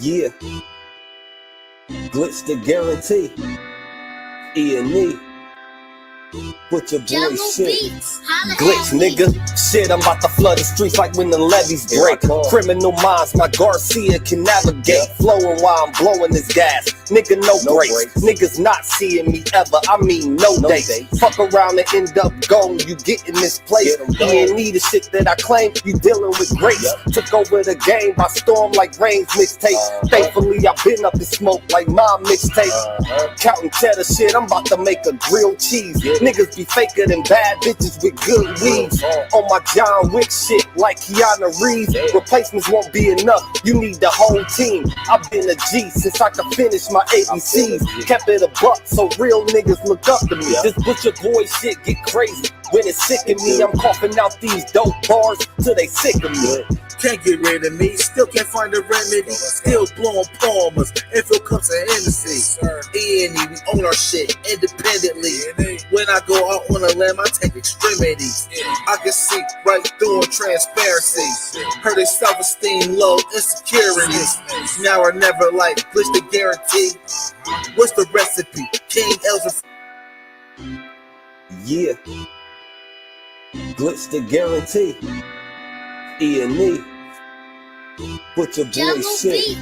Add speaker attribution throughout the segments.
Speaker 1: Yeah, glitch the guarantee. E&E. Put your boy shit. Glitch, nigga. Shit, I'm about to flood the streets like when the levees break. Criminal minds, my Garcia can navigate. Flowing while I'm blowing this gas. Nigga, no breaks. Niggas not seeing me ever. I mean, no dates. Fuck around and end up gone. You get in this place. E&E, the shit that I claim. You dealing with grace. Took over the game by storm like Rain's mixtape. Thankfully, I've been up in smoke like my mixtape. Counting cheddar shit, I'm about to make a grilled cheese. Niggas be faker than bad bitches with good weeds. On my John Wick shit like Keanu Reeves. Replacements won't be enough, you need the whole team. I've been a G since I could finish my ABCs. Kept it a buck so real niggas look up to me. This butcher boy shit get crazy. When it's sick of me, I'm coughing out these dope bars till they sick of me.
Speaker 2: Can't get rid of me, still can't find a remedy. Still blowing palmers, if it comes to Hennessy. E&E, we own our shit independently. When I go out on a limb, I take extremities. I can see right through on transparency. Heard his self-esteem low, insecurities. Now or never, like glitch the guarantee. What's the recipe? King Elsa.
Speaker 1: Yeah, glitch the guarantee. E&E. Put your boy shit.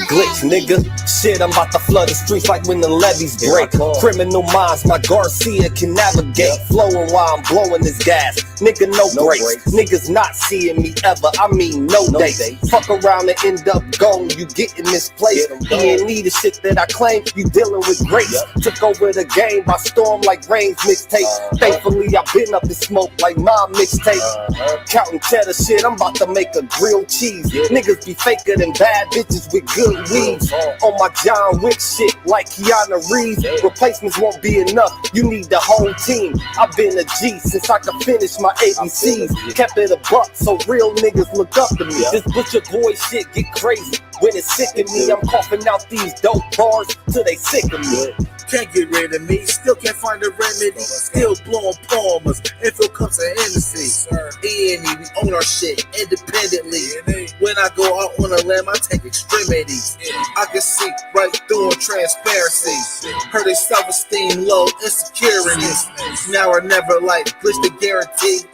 Speaker 1: Glitch, nigga. Shit, I'm about to flood the streets like when the levees break. Criminal minds, my Garcia can navigate. Flowing while I'm blowing this gas. Nigga, no breaks. Niggas not seeing me ever. I mean, no dates. Fuck around and end up gone. You get in this place. E&E, the shit that I claim. You dealing with grace. Took over the game by storm like Rain's mixtape. Thankfully, I've been up in smoke like my mixtape. Counting cheddar shit, I'm about to make a grilled cheese. Niggas be faker than bad bitches with good weeds. On my John Wick shit like Keanu Reeves. Replacements won't be enough, you need the whole team. I've been a G since I could finish my ABCs. Kept it a buck so real niggas look up to me. This butcher boy shit get crazy. When it's sick of me, I'm coughing out these dope bars till they sick of me.
Speaker 2: Can't get rid of me, still can't find a remedy. Still blowing palmers, if it comes to Hennessy. E&E, we own our shit independently. When I go out on a limb, I take extremities. I can see right through on transparency. Heard his self-esteem low, insecurities. Now or never, like glitch the guarantee.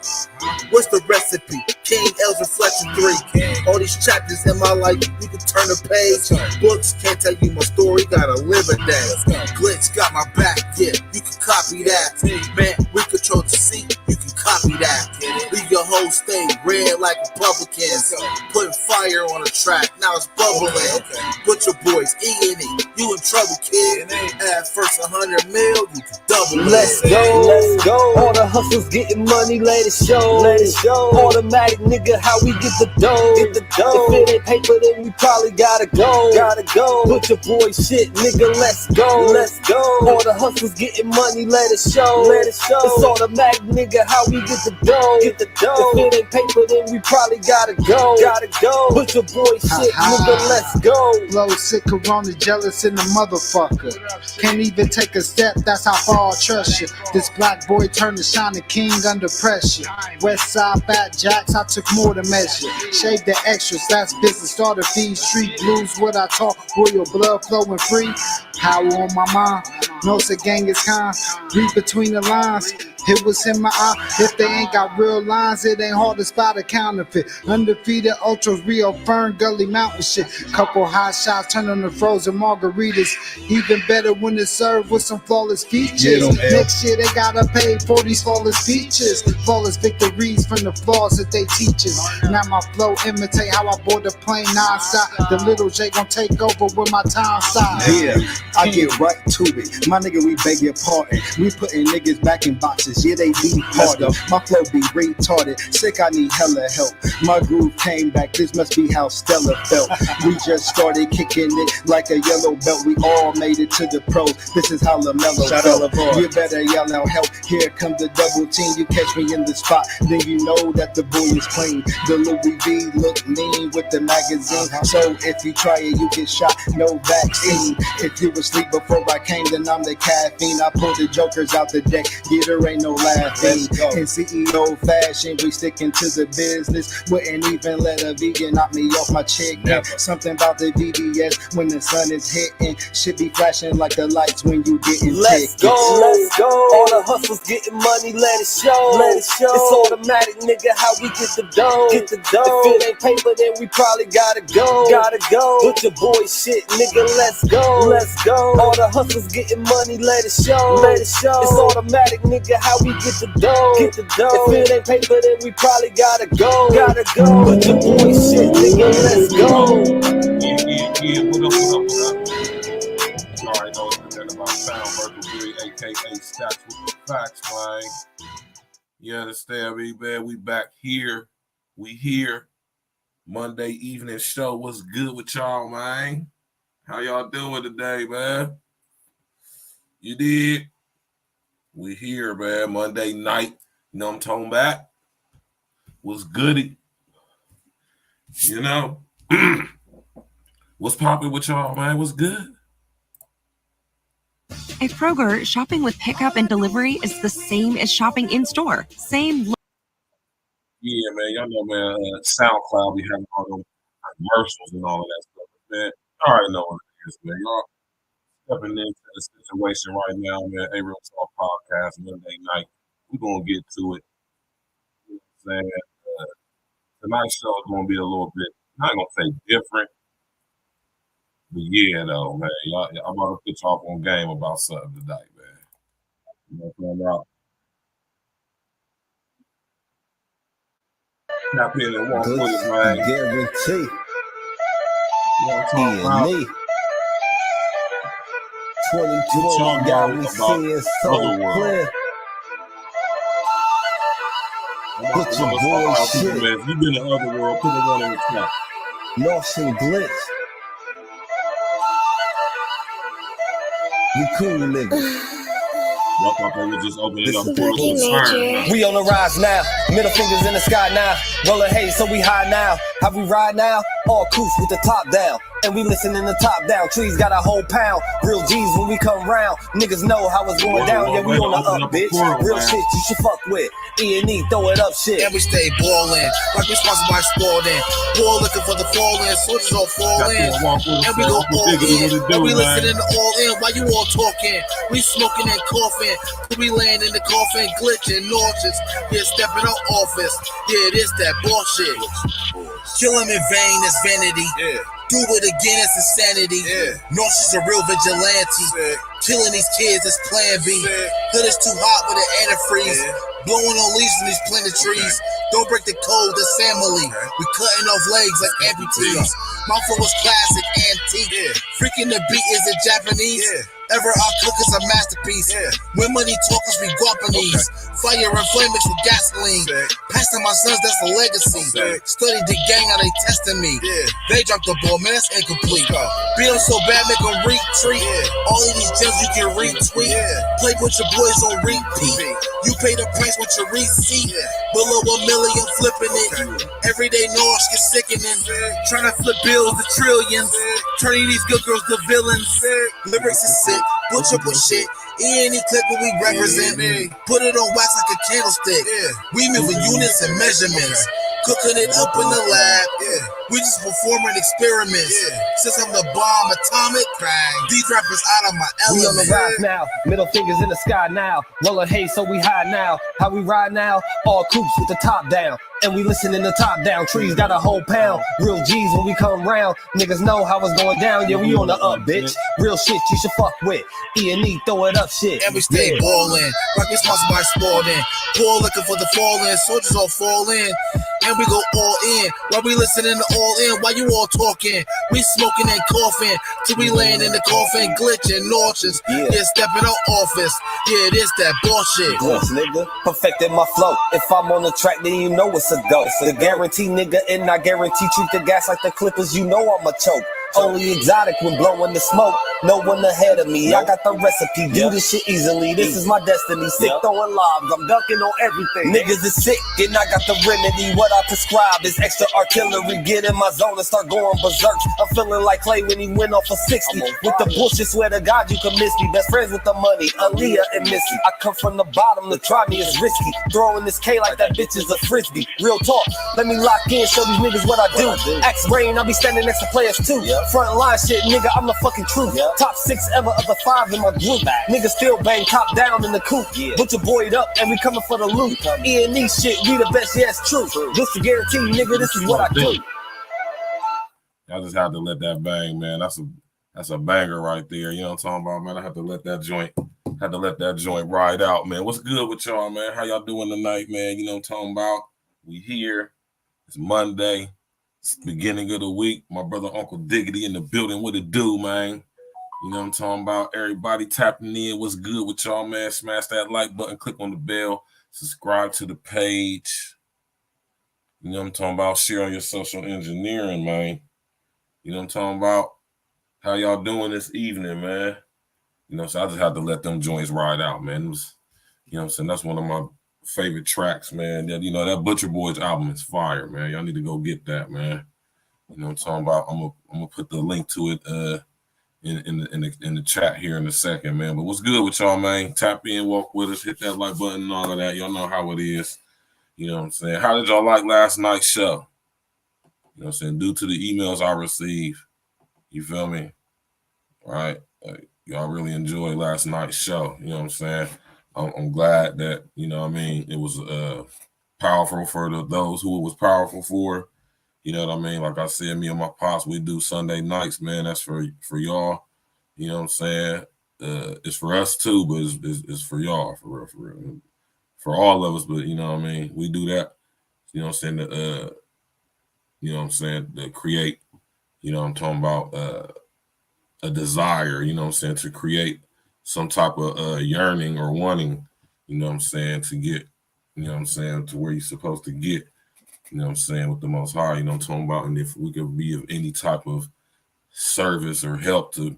Speaker 2: What's the recipe? King L's Reflection 3. All these chapters in my life, you can turn a page. Books can't tell you my story, gotta live a day. Glitch got my back, yeah, you can copy that. Man, we control the seat, you can copy that. Leave your whole state red like Republicans. Putting fire on the track, now it's bubbling. Butcher boys, E&E, you in trouble, kid. At first 100 mil, you can double it.
Speaker 1: Let's go, let's go. All the hustlers getting money, let it show. Let it show. Automatic nigga, how we get the dough. Get the dough. If it ain't paper, then we probably gotta go. Gotta go. Put your boy shit, nigga, let's go. Let's go. All the hustlers getting money, let it show. Let it show. It's automatic nigga, how we get the dough. Get the dough. If it ain't paper, then we probably gotta go. Gotta go. Put your boy shit, nigga, let's go.
Speaker 3: Flow sick, corona, jealous in the motherfucker. Can't even take a step, that's how far I trust you. This black boy turned to shining king under pressure. West side fat jacks, I took more to measure. Shave the extras, that's business. Starter fees, street blues, what I talk. Royal blood flowing free. Power on my mind. Knows the gang is kind. Read between the lines. It was in my eye. If they ain't got real lines, it ain't hard to spot a counterfeit. Undefeated ultras, real Fern Gully Mountain shit. Couple hot shots, turn on the frozen margaritas. Even better when it's served with some flawless features. Next year they gotta pay for these flawless features. Flawless victories from the flaws that they teach us. Now my flow imitate how I board the plane non-stop. The little J gon' take over with my time side.
Speaker 4: Yeah, I get right to it. My nigga, we beg your pardon. We putting niggas back in boxes. Yeah, they be harder. My flow be retarded. Sick, I need hella help. My groove came back. This must be how Stella felt. We just started kicking it like a yellow belt. We all made it to the pros. This is how LaMelo felt. You better yell out help. Here comes the double team. You catch me in the spot, then you know that the boy is clean. The Louis V look mean with the magazine. So if you try it, you get shot. No vaccine. If you asleep before I came, then I'm the caffeine. I pull the jokers out the deck. Gatorade ain't no laughing. In CEO fashion, we sticking to the business. Wouldn't even let a vegan knock me off my chicken. Something about the VBS when the sun is hitting. Should be flashing like the lights when you getting
Speaker 1: Let's
Speaker 4: tickets.
Speaker 1: go, let's go. All the hustlers getting money, let it show. Let it show. It's automatic, nigga, how we get the dough. Get the dough. If it ain't paper, then we probably gotta go. Gotta go. Put your boy shit, nigga, let's go. Let's go. All the hustlers getting money, let it show. Let it show. It's automatic, nigga, how we get the dough. Get the dough. If it ain't paper, then we probably gotta go. Gotta go. Put your boy shit, nigga, let's go.
Speaker 5: Yeah, what up, what up, what up? You already know it's the about sound, Virgil, aka Stats with the Facts, man. You understand me, man? We back here. We here. Monday evening show. What's good with y'all, man? How y'all doing today, man? You did? We here, man. Monday night. You know what I'm talking about? What's goody? You know? What's popping with y'all, man? What's good?
Speaker 6: At Kroger, shopping with pickup and delivery is the same as shopping in-store. Same look.
Speaker 5: Yeah, man. Y'all know, man, SoundCloud, we have all them commercials and all of that stuff, man. Y'all already know what it is, man. Y'all stepping into the situation right now, man. A Real Talk Podcast, Monday night. We're going to get to it. You know what I'm saying? Tonight's show is going to be a little bit, I'm not going to say different, but yeah, though, man. I'm about to put y'all on game about something tonight, man. You know what I'm talking about? Tap in and walk with us, man.
Speaker 1: Guarantee.
Speaker 5: You know what I'm talking about?
Speaker 1: Me. 2020 got me seeing so clear. Put your boy shit.
Speaker 5: If you been in the other world, put it on in the chat.
Speaker 1: Lost and glitch. We cool niggas.
Speaker 5: Y'all thought they would just open it up for us.
Speaker 1: We on the rise now, middle fingers in the sky now. Rolling haze, so we high now. How we ride now? All coops with the top down. And we listen in the top down. Trees got a whole pound. Real G's when we come round. Niggas know how it's going down. Yeah, we on the up, bitch. Real shit you should fuck with. E&E, throw it up shit.
Speaker 2: And we stay ballin', like we sponsored by Sporting. Ball looking for the fall in, soldiers all fall in. And we go all in. And we listening to all in while you all talking. We smoking and coughing. We laying in the coffin, glitching, nauseous. Yeah, stepping out office. Yeah, it is that bullshit. Kill him in vain is vanity. Yeah. Do it again, it's insanity. Yeah. Nauseous a real vigilante. Yeah. Killing these kids is plan B. Yeah. Hood is too hot with an antifreeze. Yeah. Blowing on leaves from these planted trees. Don't break the code, this family. We cutting off legs like amputees. My flow was classic, antique. Yeah. Freaking the beat, is it Japanese? Yeah. Ever our cook is a masterpiece. Yeah. When money talkers, we Guapanese. Fire and flame mixed with gasoline. Passing my sons, that's a legacy. Study the gang, how they testing me. Yeah. They dropped the ball, man, that's incomplete. Beat them so bad, make them retreat. Yeah. All of these gems you can retweet. Yeah. Play with your boys on repeat. You pay the price with your receipt. Yeah. Below $1 million, flipping it. Everyday noise get sickening. Trying to flip bills to trillions. Turning these good girls to villains. Lyrics is sick. Butcher shit. Any clip where we represent. Put it on wax like a candlestick. We moving units and measurements. Cooking it up in the lab. We just performing experiments. Since I'm the bomb atomic, these rappers out of my element.
Speaker 1: We on the rise now, middle fingers in the sky now. Rolling haze, so we high now. How we ride now? All coops with the top down. And we listen in the top down. Trees got a whole pound. Real G's when we come round. Niggas know how it's going down. Yeah, we on the up, bitch. Real shit you should fuck with. E&E, throw it up shit.
Speaker 2: And we stay ballin', like we sponsored by Sporting. Poor looking for the fall in, soldiers all fall in. And we go all in, while we listening to all in, while you all talking. We smoking and coughing, till we laying in the coffin, glitching, nauseous. Yeah, stepping out office. Yeah, it is that bullshit.
Speaker 1: Glitch, nigga, perfected my flow. If I'm on the track, then you know it's a go. The guarantee, nigga, and I guarantee treat the gas like the Clippers. You know I'm a choke. Only exotic when blowing the smoke. No one ahead of me. I got the recipe. Do this shit easily. This is my destiny. Sick throwing lobs. I'm dunking on everything. Niggas is sick, and I got the remedy. What I prescribe is extra artillery. Get in my zone and start going berserk. I'm feeling like Clay when he went off a 60. With the bullshit, swear to God you can miss me. Best friends with the money, Aaliyah and Missy. I come from the bottom, to try me is risky. Throwing this K like that bitch is a frisbee. Real talk, let me lock in, show these niggas what I do. Axe Rain, I be standing next to players too. Front line shit, nigga, I'm the fucking truth. Top 6 ever of the 5 in my group. Niggas still bang top down in the coop. Put your boy up and we coming for the loot. E&E shit, we the best, yeah, it's true. Just to guarantee you, nigga, this is what I do.
Speaker 5: I just had to let that bang, man. That's a banger right there. You know what I'm talking about, man? I had to let that joint ride out, man. What's good with y'all, man? How y'all doing tonight, man? You know what I'm talking about? We here. It's Monday. It's the beginning of the week. My brother Uncle Diggity in the building. What it do, man? You know what I'm talking about? Everybody tapping in. What's good with y'all, man? Smash that like button. Click on the bell. Subscribe to the page. You know what I'm talking about? Share on your social engineering, man. You know what I'm talking about? How y'all doing this evening, man? You know, so I just had to let them joints ride out, man. It was, you know what I'm saying? That's one of my favorite tracks, man. That, you know, that Butcher Boys album is fire, man. Y'all need to go get that, man. You know what I'm talking about? I'm gonna put the link to it in the chat here in a second, man. But what's good with y'all, man? Tap in, walk with us, hit that like button and all of that. Y'all know how it is. You know what I'm saying? How did y'all like last night's show? You know what I'm saying? Due to the emails I received, you feel me? All right. Y'all really enjoyed last night's show. You know what I'm saying? I'm glad that, you know what I mean, it was powerful for those who it was powerful for. You know what I mean? Like I said, me and my pops, we do Sunday nights, man. That's for y'all. You know what I'm saying? It's for us too, but it's for y'all, for real. For all of us, but you know what I mean? We do that, you know what I'm saying, you know what I'm saying, to create, you know what I'm talking about, a desire, you know what I'm saying, to create some type of yearning or wanting, you know what I'm saying, to get, you know what I'm saying, to where you're supposed to get, you know what I'm saying, with the Most High, you know what I'm talking about. And if we could be of any type of service or help to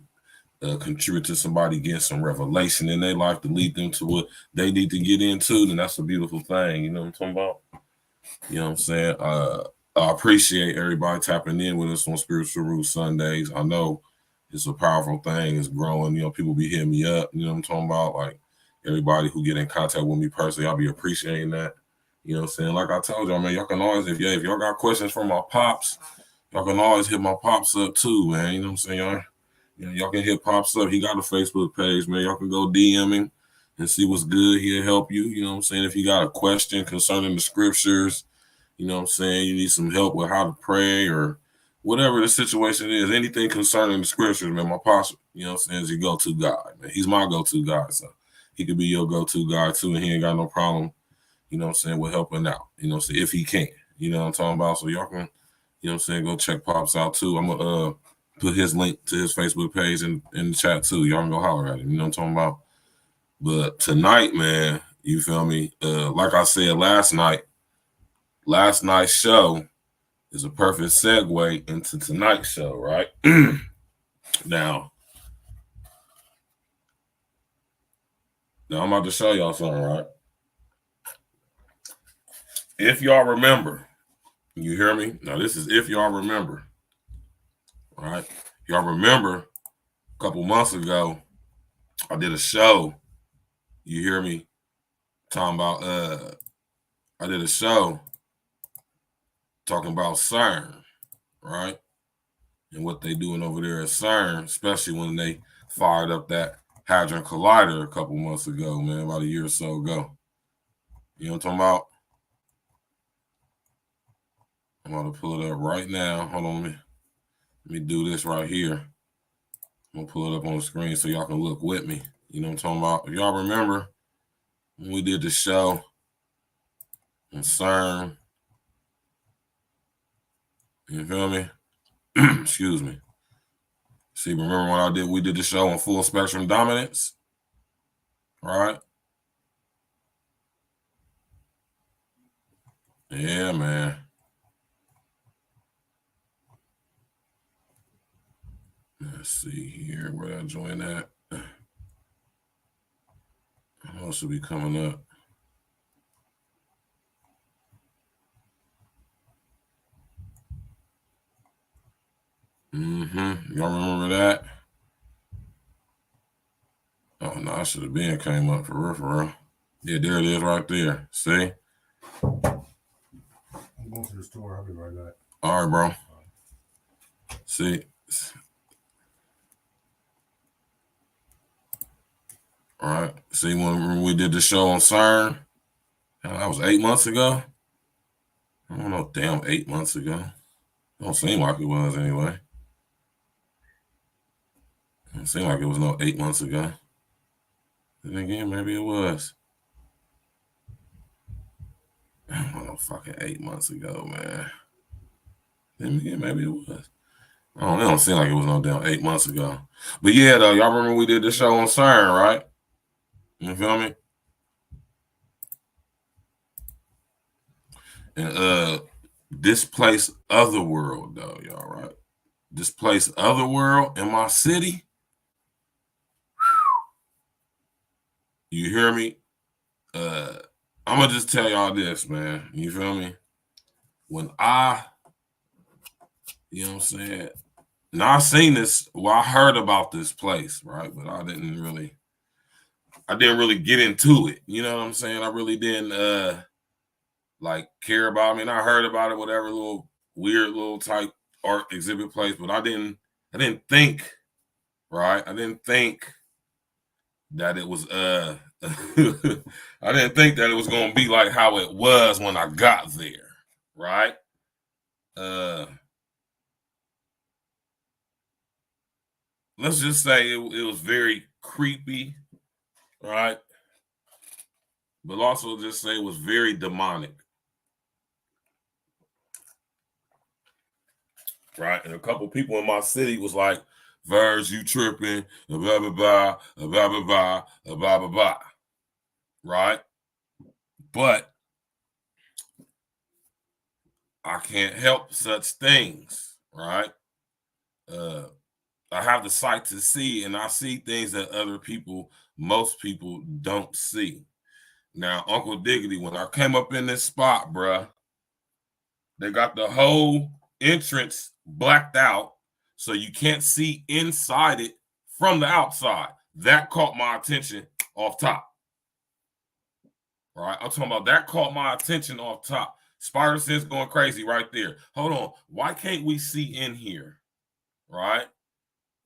Speaker 5: contribute to somebody getting some revelation in their life to lead them to what they need to get into, then that's a beautiful thing, you know what I'm talking about? You know what I'm saying? I appreciate everybody tapping in with us on Spiritual Root Sundays. I know it's a powerful thing. It's growing. You know, people be hitting me up. You know what I'm talking about? Like, everybody who get in contact with me personally, I'll be appreciating that. You know what I'm saying? Like I told y'all, man, y'all can always, if y'all got questions from my pops, y'all can always hit my pops up too, man. You know what I'm saying? Y'all can hit Pops up. He got a Facebook page, man. Y'all can go DM him and see what's good. He'll help you. You know what I'm saying? If you got a question concerning the scriptures, you know what I'm saying, you need some help with how to pray or whatever the situation is, anything concerning the scriptures, man, my pops, you know what I'm saying, is your go-to guy, man. He's my go-to guy, so he could be your go-to guy too, and he ain't got no problem, you know what I'm saying, with helping out, you know what I'm saying, if he can, you know what I'm talking about. So y'all can, you know what I'm saying, go check Pops out too. I'm gonna put his link to his Facebook page in the chat too. Y'all can go holler at him, you know what I'm talking about. But tonight, man, you feel me, like I said last night's show is a perfect segue into tonight's show, right? Now I'm about to show y'all something, right? If y'all remember, you hear me? Now this is if y'all remember, right? Y'all remember a couple months ago, I did a show, you hear me? Talking about, I did a show talking about CERN, right? And what they doing over there at CERN, especially when they fired up that Hadron Collider a couple months ago, man, about a year or so ago. You know what I'm talking about? I'm going to pull it up right now. Hold on, let me do this right here. I'm going to pull it up on the screen so y'all can look with me. You know what I'm talking about? If y'all remember when we did the show on CERN, you feel me? Excuse me. See, remember when we did the show on full spectrum dominance? Right? Yeah, man. Let's see here where I join that. What else will be coming up? Y'all remember that? Oh no, I should have been came up for real, for real. Yeah, there it is right there. See?
Speaker 7: I'm going to the store. I'll be right back.
Speaker 5: All right, bro. See? All right. See, when we did the show on CERN, that was 8 months ago. I don't know, damn, 8 months ago. Don't seem like it was anyway. It seemed like it was no 8 months ago. Then again, maybe it was. I don't know, fucking 8 months ago, man. Then again, maybe it was. It don't seem like it was no damn 8 months ago. But yeah, though, y'all remember we did the show on CERN, right? You feel me? And Displaced Otherworld, though, y'all, right? Displaced Otherworld in my city. You hear me? I'm gonna just tell y'all this, man. You feel me? When you know what I'm saying? Now I seen this, well, I heard about this place, right? But I didn't really get into it. You know what I'm saying? I really didn't like care about it. I mean, I heard about it, whatever little weird little type art exhibit place, but I didn't think, right? I didn't think that it was I didn't think that it was gonna be like how it was when I got there, right? Let's just say it was very creepy, right? But also just say it was very demonic, right? And a couple people in my city was like, Virgil, you tripping, blah, blah, blah, blah, blah, blah, blah, blah, blah, right? But I can't help such things, right? I have the sight to see, and I see things that most people don't see. Now, Uncle Diggity, when I came up in this spot, bruh, they got the whole entrance blacked out, so you can't see inside it from the outside. That caught my attention off top. All right, I'm talking about that caught my attention off top. Spider sense going crazy right there. Hold on, why can't we see in here? Right?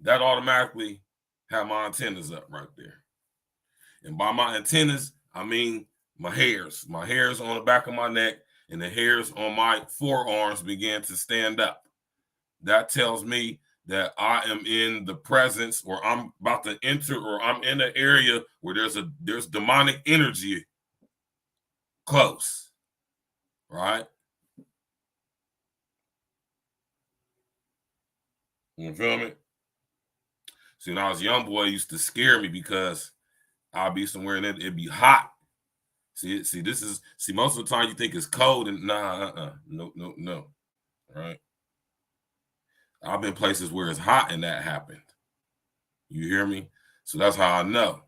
Speaker 5: That automatically have my antennas up right there. And by my antennas, I mean my hairs. My hairs on the back of my neck and the hairs on my forearms began to stand up. That tells me that I am in the presence, or I'm about to enter, or I'm in an area where there's demonic energy close, right? You feel me? See, when I was a young boy, it used to scare me because I'll be somewhere and it'd be hot. See, most of the time you think it's cold and no. Right? I've been places where it's hot and that happened. You hear me? So that's how I know.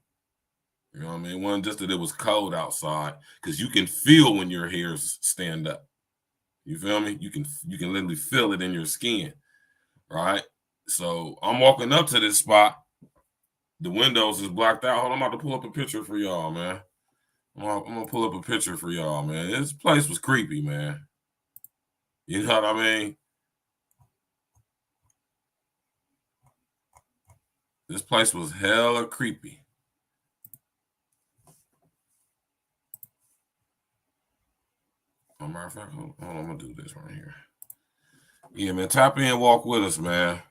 Speaker 5: You know what I mean? It wasn't just that it was cold outside, because you can feel when your hairs stand up. You feel me? You can literally feel it in your skin, right? So I'm walking up to this spot. The windows is blacked out. Hold on, I'm about to pull up a picture for y'all, man. I'm gonna pull up a picture for y'all, man. This place was creepy, man. You know what I mean? This place was hella creepy. As a matter of fact, hold on, I'm gonna do this right here. Yeah, man, tap in, walk with us, man.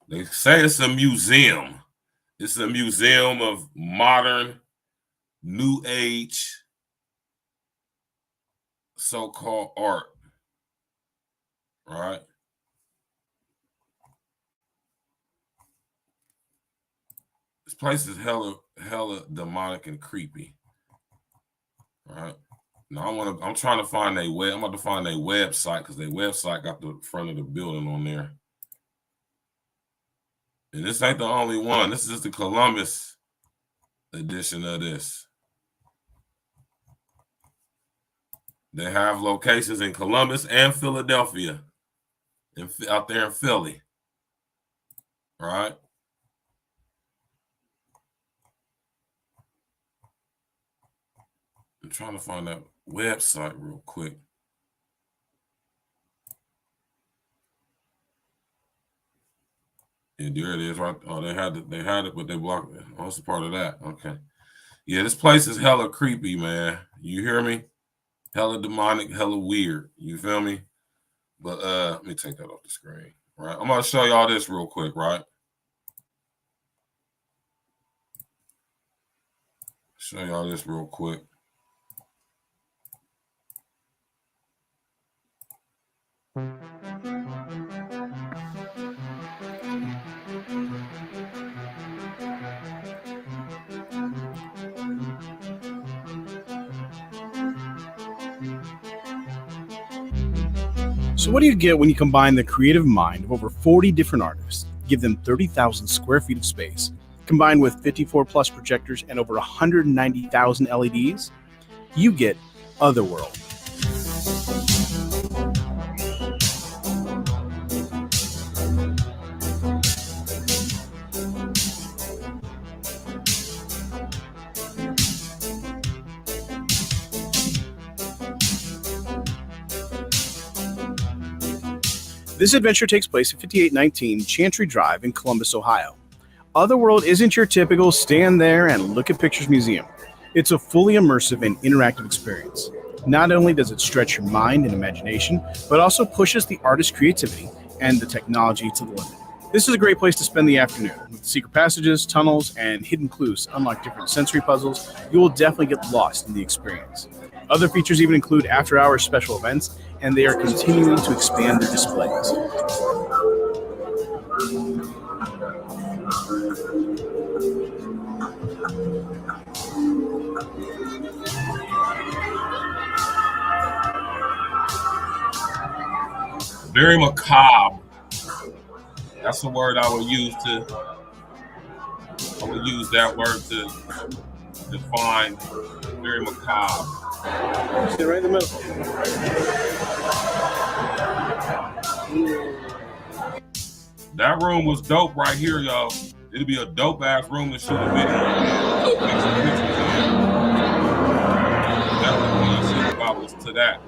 Speaker 5: They say it's a museum. It's a museum of modern, new age, so-called art, right? This place is hella demonic and creepy, right? Now I'm trying to find I'm about to find a website, because their website got the front of the building on there. And this ain't the only one. This is just the Columbus edition of this. They have locations in Columbus and Philadelphia, and out there in Philly. All right. I'm trying to find that website real quick. Yeah, there it is, right? Oh, they had it, but they blocked it. Oh, it's a part of that. Okay. Yeah, this place is hella creepy, man. You hear me? Hella demonic, hella weird. You feel me? But let me take that off the screen. Right. I'm gonna show y'all this real quick, right? Show y'all this real quick.
Speaker 8: So what do you get when you combine the creative mind of over 40 different artists, give them 30,000 square feet of space, combined with 54 plus projectors and over 190,000 LEDs? You get Otherworld. This adventure takes place at 5819 Chantry Drive in Columbus, Ohio. Otherworld isn't your typical stand there and look at pictures museum. It's a fully immersive and interactive experience. Not only does it stretch your mind and imagination, but also pushes the artist's creativity and the technology to the limit. This is a great place to spend the afternoon. With secret passages, tunnels, and hidden clues to unlock different sensory puzzles, you will definitely get lost in the experience. Other features even include after-hours special events, and they are continuing to expand their displays.
Speaker 5: Very macabre. That's a word I would use that word to define very macabre.
Speaker 8: Sit right in the middle.
Speaker 5: That room was dope right here, y'all. It'd be a dope ass room to shoot a video. Make some pictures in. Definitely want to see the bubbles to that.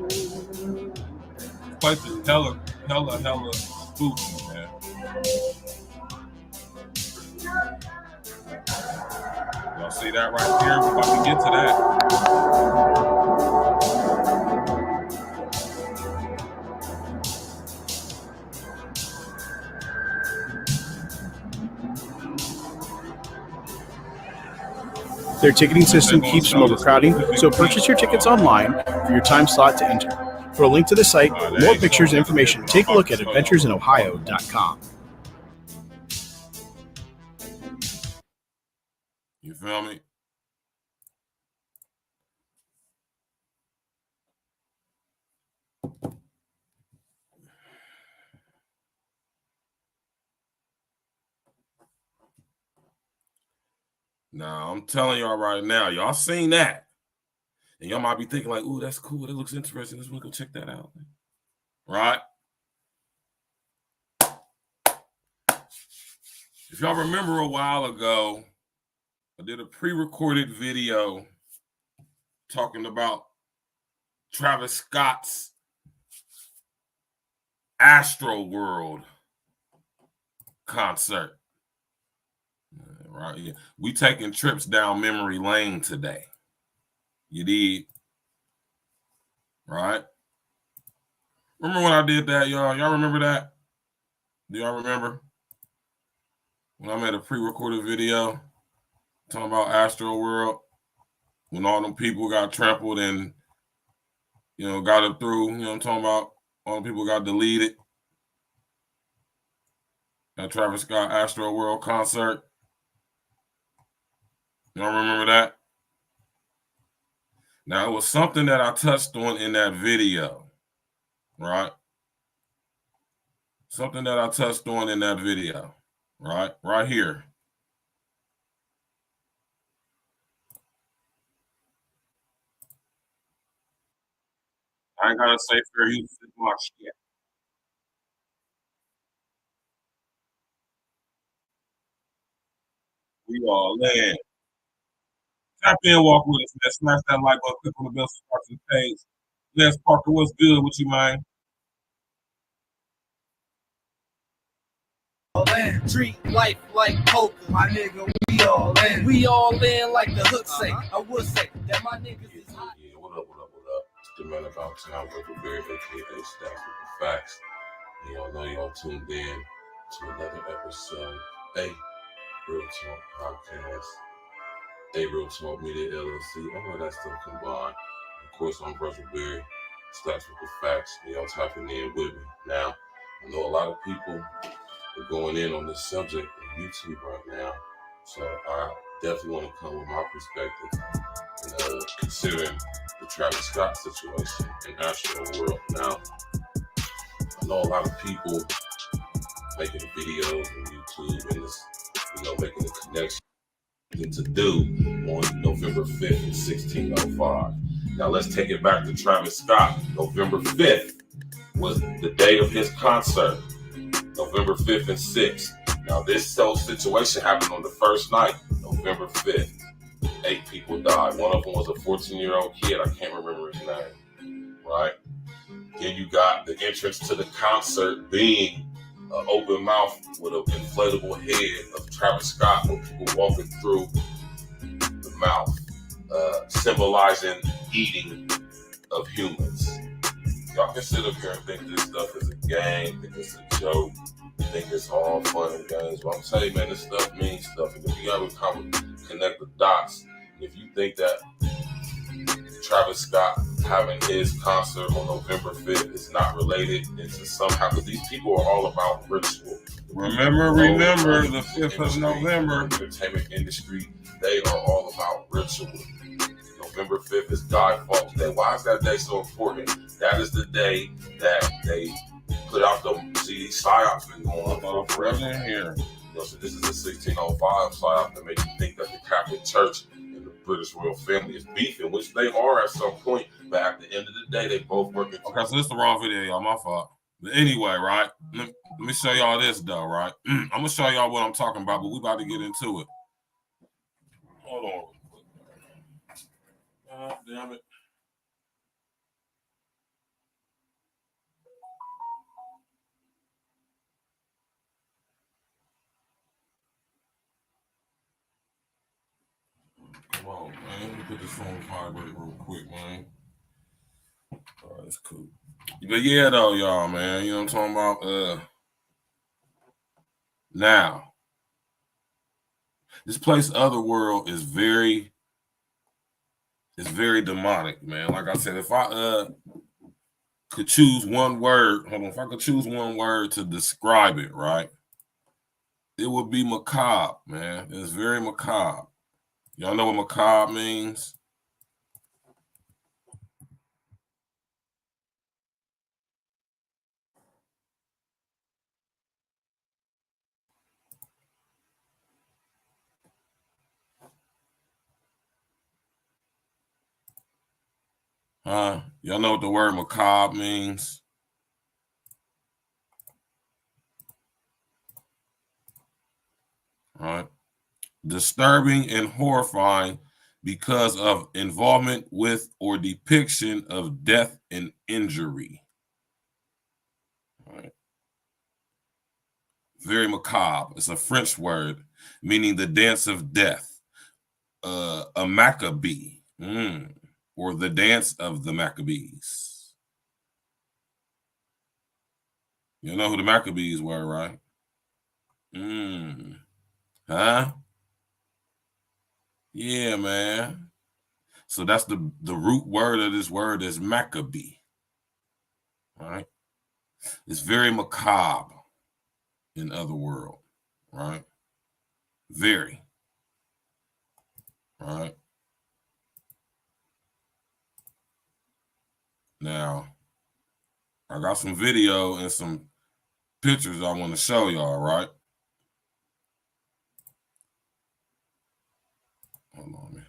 Speaker 5: This place is hella spooky, man. Y'all see that right here? We're about to get to that.
Speaker 8: Their ticketing system keeps from overcrowding, so purchase your tickets online for your time slot to enter. For a link to the site, more pictures and information, take a look at adventuresinohio.com.
Speaker 5: You feel me? Now, I'm telling y'all right now, y'all seen that. And y'all might be thinking like, ooh, that's cool. That looks interesting. Let's go check that out. Right? If y'all remember a while ago, I did a pre-recorded video talking about Travis Scott's Astroworld concert. Right? Yeah. We taking trips down memory lane today. You did. Right? Remember when I did that, y'all? Y'all remember that? Do y'all remember? When I made a pre-recorded video talking about Astroworld, when all them people got trampled and, got it through, I'm talking about? All the people got deleted. That Travis Scott Astroworld concert. Y'all remember that? Now, it was something that I touched on in that video, right? Something that I touched on in that video, right? Right here. I ain't gotta say fair use of my shit. We all in. Tap in, walk with us, man. Smash that like button, click on the bell, subscribe to the page. Les Parker, what's good with you, man?
Speaker 1: Treat life like poker, my nigga. We all in. We all in like the hook say. I would say that my niggas is hot.
Speaker 5: Yeah, what up, what up, what up? It's the man about town, Virgil, aka Stats with the Facts. And y'all know y'all tuned in to another episode. Hey, Real Talk Podcast. Hey, Real Talk Media LLC. All of that stuff combined. Of course, I'm Virgil Berry, Stats with the Facts. And y'all tapping in with me. Now, I know a lot of people are going in on this subject on YouTube right now. So I definitely want to come with my perspective. And, considering the Travis Scott situation in Astro World. Now, I know a lot of people making videos on YouTube and this, making a connection to do on November 5th in 1605. Now let's take it back to Travis Scott. November 5th was the day of his concert. November 5th and 6th. Now this whole situation happened on the first night, November 5th. 8 people died. One of them was a 14-year-old kid. I can't remember his name. Right? Then you got the entrance to the concert being an open mouth with an inflatable head of Travis Scott with people walking through the mouth, symbolizing eating of humans. Y'all can sit up here and think this stuff is a game, think it's a joke, think it's all fun and games. But I'm telling you, man, this stuff means stuff. And if you ever connect the dots, if you think that Travis Scott having his concert on November 5th is not related into somehow, because these people are all about ritual. Remember the 5th of November. Entertainment industry, they are all about ritual. November 5th is Guy Fawkes Day. Why is that day so important? That is the day that they put out the PSYOPs been going on forever. Here. So this is a 1605 PSYOP that makes you think that the Catholic Church and the British royal family is beefing, which they are at some point, but at the end of the day, they both working. Okay, so this is the wrong video, y'all. My fault. But anyway, right? Let me show y'all this, though, right? I'm going to show y'all what I'm talking about, but we about to get into it. Hold on. God damn it. Come on, man. Let me put this phone vibrate real quick, man. All right, that's cool. But yeah, though, y'all, man. You know what I'm talking about? Now, this place, Otherworld, is very demonic, man. Like I said, if I could choose one word, if I could choose one word to describe it, right? It would be macabre, man. It's very macabre. Y'all know what macabre means? Y'all know what the word macabre means? All right. Disturbing and horrifying because of involvement with or depiction of death and injury. All right. Very macabre. It's a French word meaning the dance of death. A Maccabee. Or the dance of the Maccabees. You know who the Maccabees were, right? Huh? Yeah, man. So that's the root word of this word is Maccabee. Right? It's very macabre in Otherworld, right? Very. Right? Now, I got some video and some pictures I want to show y'all, right? Hold on, man.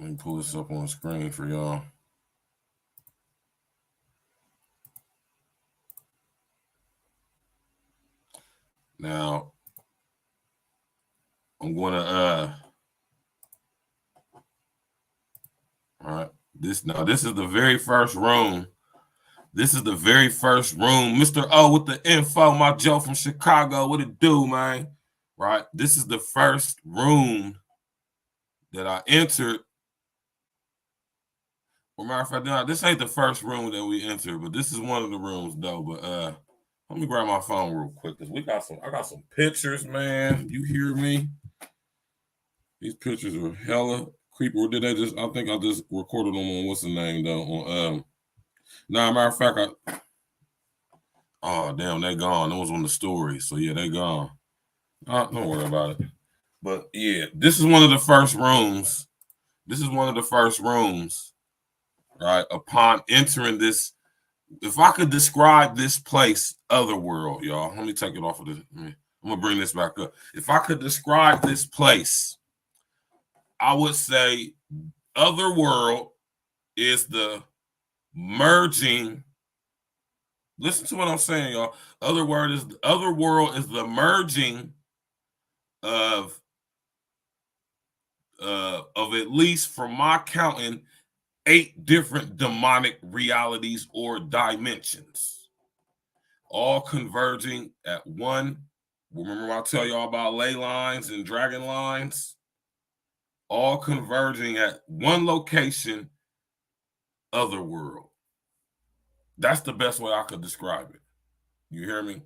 Speaker 5: Let me pull this up on the screen for y'all. Now, I'm gonna all right. This is the very first room. This is the very first room. Mr. O with the info, my Joe from Chicago. What it do, man? Right? This is the first room that I entered. Well, matter of fact, this ain't the first room that we entered, but this is one of the rooms though. But let me grab my phone real quick because I got some pictures, man. You hear me? These pictures are hella creepy. Or did I think I just recorded them on what's the name though? On matter of fact, oh damn, they gone. That was on the story. So yeah, they gone. Don't worry about it. But yeah, this is one of the first rooms. This is one of the first rooms, right? Upon entering this, if I could describe this place, Otherworld, y'all. Let me take it off of this. I'm gonna bring this back up. If I could describe this place, I would say Otherworld is the merging. Listen to what I'm saying, y'all. Otherworld is the merging of at least from my counting 8 different demonic realities or dimensions, all converging at one. Remember I tell y'all about ley lines and dragon lines? All converging at one location, Otherworld. That's the best way I could describe it. You hear me?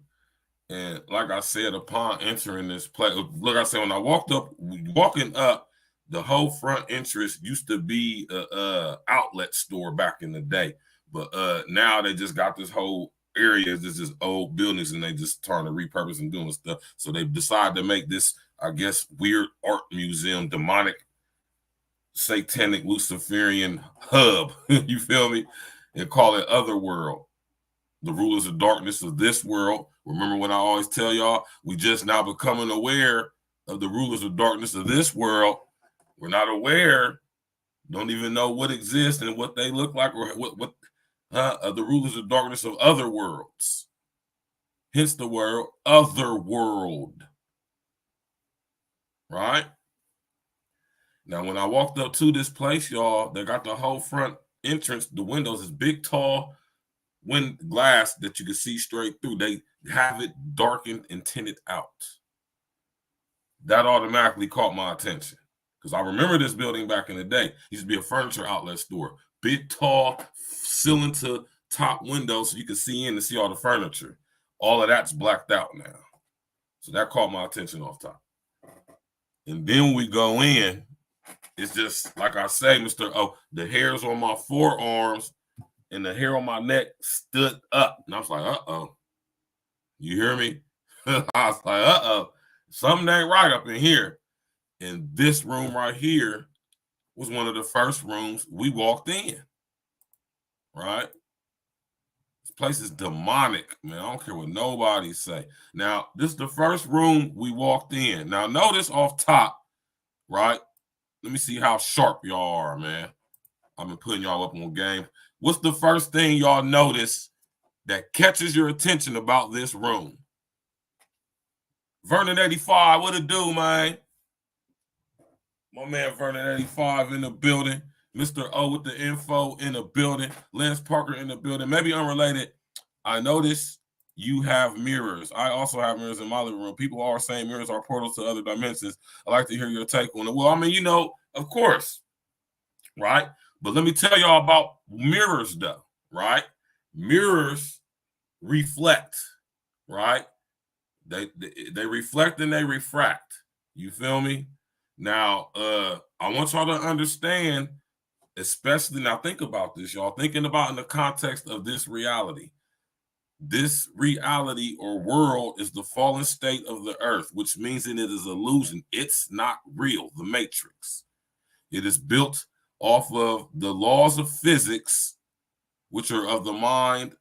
Speaker 5: And like I said, upon entering this place, look, I said, when I walking up, the whole front entrance used to be a outlet store back in the day. But now they just got this whole area, this is old buildings, and they just trying to repurpose and doing stuff. So they decided to make this, I guess, weird art museum, demonic, satanic, Luciferian hub. You feel me? And call it Otherworld. The rulers of darkness of this world. Remember when I always tell y'all, we just now becoming aware of the rulers of darkness of this world. We're not aware, don't even know what exists and what they look like, or what the rulers of darkness of other worlds. Hence the word Otherworld. Right? Now, when I walked up to this place, y'all, they got the whole front entrance. The windows is big, tall glass that you can see straight through. They have it darkened and tinted out. That automatically caught my attention because I remember this building back in the day. It used to be a furniture outlet store. Big, tall, ceiling to top windows so you can see in and see all the furniture. All of that's blacked out now. So that caught my attention off top. And then we go in. It's just, like I say, Mr. O, the hairs on my forearms and the hair on my neck stood up. And I was like, uh-oh. You hear me? I was like, uh-oh. Something ain't right up in here. And this room right here was one of the first rooms we walked in. Right? This place is demonic, man. I don't care what nobody say. Now, this is the first room we walked in. Now, notice off top, right? Let me see how sharp y'all are, man. I've been putting y'all up on game. What's the first thing y'all notice that catches your attention about this room? Vernon 85, what it do, man? My man Vernon 85 in the building. Mr. O with the info in the building. Lance Parker in the building. Maybe unrelated. I noticed you have mirrors. I also have mirrors in my living room. People are saying mirrors are portals to other dimensions. I'd like to hear your take on it. Well, I mean, you know, of course, right? But let me tell y'all about mirrors, though, right? Mirrors reflect, right? They reflect and they refract. You feel me? Now, I want y'all to understand, especially now think about this, y'all, thinking about in the context of this reality. This reality or world is the fallen state of the earth, which means that it is illusion. It's not real, the matrix. It is built off of the laws of physics, which are of the mind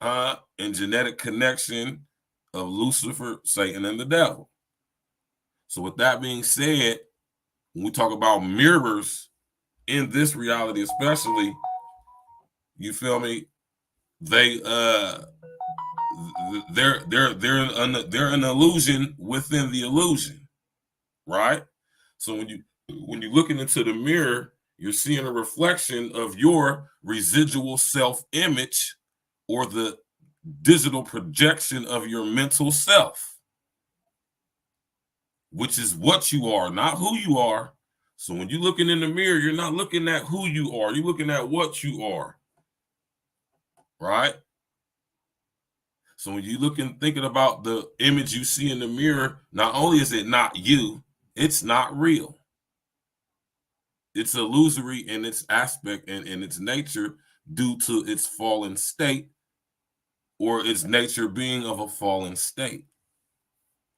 Speaker 5: and genetic connection of Lucifer, Satan, and the devil. So with that being said, when we talk about mirrors in this reality, especially, you feel me? They're an illusion within the illusion, right? So when you're looking into the mirror, you're seeing a reflection of your residual self-image or the digital projection of your mental self, which is what you are, not who you are. So when you're looking in the mirror, you're not looking at who you are, you're looking at what you are, right? So when you thinking about the image you see in the mirror, not only is it not you, it's not real. It's illusory in its aspect and in its nature due to its fallen state or its nature being of a fallen state.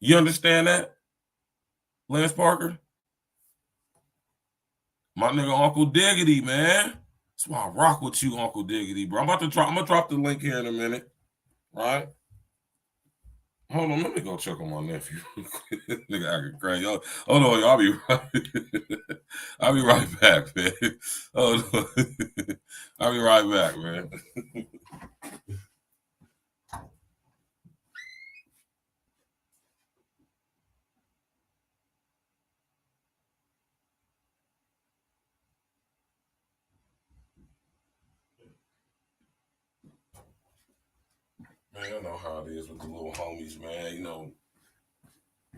Speaker 5: You understand that, Lance Parker? My nigga Uncle Diggity, man. That's why I rock with you, Uncle Diggity, bro. I'm gonna drop the link here in a minute, right? Hold on, let me go check on my nephew. Nigga acting crazy. Hold on, y'all. I'll be right back, man. Hold on. I'll be right back, man. Man, I know how it is with the little homies, man. You know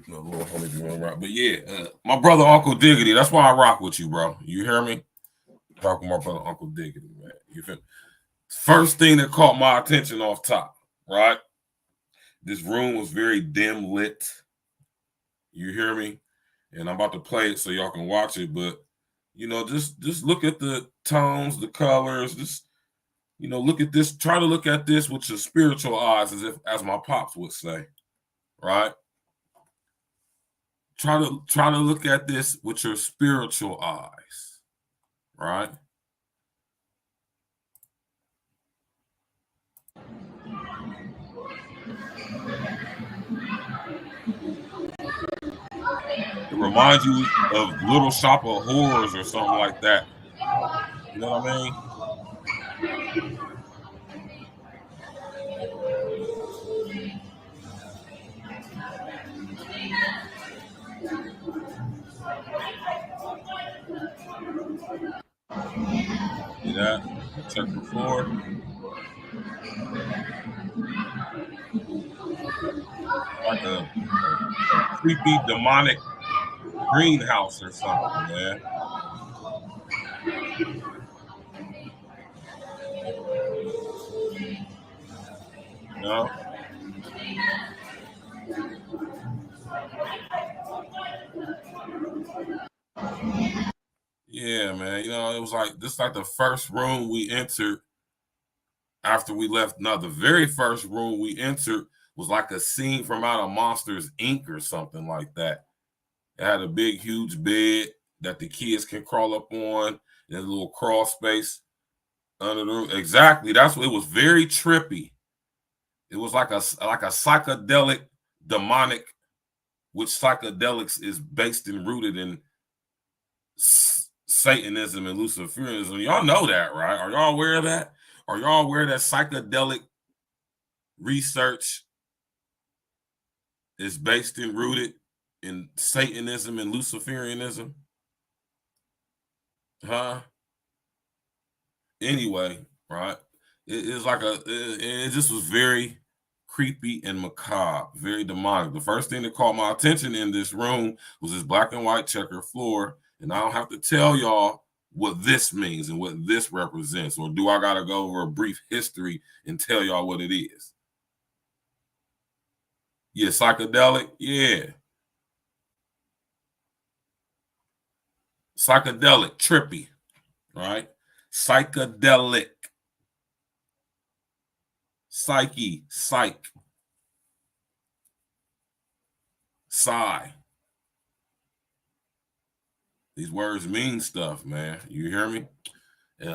Speaker 5: little homies be running around. But yeah, my brother Uncle Diggity. That's why I rock with you, bro. You hear me? Rock with my brother Uncle Diggity, man. You feel me? First thing that caught my attention off top, right? This room was very dim lit. You hear me? And I'm about to play it so y'all can watch it. But just look at the tones, the colors. Just look at this. Try to look at this with your spiritual eyes, as my pops would say, right? Try to look at this with your spiritual eyes, right? It reminds you of Little Shop of Horrors or something like that. You know what I mean? See that? Check the floor. Like a creepy demonic greenhouse or something, man. You know? Yeah, man. It was like this, like the first room we entered after we left. No, the very first room we entered was like a scene from out of Monsters Inc. or something like that. It had a big, huge bed that the kids can crawl up on, and a little crawl space under the room. Exactly. That's what it was. Very trippy. It was like a psychedelic demonic, which psychedelics is based and rooted in Satanism and Luciferianism. Y'all know that, right? Are y'all aware of that? Are y'all aware that psychedelic research is based and rooted in Satanism and Luciferianism? Huh? Anyway, right? It just was very creepy and macabre, very demonic. The first thing that caught my attention in this room was this black and white checker floor. And I don't have to tell y'all what this means and what this represents, or do I got to go over a brief history and tell y'all what it is? Yeah, psychedelic. Yeah. Psychedelic, trippy, right? Psychedelic. psyche, psych, sigh. These words mean stuff, man. You hear me? It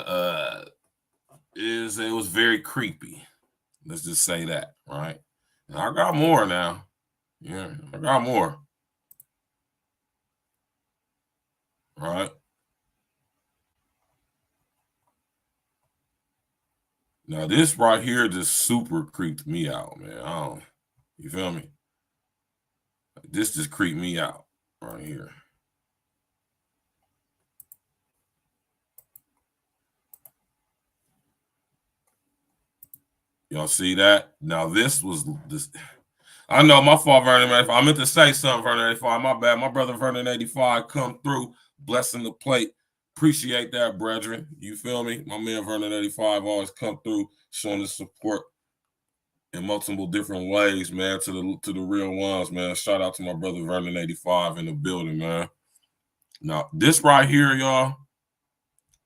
Speaker 5: was very creepy. Let's just say that, right? And I got more now. Yeah, I got more. Right? Now this right here just super creeped me out, man. You feel me? This just creeped me out right here. Y'all see that? Now this. I know my fault, Vernon 85. I meant to say something, Vernon 85. My bad. My brother Vernon 85 come through, blessing the plate. Appreciate that, brethren. You feel me? My man Vernon 85 always come through, showing his support in multiple different ways, man, to the real ones, man. Shout out to my brother Vernon 85 in the building, man. Now, this right here, y'all,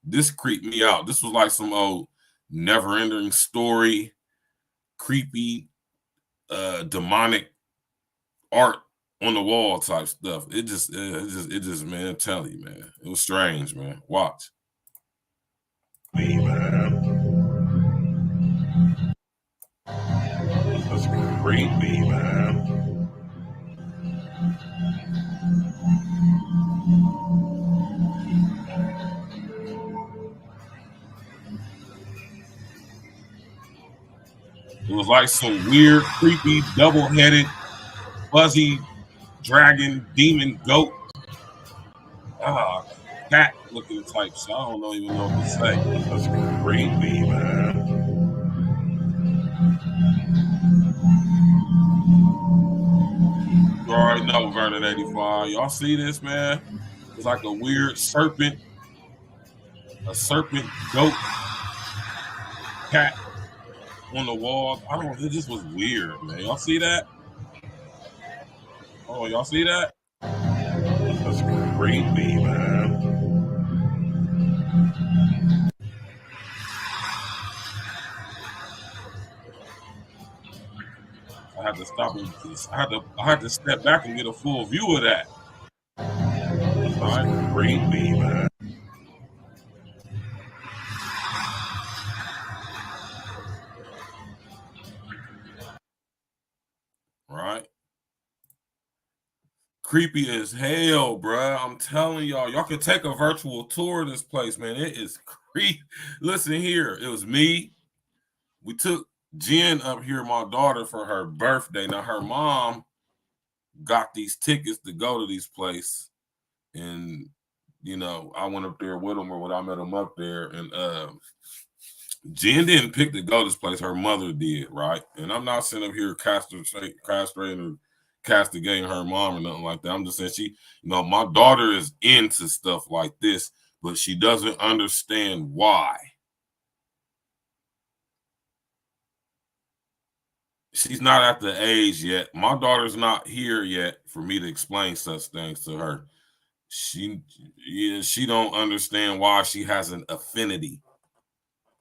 Speaker 5: this creeped me out. This was like some old never-ending story, creepy, demonic art on the wall type stuff. It just, man, I'm telling you, man. It was strange, man. Watch. Me, man. That's creepy, man. It was like some weird, creepy, double-headed, fuzzy dragon, demon, goat, cat looking type. So I don't even know what to say. That's creepy, man. You already know, Vernon 85. Y'all see this, man? It's like a weird serpent, goat, cat on the wall. It just was weird, man. Y'all see that? Oh, y'all see that? That's creepy, man. I had to stop and I had to step back and get a full view of that. That's creepy, man. Right? Creepy as hell, bruh. I'm telling y'all can take a virtual tour of this place, man. It is creepy. Listen here, it was me. We took Jen up here, my daughter, for her birthday. Now her mom got these tickets to go to these places, and I went up there with them, or when I met them up there, and Jen didn't pick to go to this place. Her mother did, right? And I'm not sitting up here castrating or castigating her mom or nothing like that. I'm just saying my daughter is into stuff like this, but she doesn't understand why. She's not at the age yet. My daughter's not here yet for me to explain such things to her. She don't understand why she has an affinity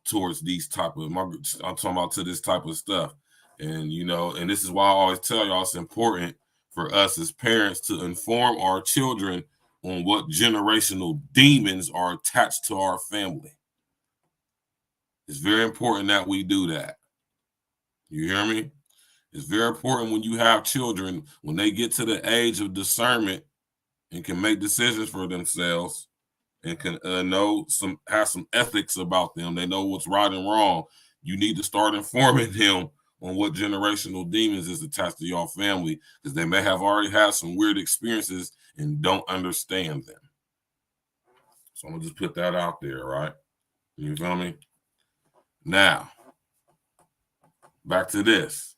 Speaker 5: towards these type of, I'm talking about to this type of stuff. And, and this is why I always tell y'all it's important for us as parents to inform our children on what generational demons are attached to our family. It's very important that we do that. You hear me? It's very important when you have children, when they get to the age of discernment and can make decisions for themselves and can have some ethics about them. They know what's right and wrong. You need to start informing them on what generational demons is attached to your family, because they may have already had some weird experiences and don't understand them. So I'm gonna just put that out there, right? You feel me? Now, back to this.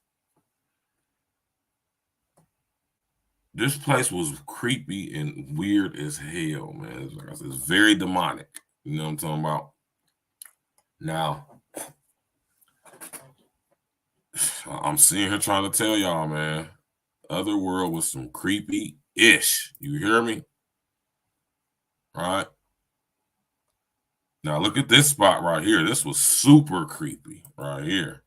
Speaker 5: This place was creepy and weird as hell, man. Like I said, it's very demonic. You know what I'm talking about? Now, I'm sitting here trying to tell y'all, man, Otherworld was some creepy-ish. You hear me? Right? Now, look at this spot right here. This was super creepy right here.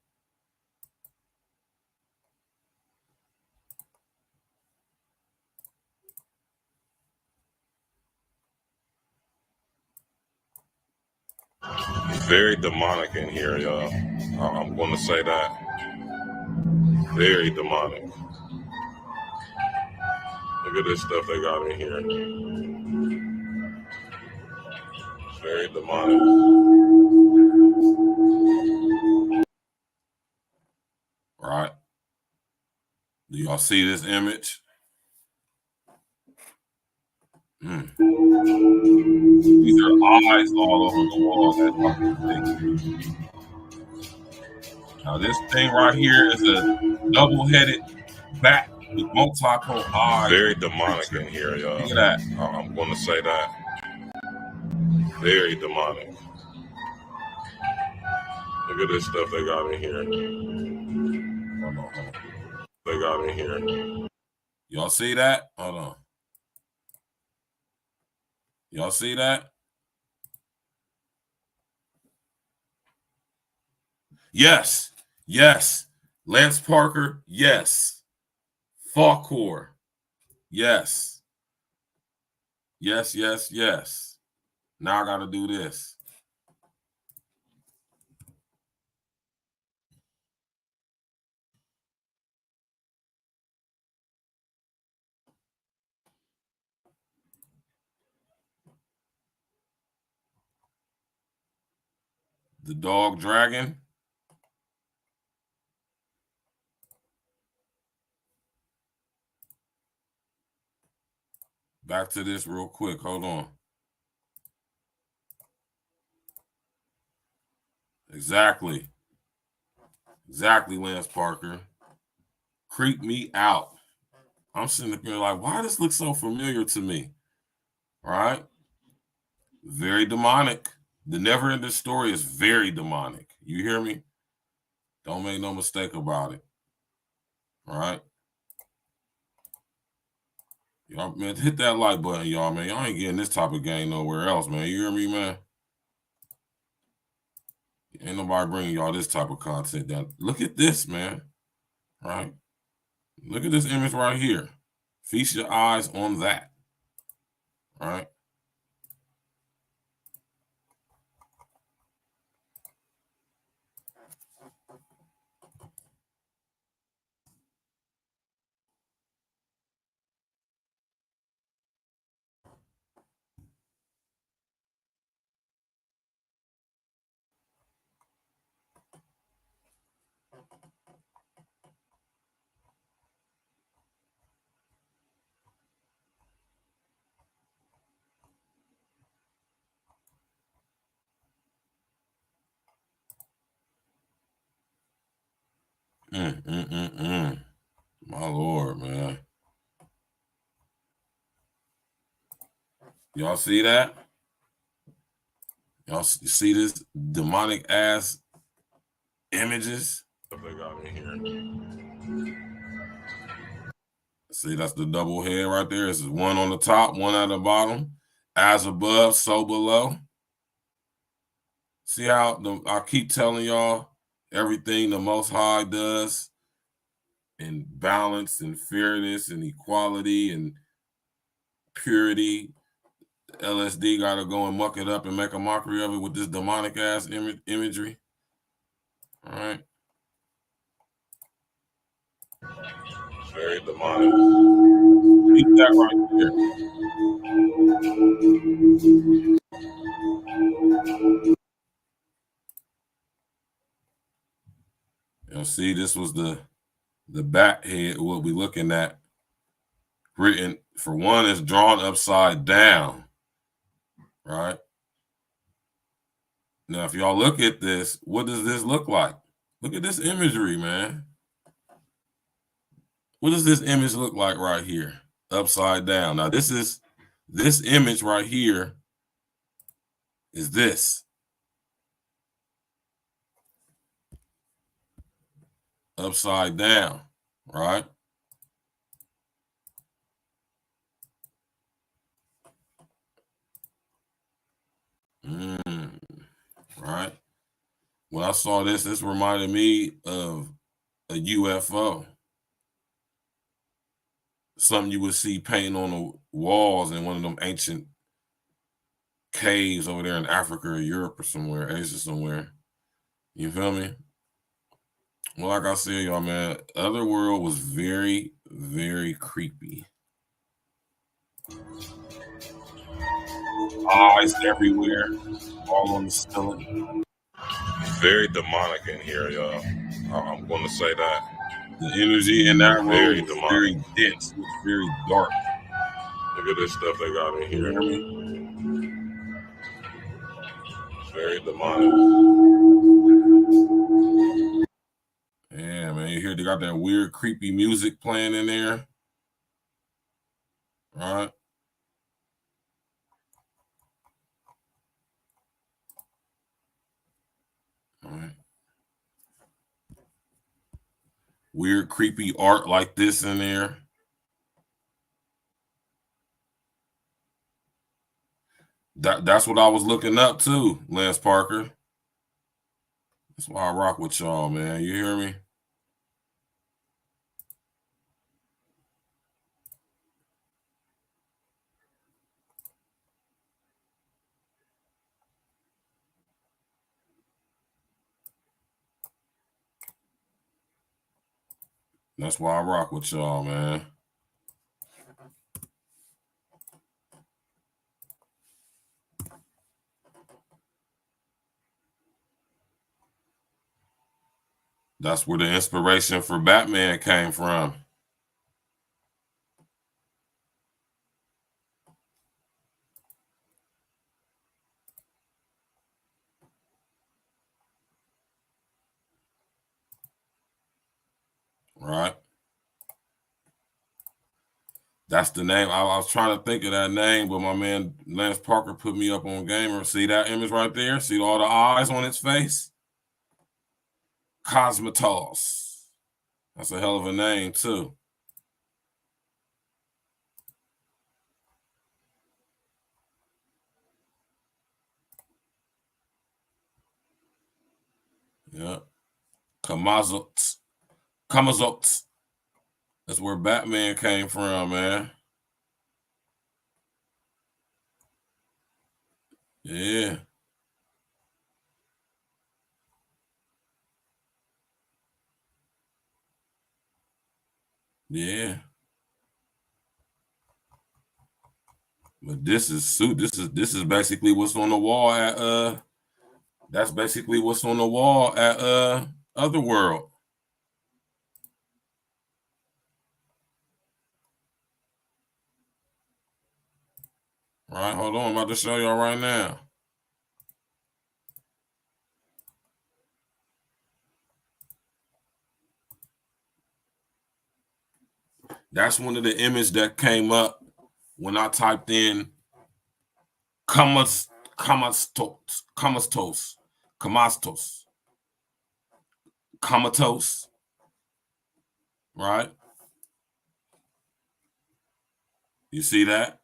Speaker 5: Very demonic in here, y'all. I'm going to say that. Very demonic. Look at this stuff they got in here. Very demonic. Right? Do y'all see this image? These are eyes all over the wall. That's now this thing right here is a double-headed bat with multiple eyes. Very demonic in here, y'all. Look at that. I'm going to say that. Very demonic. Look at this stuff they got in here. Hold on. They got in here. Y'all see that? Hold on. Y'all see that? Yes. Yes. Lance Parker. Yes. Falkor. Yes. Yes, yes, yes. Now I got to do this. The dog dragon. Back to this real quick. Hold on. Exactly. Exactly, Lance Parker. Creep me out. I'm sitting there like, why does this look so familiar to me? All right. Very demonic. The never-ending story is very demonic. You hear me? Don't make no mistake about it. All right. Y'all, man, hit that like button, y'all, man. Y'all ain't getting this type of game nowhere else, man. You hear me, man? Ain't nobody bringing y'all this type of content down. Look at this, man. All right. Look at this image right here. Feast your eyes on that. All right. My Lord, man. Y'all see that? Y'all see this demonic ass images? They got in here. See, that's the double head right there. This is one on the top, one at the bottom. As above, so below. See how I keep telling y'all everything the Most High does in balance and fairness and equality and purity. LSD got to go and muck it up and make a mockery of it with this demonic ass imagery. All right. Very demonic. Keep that right there. You'll see this was the bat head, what we're looking at. Written, for one, is drawn upside down. Right? Now, if y'all look at this, what does this look like? Look at this imagery, man. What does this image look like right here? Upside down. Now, this image right here is this. Upside down, right? Right. When I saw this reminded me of a UFO. Something you would see painting on the walls in one of them ancient caves over there in Africa or Europe or somewhere, Asia somewhere. You feel me? Well, like I said, y'all, man, Otherworld was very, very creepy. Eyes everywhere, all on the ceiling.
Speaker 9: Very demonic in here, y'all. I'm going to say that.
Speaker 5: The energy in that room
Speaker 9: Very
Speaker 5: was
Speaker 9: demonic.
Speaker 5: very dense. It was very dark.
Speaker 9: Look at this stuff they got in here. Very demonic.
Speaker 5: Yeah, man. You hear they got that weird, creepy music playing in there. Right? All right. Weird, creepy art like this in there. That's what I was looking up to, Lance Parker. That's why I rock with y'all, man. You hear me? That's why I rock with y'all, man. That's where the inspiration for Batman came from. Right? That's the name. I was trying to think of that name, but my man Lance Parker put me up on Gamer. See that image right there? See all the eyes on its face? Cosmatos. That's a hell of a name, too. Yeah. Kamazot. That's where Batman came from, man. Yeah. Yeah. But this is basically what's on the wall at that's basically what's on the wall at Otherworld. Right, hold on, I'm about to show y'all right now. That's one of the images that came up when I typed in comatose, right? You see that?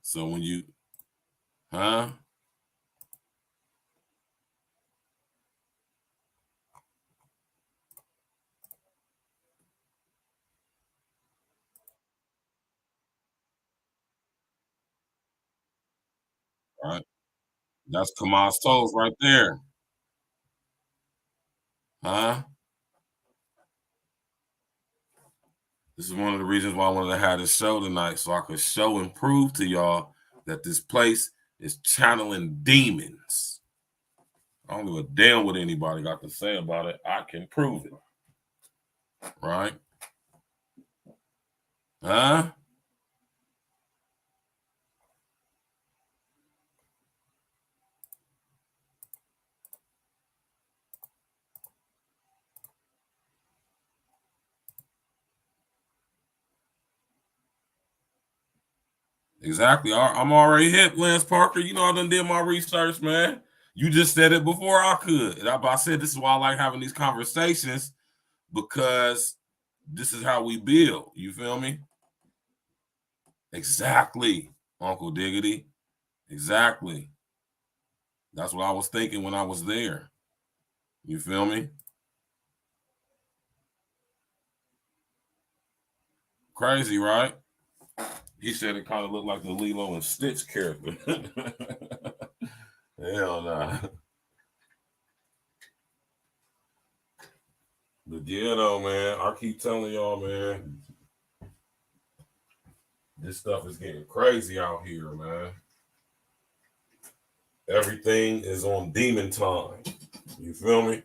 Speaker 5: So when you, huh? Right. That's comatose right there. Huh? This is one of the reasons why I wanted to have this show tonight, so I could show and prove to y'all that this place is channeling demons. I don't give a damn what anybody got to say about it. I can prove it. Right? Huh? Exactly. I'm already hip, Lance Parker. You know I done did my research, man. You just said it before I could. And I said this is why I like having these conversations, because this is how we build. You feel me? Exactly, Uncle Diggity. Exactly. That's what I was thinking when I was there. You feel me? Crazy, right? He said it kind of looked like the Lilo and Stitch character. Hell nah. But yeah, though, man, I keep telling y'all, man, this stuff is getting crazy out here, man. Everything is on demon time. You feel me?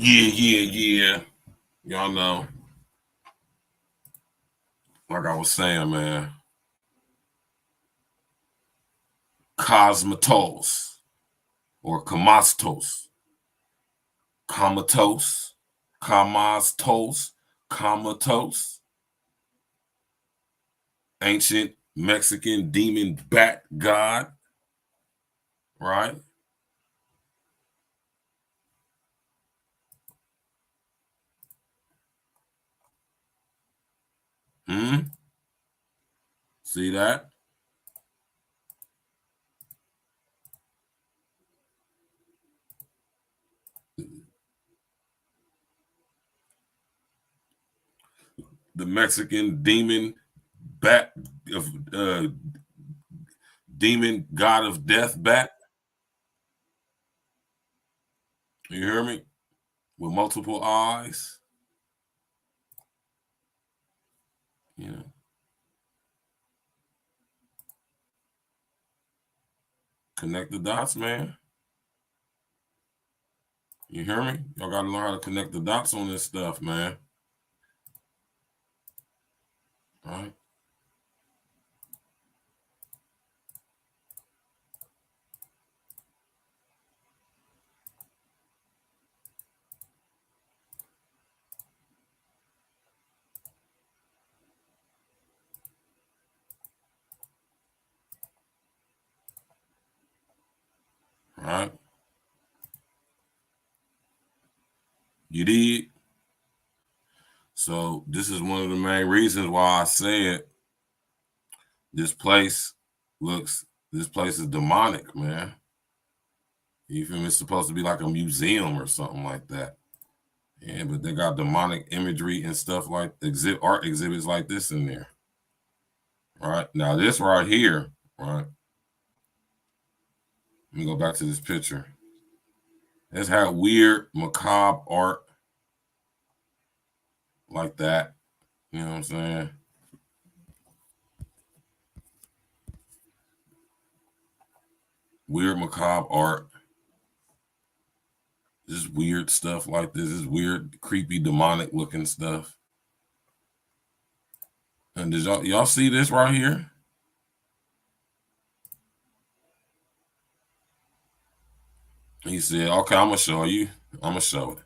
Speaker 5: Yeah. Y'all know. Like I was saying, man. Cosmatos or comastos. Comatose. Comatos. Ancient Mexican demon bat god. Right? See that? The Mexican demon bat of demon god of death bat. You hear me? With multiple eyes. You know. Connect the dots, man. You hear me? Y'all gotta learn how to connect the dots on this stuff, man. All right. All right. You did. So this is one of the main reasons why I said this place is demonic, man. You feel me? It's supposed to be like a museum or something like that. Yeah, but they got demonic imagery and stuff like art exhibits like this in there. All right. Now this right here, right? Let me go back to this picture. It's had weird, macabre art like that. You know what I'm saying? Weird, macabre art. This weird stuff like this. This weird, creepy, demonic looking stuff. And did y'all see this right here? He said, okay, I'm going to show you. I'm going to show it.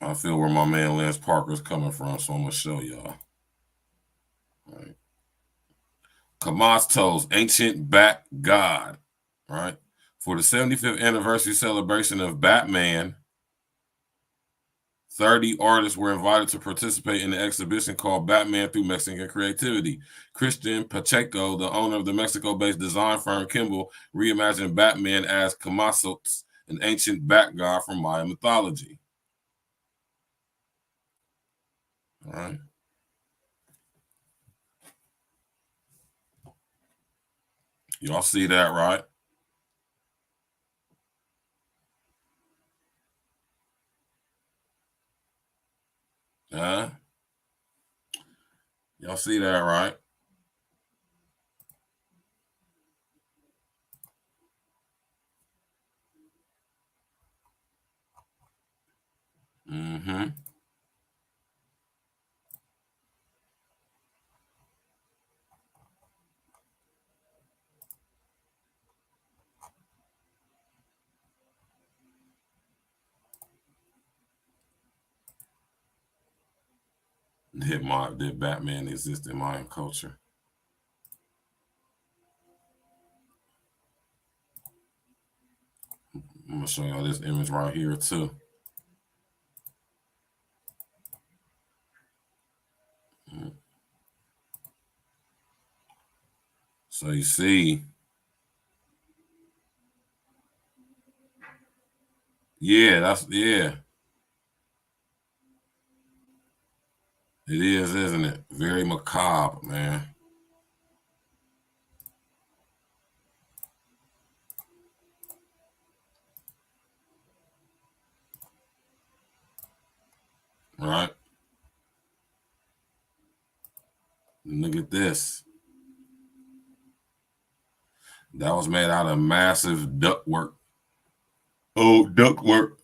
Speaker 5: I feel where my man Lance Parker is coming from, so I'm going to show y'all. All right. Kamastos, ancient bat god. Right. For the 75th anniversary celebration of Batman, 30 artists were invited to participate in the exhibition called Batman Through Mexican Creativity. Christian Pacheco, the owner of the Mexico-based design firm Kimball, reimagined Batman as Kamasos, an ancient bat god from Maya mythology. All right. Y'all see that, right? Y'all see that, right? Mm-hmm. Did Batman exist in Mayan culture? I'm gonna show y'all this image right here too. So you see, yeah, it is, isn't it? Very macabre, man. Right? And look at this. That was made out of massive ductwork. Oh, ductwork.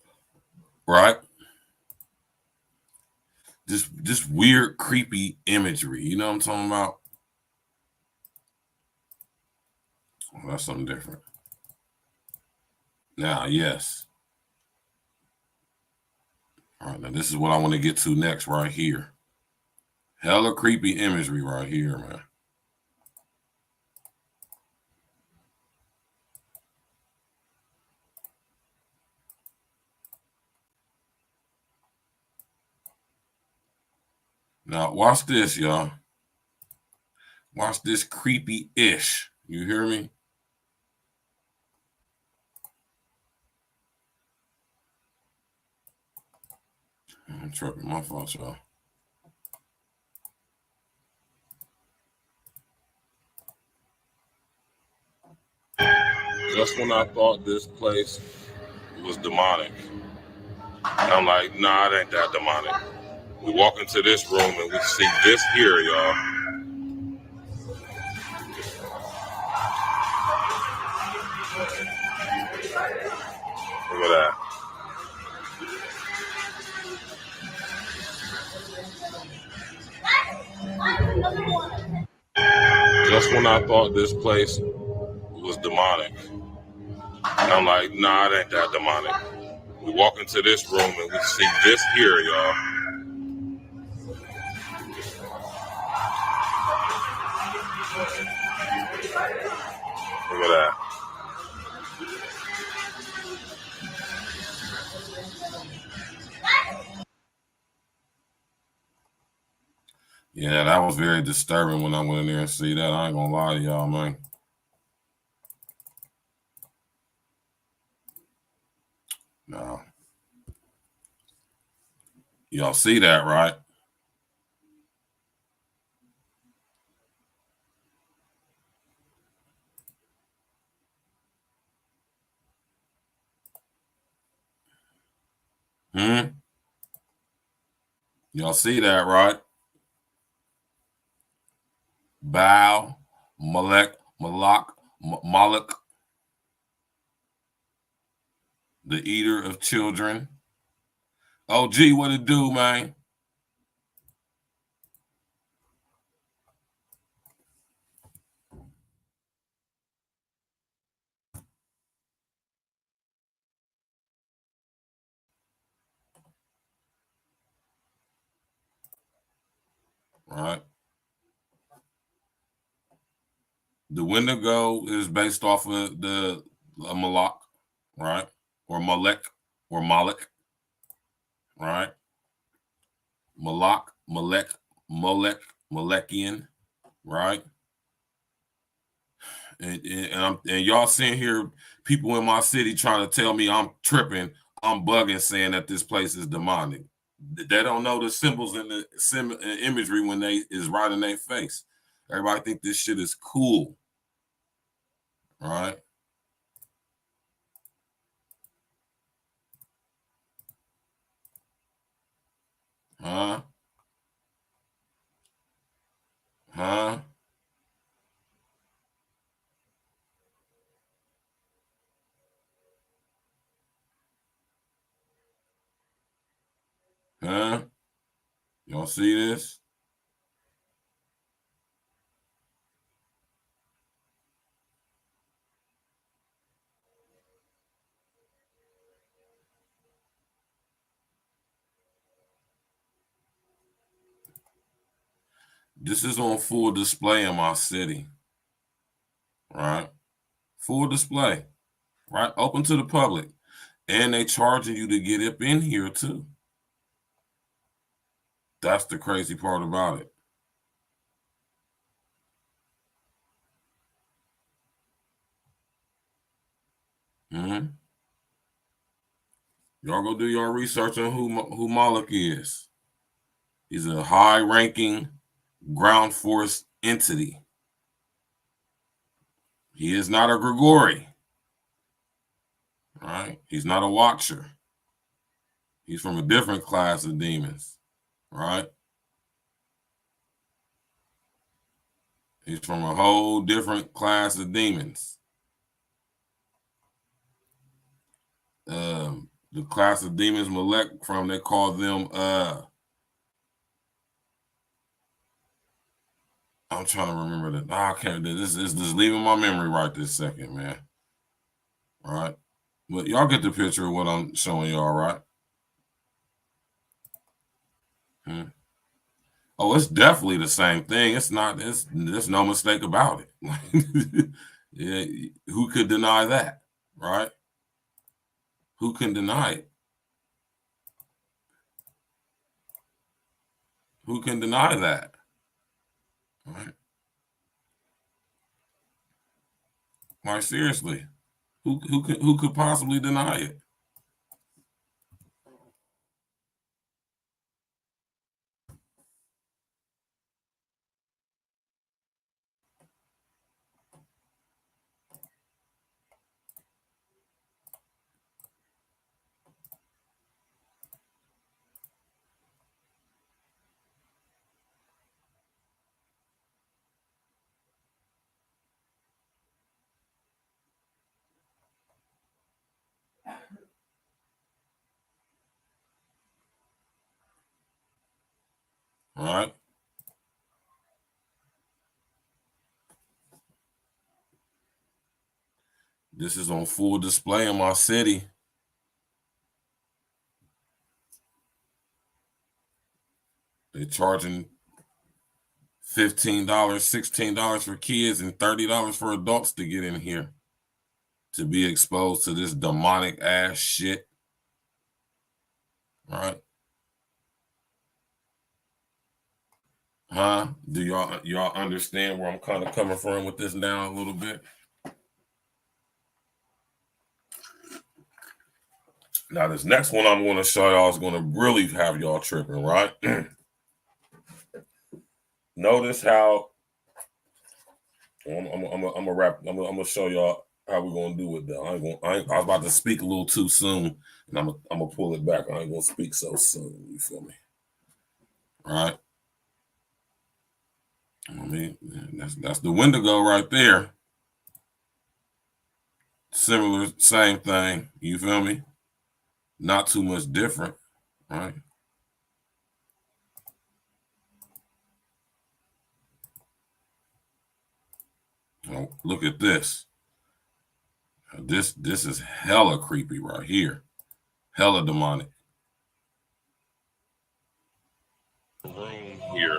Speaker 5: Right? Just weird, creepy imagery. You know what I'm talking about? Oh, that's something different. Now, yes. All right, now this is what I want to get to next right here. Hella creepy imagery right here, man. Now, watch this, y'all. Watch this creepy-ish. You hear me? I'm tripping. My fault, y'all. Just when I thought this place was demonic, I'm like, nah, it ain't that demonic. We walk into this room and we see this here, y'all. Look at that. Just when I thought this place was demonic, I'm like, nah, it ain't that demonic. We walk into this room and we see this here, y'all. Look at that. Yeah, that was very disturbing when I went in there and see that. I ain't gonna lie to y'all, man. No. Y'all see that, right? Y'all see that, right? Bow, Malek, Moloch, the eater of children. Oh, gee, what it do, man? Right. The Wendigo is based off of the Moloch, right? Or Malek, or Moloch, right? Moloch, Molekian, right? And y'all seeing here people in my city trying to tell me I'm tripping, I'm bugging, saying that this place is demonic. They don't know the symbols and the imagery when they is right in their face. Everybody think this shit is cool, right? Huh? Huh? Huh? Y'all see this? This is on full display in my city. Right? Full display. Right? Open to the public. And they charging you to get up in here too. That's the crazy part about it. Mm-hmm. Y'all go do your research on who Moloch is. He's a high-ranking ground force entity. He is not a Grigori. Right? He's not a watcher. He's from a different class of demons. Right? He's from a whole different class of demons. The class of demons Malek from, they call them I'm trying to remember that. I can't. This is just leaving my memory right this second, man. All right, but y'all get the picture of what I'm showing y'all, right? Oh, it's definitely the same thing. It's not. There's no mistake about it. Yeah, who could deny that, right? Who can deny it? Who can deny that? Right? Like seriously, who could possibly deny it? All right. This is on full display in my city. They're charging $15, $16 for kids and $30 for adults to get in here to be exposed to this demonic ass shit. All right. Huh? Do y'all understand where I'm kind of coming from with this now a little bit? Now, this next one I'm going to show y'all is going to really have y'all tripping, right? Notice how I'm gonna show y'all how we're gonna do it though. I was about to speak a little too soon, and I'm gonna pull it back. I ain't gonna speak so soon. You feel me? All right. I mean, that's the Wendigo right there. Similar, same thing. You feel me? Not too much different, right? Oh, look at this. This is hella creepy right here. Hella demonic.
Speaker 9: Room here.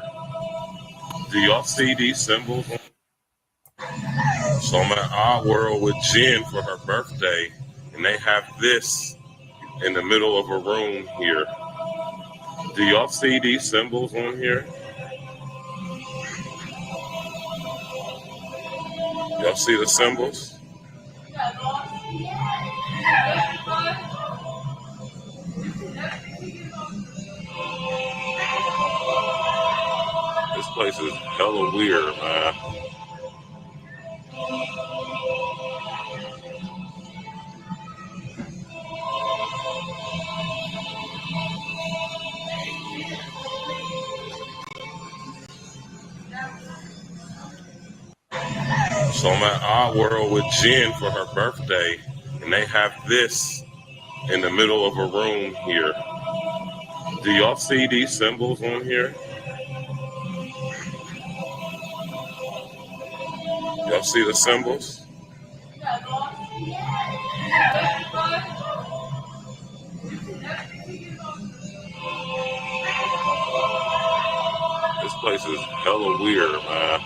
Speaker 9: Do y'all see these symbols? So I'm at Odd World with Jen for her birthday, and they have this in the middle of a room here. Do y'all see these symbols on here? Y'all see the symbols? This place is hella weird, man. So I'm at Odd World with Jen for her birthday, and they have this in the middle of a room here. Do y'all see these symbols on here? Y'all see the symbols? This place is hella weird, man.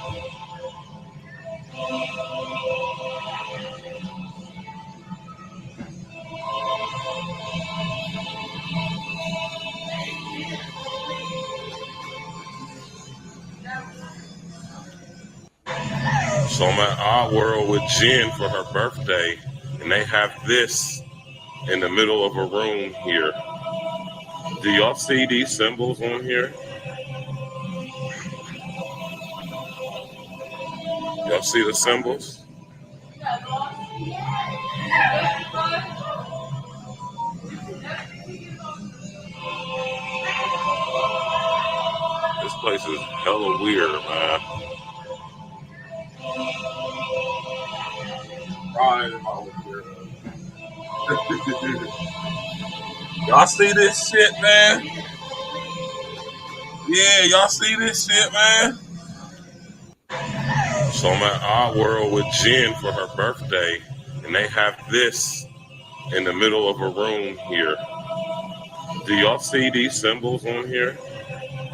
Speaker 9: So I'm at Odd World with Jen for her birthday, and they have this in the middle of a room here. Do y'all see these symbols on here? Y'all see the symbols? This place is hella weird, man. Y'all see this shit, man? Yeah, y'all see this shit, man? So I'm at Odd World with Jen for her birthday, and they have this in the middle of a room here. Do y'all see these symbols on here?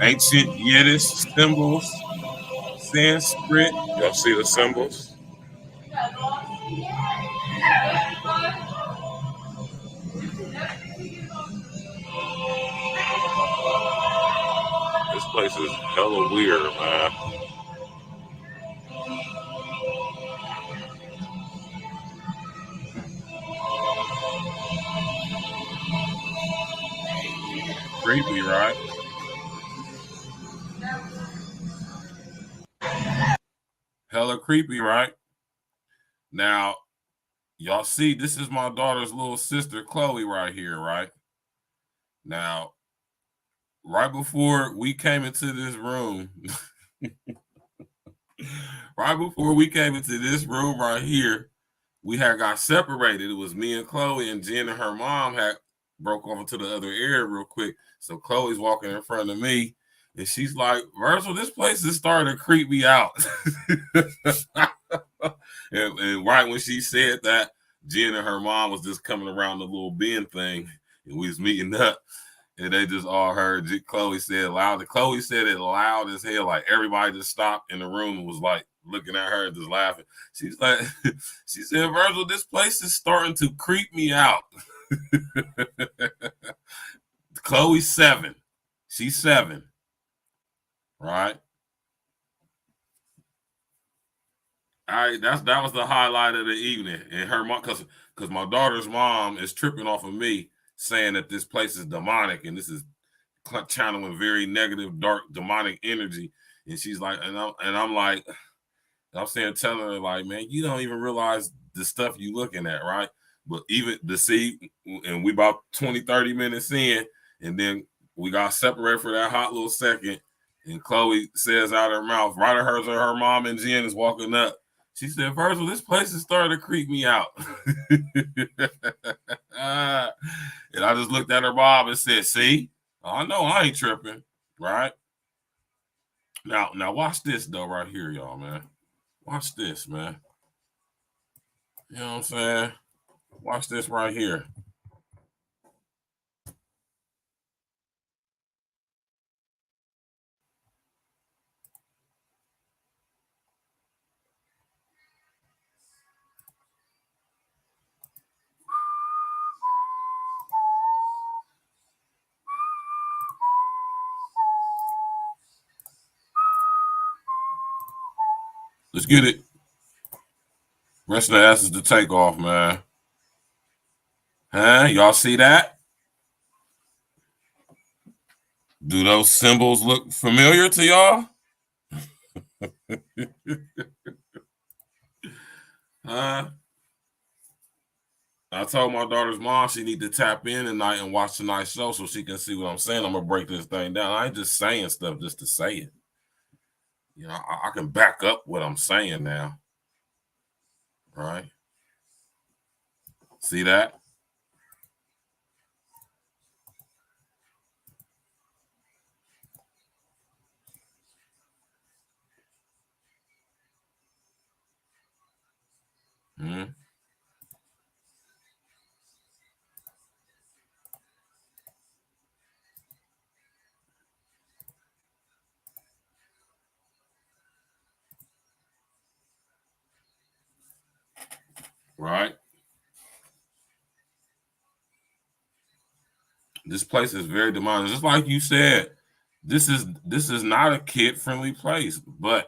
Speaker 9: Ancient Yiddish symbols, Sanskrit. Y'all see the symbols? This place is hella weird, man. Creepy, right? Hella creepy, right? Now, y'all see, this is my daughter's little sister, Chloe, right here, right? Now, right before we came into this room, right here, we had got separated. It was me and Chloe, and Jen and her mom had broke off into the other area real quick. So Chloe's walking in front of me, and she's like, Virgil, this place is starting to creep me out. and right when she said that, Jen and her mom was just coming around the little bend thing, and we was meeting up, and they just all heard Chloe say it loud. Chloe said it loud as hell, like everybody just stopped in the room and was like looking at her and just laughing. She's like, she said, Virgil, this place is starting to creep me out. Chloe's 7. She's 7. Right? All right, that was the highlight of the evening. And her mom, because my daughter's mom is tripping off of me saying that this place is demonic and this is channeling very negative, dark, demonic energy. And she's like, and I'm like, I'm saying, telling her, like, man, you don't even realize the stuff you looking at, right? But even to see, and we about 20, 30 minutes in, and then we got separated for that hot little second. And Chloe says out of her mouth, right at her mom and Jen is walking up. She said, Virgil, this place is starting to creep me out. And I just looked at her mom and said, see, I know I ain't tripping, right? Now watch this, though, right here, y'all, man. Watch this, man. You know what I'm saying? Watch this right here. Let's get it. Rest of the S is the takeoff, man. Huh? Y'all see that? Do those symbols look familiar to y'all? I told my daughter's mom she need to tap in tonight and watch tonight's show so she can see what I'm saying. I'm going to break this thing down. I ain't just saying stuff just to say it. You know, I can back up what I'm saying now. Right? See that? Mm-hmm. Right. This place is very demanding. Just like you said, this is not a kid-friendly place. But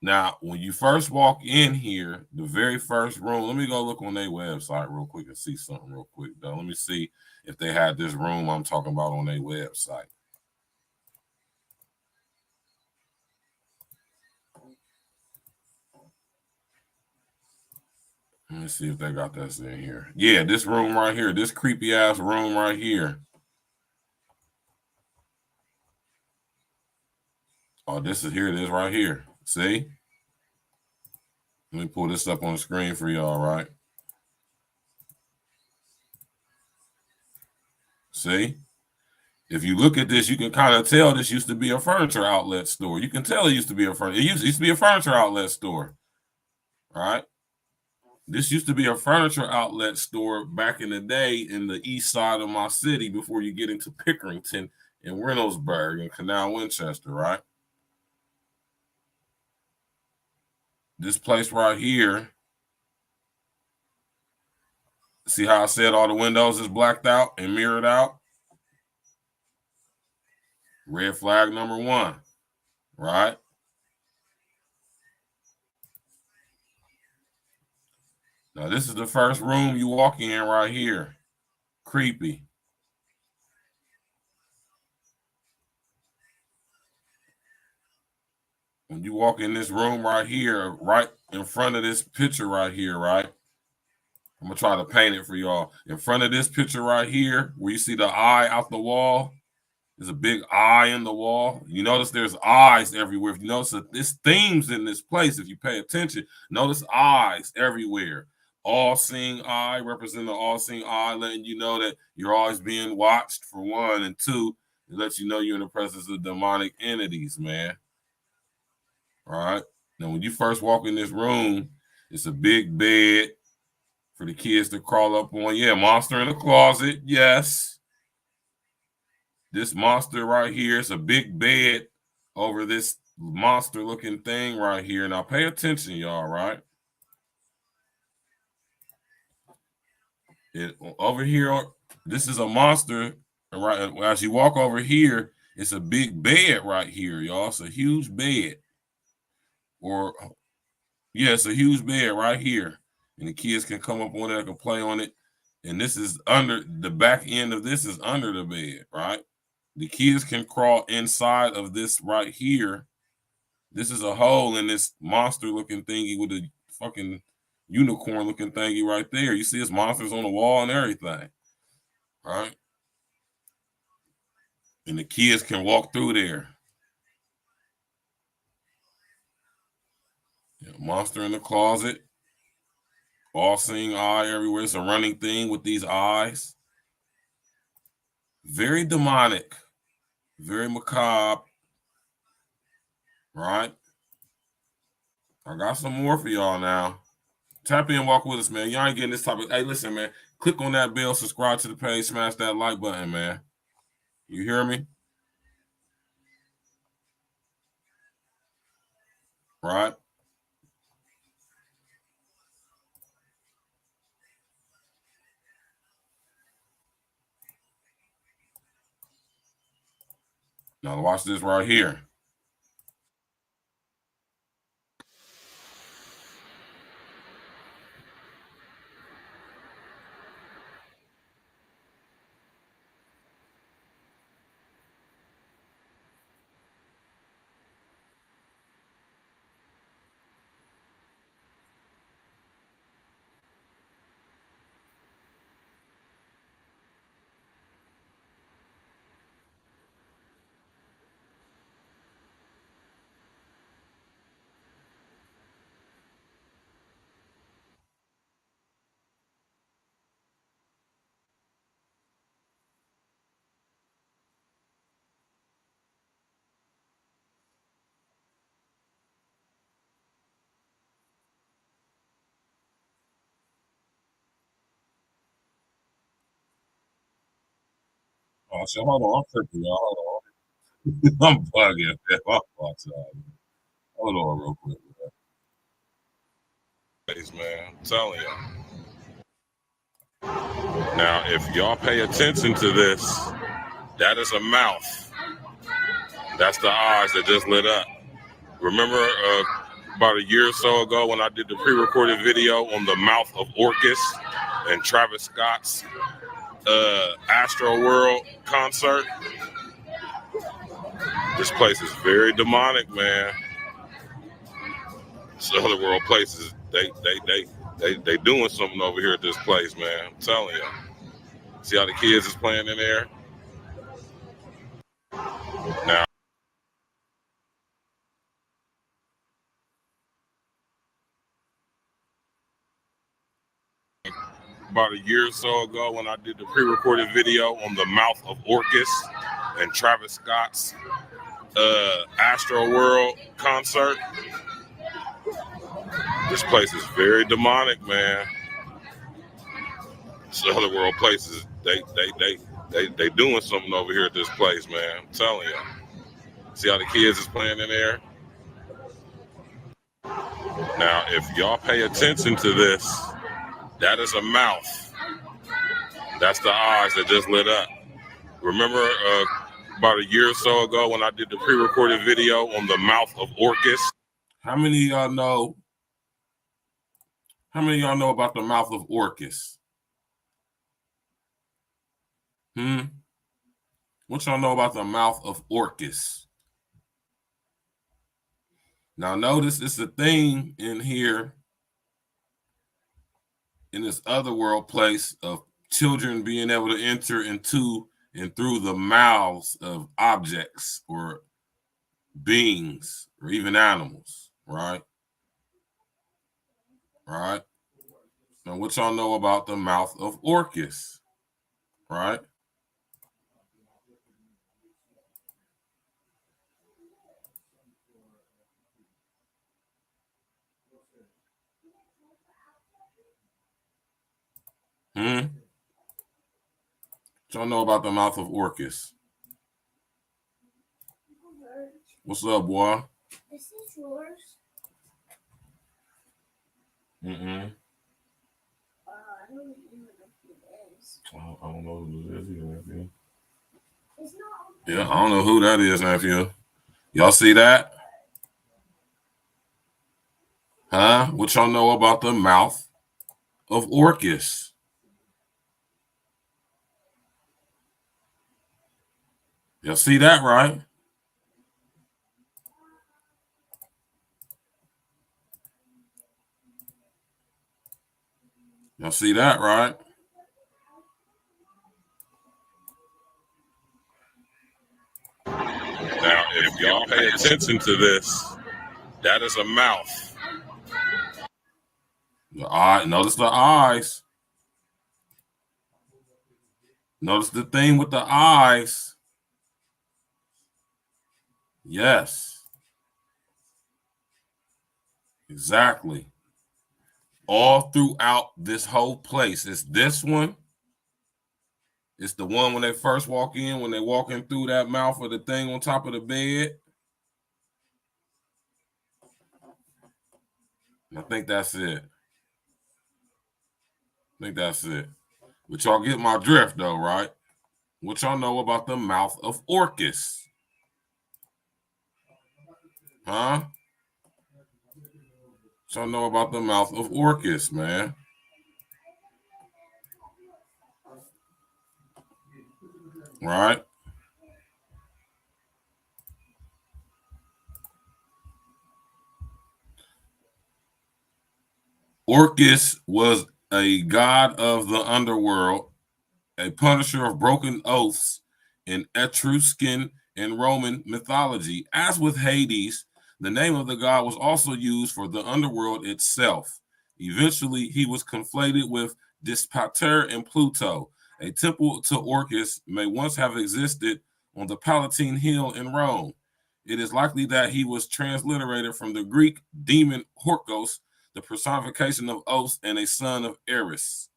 Speaker 9: now, when you first walk in here, the very first room, let me go look on their website real quick and see something real quick, though. Let me see if they had this room I'm talking about on their website. Let me see if they got this in here. Yeah, this room right here, this creepy ass room right here. Oh, this is here. It is right here. See? Let me pull this up on the screen for y'all, right? See? If you look at this, you can kind of tell this used to be a furniture outlet store. You can tell it used to be a furniture outlet store, right? This used to be a furniture outlet store back in the day in the east side of my city before you get into Pickerington and Reynoldsburg and Canal Winchester, right? This place right here, see how I said all the windows is blacked out and mirrored out? Red flag number 1, right? Now, this is the first room you walk in right here. Creepy. When you walk in this room right here, right in front of this picture right here, right? I'm going to try to paint it for y'all. In front of this picture right here, where you see the eye out the wall, there's a big eye in the wall. You notice there's eyes everywhere. If you notice that there's themes in this place, if you pay attention, notice eyes everywhere. All-seeing eye, representing the all-seeing eye, letting you know that you're always being watched, for 1, and 2, it lets you know you're in the presence of demonic entities, man. All right. Now, when you first walk in this room, it's a big bed for the kids to crawl up on. Yeah, monster in the closet. Yes. This monster right here is a big bed over this monster-looking thing right here. Now, pay attention, y'all, right? Over here, this is a monster. Right. As you walk over here, it's a big bed right here, y'all. It's a huge bed. It's a huge bed right here. And the kids can come up on it, can play on it. And this is under the back end of this is under the bed, right? The kids can crawl inside of this right here. This is a hole in this monster-looking thingy with a fucking unicorn-looking thingy right there. You see, it's monsters on the wall and everything, right? And the kids can walk through there. Yeah, monster in the closet. All-seeing eye everywhere. It's a running thing with these eyes. Very demonic. Very macabre. Right? I got some more for y'all now. Tap in, walk with us, man. Y'all ain't getting this topic. Hey, listen, man. Click on that bell, subscribe to the page, smash that like button, man. You hear me? Right? Now watch this right here. Oh, so hold on, I'm tripping, y'all. Hold on. I'm bugging. Man. Hold on real quick. Man, I'm telling y'all. Now, if y'all pay attention to this, that is a mouth. That's the eyes that just lit up. Remember about a year or so ago when I did the pre-recorded video on the mouth of Orcus and Travis Scott's Astro World concert? This place is very demonic, man. It's other world places. They doing something over here at this place, man. I'm telling you. See how the kids is playing in there? Now, about a year or so ago when I did the pre-recorded video on the mouth of Orcus and Travis Scott's Astro World concert. This place is very demonic, man. It's other world places. They doing something over here at this place, man. I'm telling you. See how the kids is playing in there? Now, if y'all pay attention to this, that is a mouth. That's the eyes that just lit up. Remember about a year or so ago when I did the pre-recorded video on the mouth of Orcus? How many of y'all know? How many of y'all know about the mouth of Orcus? What y'all know about the mouth of Orcus? Now notice it's a thing in here in this other world place of children being able to enter into and through the mouths of objects or beings or even animals, right? Right? Now what y'all know about the mouth of Orcus, right? What y'all know about the mouth of Orcus? What's up, boy?
Speaker 10: This is yours.
Speaker 9: I don't
Speaker 10: I don't even know who it is.
Speaker 9: I don't know who it is either, nephew.
Speaker 10: It's not.
Speaker 9: Yeah, I don't know who that is, nephew. Y'all see that? Huh? What y'all know about the mouth of Orcus? Y'all see that, right? Y'all see that, right? Now, if y'all pay attention to this, that is a mouth. The eye, notice the eyes. Notice the thing with the eyes. Yes. Exactly. All throughout this whole place. It's this one. It's the one when they first walk in, when they walk in through that mouth of the thing on top of the bed. I think that's it. But y'all get my drift though, right? What y'all know about the mouth of Orcus? Huh? What y'all know about the mouth of Orcus, man? Right? Orcus was a god of the underworld, a punisher of broken oaths in Etruscan and Roman mythology. As with Hades, the name of the god was also used for the underworld itself. Eventually, he was conflated with Dispater and Pluto. A temple to Orcus may once have existed on the Palatine Hill in Rome. It is likely that he was transliterated from the Greek demon Orcos, the personification of oaths and a son of Eris.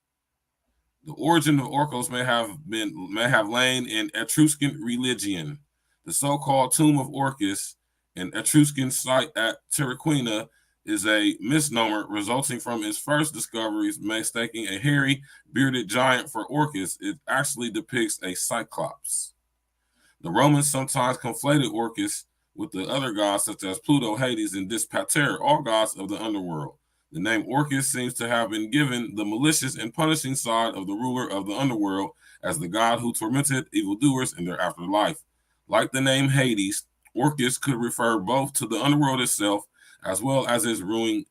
Speaker 9: The origin of Orcos may have lain in Etruscan religion. The so-called tomb of Orcus, an Etruscan site at Tarquina, is a misnomer resulting from its first discoveries mistaking a hairy, bearded giant for Orcus. It actually depicts a cyclops. The Romans sometimes conflated Orcus with the other gods such as Pluto, Hades, and Dispater, all gods of the underworld. The name Orcus seems to have been given the malicious and punishing side of the ruler of the underworld as the god who tormented evildoers in their afterlife. Like the name Hades, Orcus could refer both to the underworld itself as well as its ruling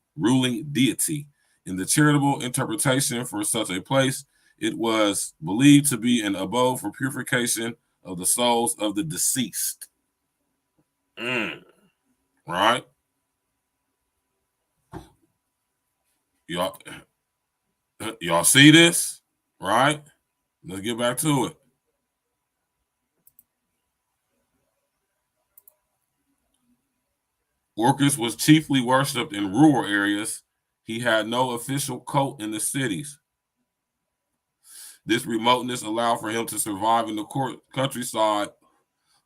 Speaker 9: deity. In the charitable interpretation for such a place, it was believed to be an abode for purification of the souls of the deceased. Right? Y'all see this? Right? Let's get back to it. Orcus was chiefly worshipped in rural areas. He had no official cult in the cities. This remoteness allowed for him to survive in the countryside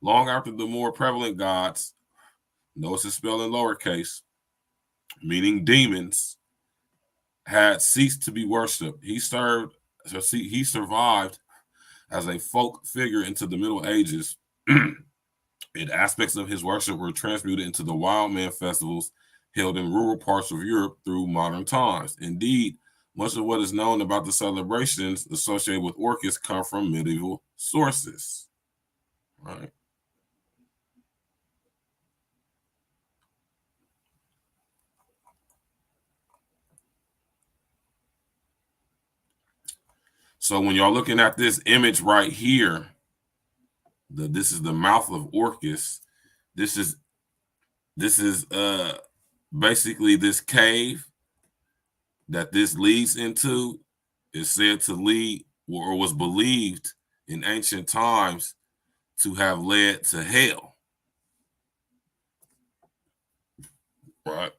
Speaker 9: long after the more prevalent gods, notice it's spelled in lowercase, meaning demons, had ceased to be worshipped. He survived as a folk figure into the Middle Ages. And aspects of his worship were transmuted into the wild man festivals held in rural parts of Europe through modern times. Indeed, much of what is known about the celebrations associated with Orcus come from medieval sources. Right? So when y'all looking at this image right here, this is the mouth of Orcus. This is basically this cave that this leads into is said to lead, or was believed in ancient times to have led to hell. Right?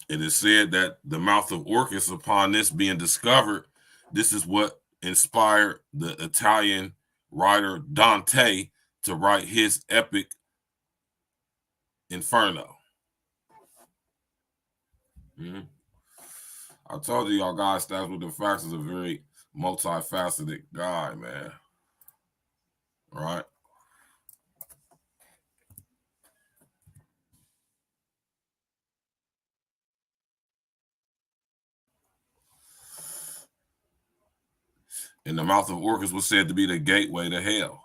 Speaker 9: It is said that the mouth of Orcus, upon this being discovered, this is what inspired the Italian writer Dante to write his epic Inferno. I told you y'all guys, Stabs with the Facts is a very multifaceted guy, man. Right? And the mouth of Orcus was said to be the gateway to hell.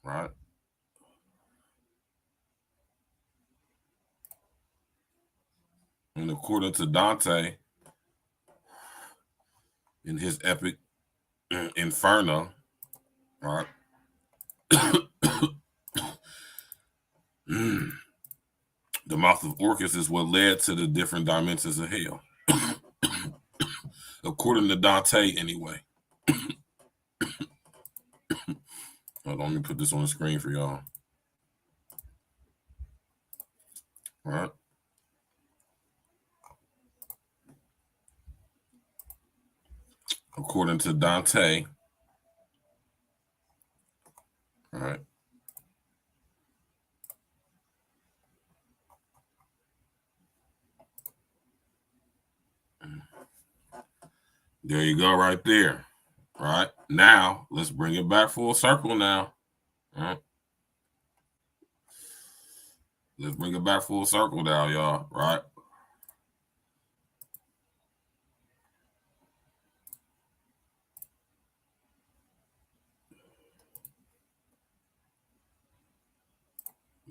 Speaker 9: Right? And according to Dante, in his epic Inferno, right? The mouth of Orcus is what led to the different dimensions of hell. According to Dante, anyway. Hold on, let me put this on the screen for y'all. All right. According to Dante. All right. There you go, right there. All right. Now, let's bring it back full circle now. All right. Let's bring it back full circle now, y'all. Right.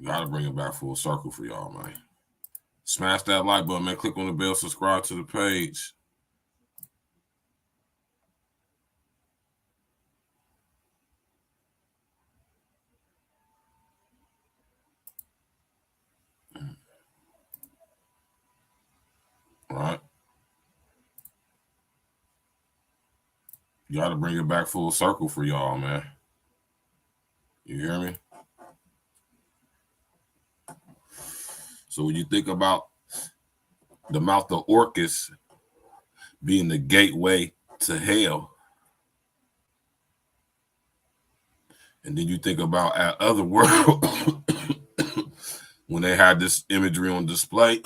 Speaker 9: Gotta bring it back full circle for y'all, man. Smash that like button, man. Click on the bell, subscribe to the page. All right. You got to bring it back full circle for y'all, man. You hear me? So when you think about the mouth of Orcus being the gateway to hell. And then you think about at Otherworld when they had this imagery on display.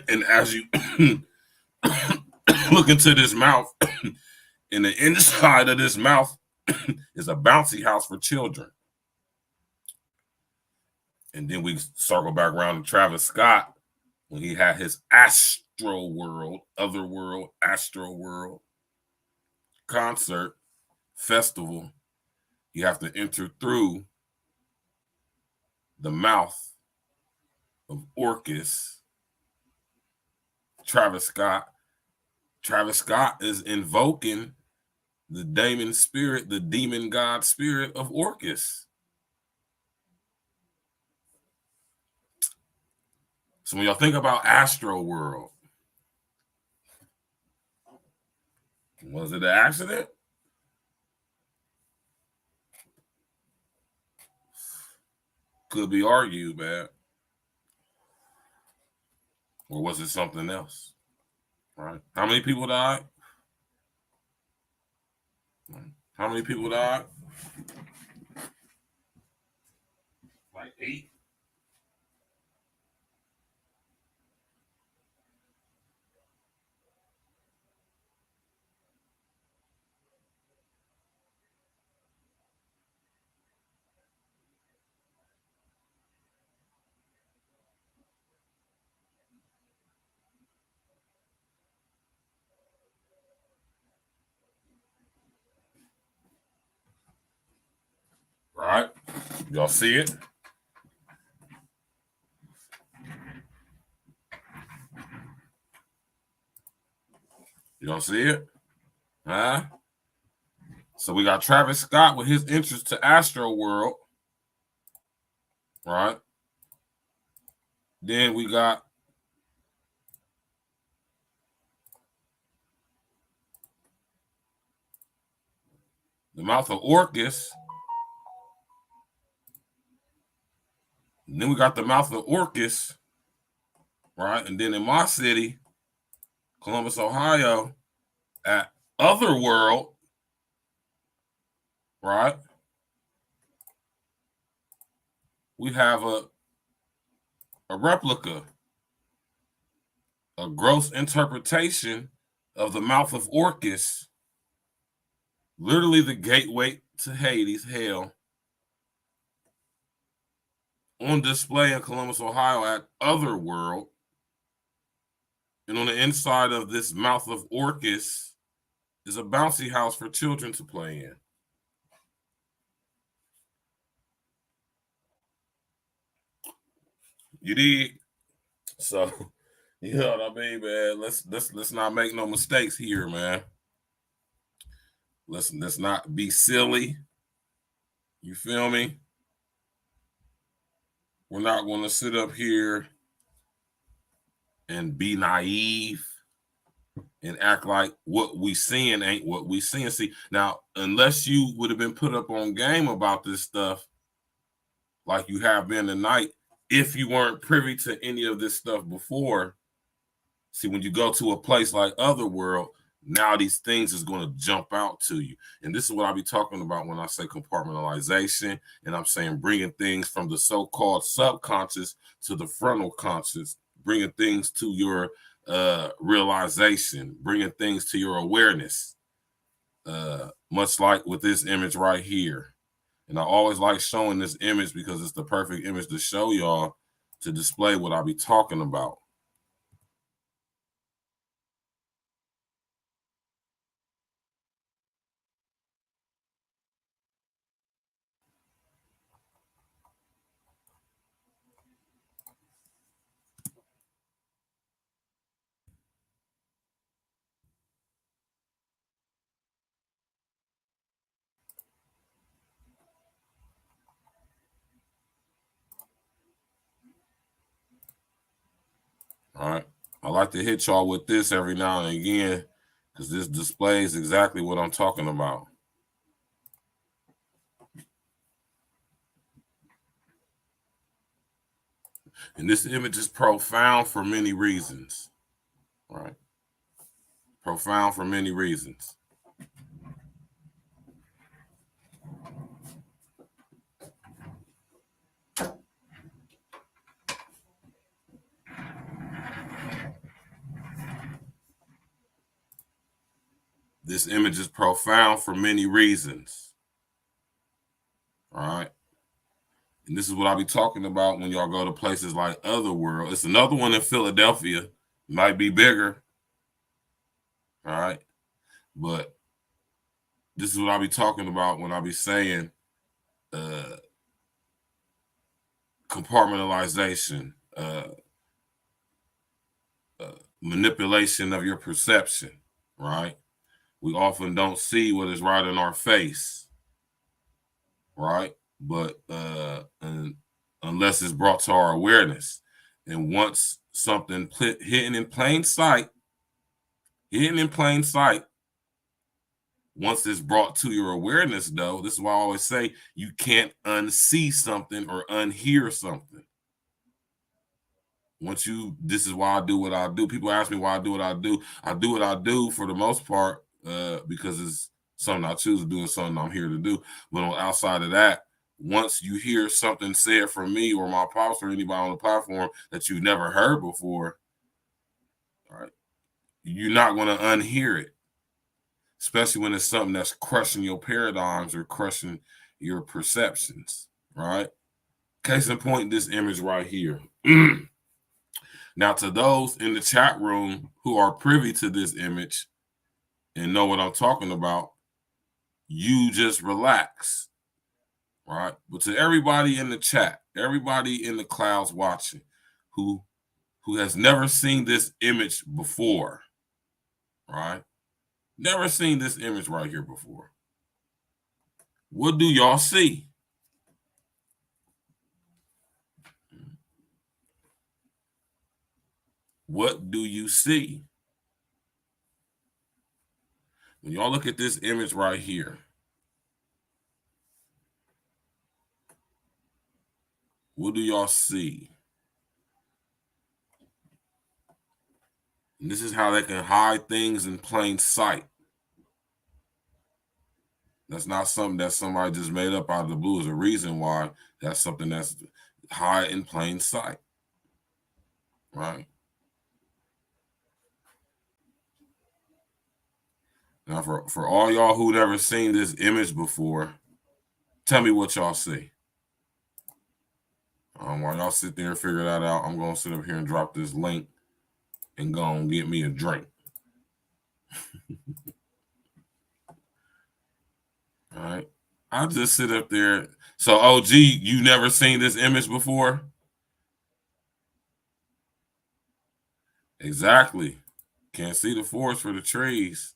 Speaker 9: And as you look into this mouth, in the inside of this mouth is a bouncy house for children. And then we circle back around to Travis Scott when he had his Astro World, Otherworld, Astro World concert festival. You have to enter through the mouth of Orcus. Travis Scott is invoking the demon spirit, the demon god spirit of Orcus. So when y'all think about Astro World, was it an accident? Could be argued, man. Or was it something else? Right? How many people died? How many people died? Like 8. Right? Y'all see it? You don't see it? Huh? So we got Travis Scott with his interest to Astro World. Right? Then we got the mouth of Orcus. And then we got the mouth of Orcus. Right? And then in my city, Columbus, Ohio, at Otherworld, right? We have a replica, a gross interpretation of the mouth of Orcus, literally the gateway to Hades, hell, on display in Columbus, Ohio at Otherworld. And on the inside of this mouth of Orcus is a bouncy house for children to play in. You dig? So, you know what I mean, man? Let's not make no mistakes here, man. Let's not be silly. You feel me? We're not going to sit up here and be naive and act like what we seeing ain't what we seeing. See, now, unless you would have been put up on game about this stuff, like you have been tonight, if you weren't privy to any of this stuff before, see, when you go to a place like Otherworld, now these things is going to jump out to you. And this is what I be talking about when I say compartmentalization, and I'm saying bringing things from the so-called subconscious to the frontal conscious, bringing things to your realization, bringing things to your awareness, much like with this image right here. And I always like showing this image because it's the perfect image to show y'all, to display what I be talking about. All right. I like to hit y'all with this every now and again because this displays exactly what I'm talking about. And this image is profound for many reasons. All right. Profound for many reasons. This image is profound for many reasons. All right. And this is what I'll be talking about when y'all go to places like Otherworld. It's another one in Philadelphia. Might be bigger. All right. But this is what I'll be talking about when I'll be saying compartmentalization, manipulation of your perception, right? We often don't see what is right in our face, right? But unless it's brought to our awareness. And once something hidden in plain sight, once it's brought to your awareness, though, this is why I always say you can't unsee something or unhear something. This is why I do what I do. People ask me why I do what I do. I do what I do for the most part because it's something I choose to do and something I'm here to do. But on outside of that, once you hear something said from me or my pops or anybody on the platform that you've never heard before, all right, you're not going to unhear it, especially when it's something that's crushing your paradigms or crushing your perceptions, right? Case in point, this image right here. Now, to those in the chat room who are privy to this image and know what I'm talking about, you just relax, right? But to everybody in the chat, everybody in the clouds watching who has never seen this image before, right? Never seen this image right here before. What do y'all see? What do you see? When y'all look at this image right here, what do y'all see? And this is how they can hide things in plain sight. That's not something that somebody just made up out of the blue. There's a reason why that's something that's hide in plain sight, right? Now, for all y'all who never seen this image before, tell me what y'all see. While y'all sit there and figure that out, I'm going to sit up here and drop this link and go and get me a drink. All right. I'll just sit up there. So, OG, you never seen this image before? Exactly. Can't see the forest for the trees.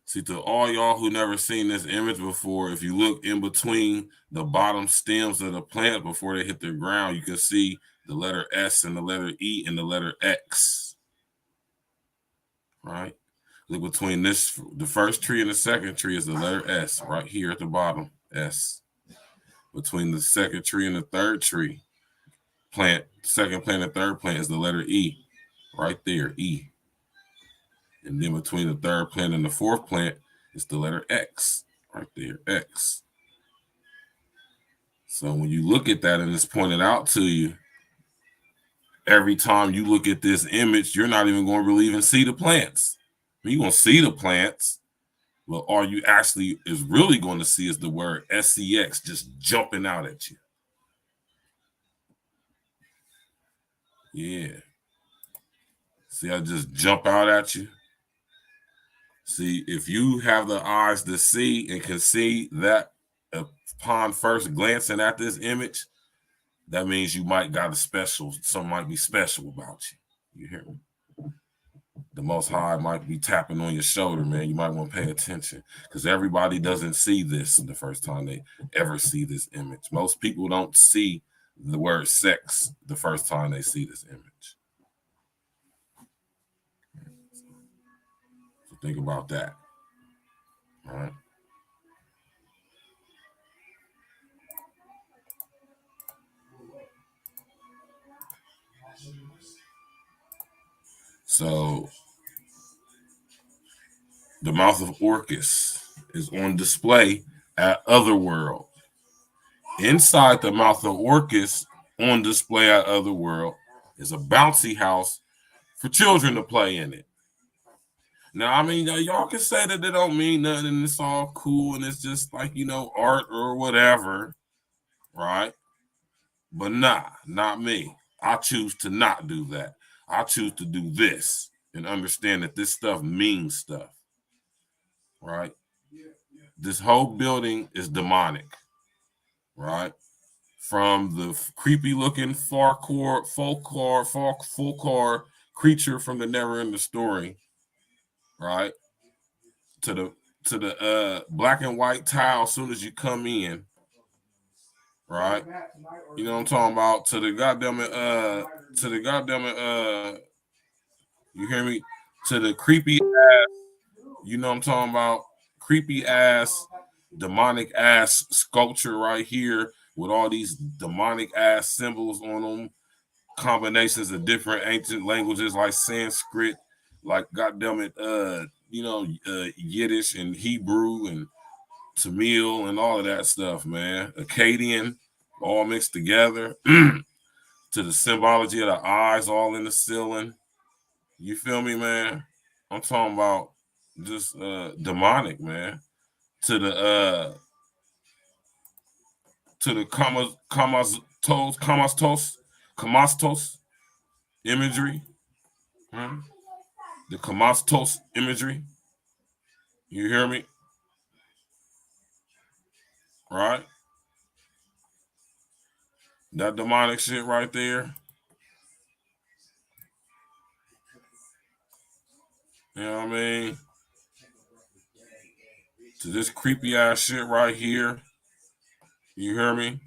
Speaker 9: See, to all y'all who never seen this image before, if you look in between the bottom stems of the plant before they hit the ground, you can see the letter S and the letter E and the letter X. Right? Look between the first tree and the second tree is the letter S right here at the bottom, S. Between the second tree and the third tree, second plant and third plant is the letter E, right there, E. And then between the third plant and the fourth plant is the letter X, right there, X. So when you look at that and it's pointed out to you, every time you look at this image, you're not even going to really even see the plants. You're going to see the plants, but all you actually is really going to see is the word SEX just jumping out at you. Yeah. See, I just jump out at you. See, if you have the eyes to see and can see that upon first glancing at this image, that means you might got something might be special about you. You hear me? The Most High might be tapping on your shoulder, man. You might want to pay attention because everybody doesn't see this the first time they ever see this image. Most people don't see the word sex the first time they see this image. So think about that. All right. So the mouth of Orcus is on display at Otherworld. Inside the mouth of Orcus, on display at Otherworld, is a bouncy house for children to play in it. Now, I mean, y'all can say that they don't mean nothing and it's all cool and it's just like, you know, art or whatever, right? But nah, not me. I choose to not do that. I choose to do this and understand that this stuff means stuff, right? This whole building is demonic, right? From the creepy looking folklore creature from the Never Ending Story, right? To the black and white tile as soon as you come in, right? You know what I'm talking about? To the goddamn you hear me? To the creepy ass, you know what I'm talking about? Creepy ass, demonic ass sculpture right here with all these demonic ass symbols on them, combinations of different ancient languages like Sanskrit, like Yiddish and Hebrew and Tamil and all of that stuff, man. Akkadian, all mixed together. To the symbology of the eyes all in the ceiling. You feel me, man? I'm talking about just demonic, man. To the Kamastos imagery. The Kamastos imagery. You hear me? Right? That demonic shit right there. You know what I mean? To this creepy ass shit right here. You hear me?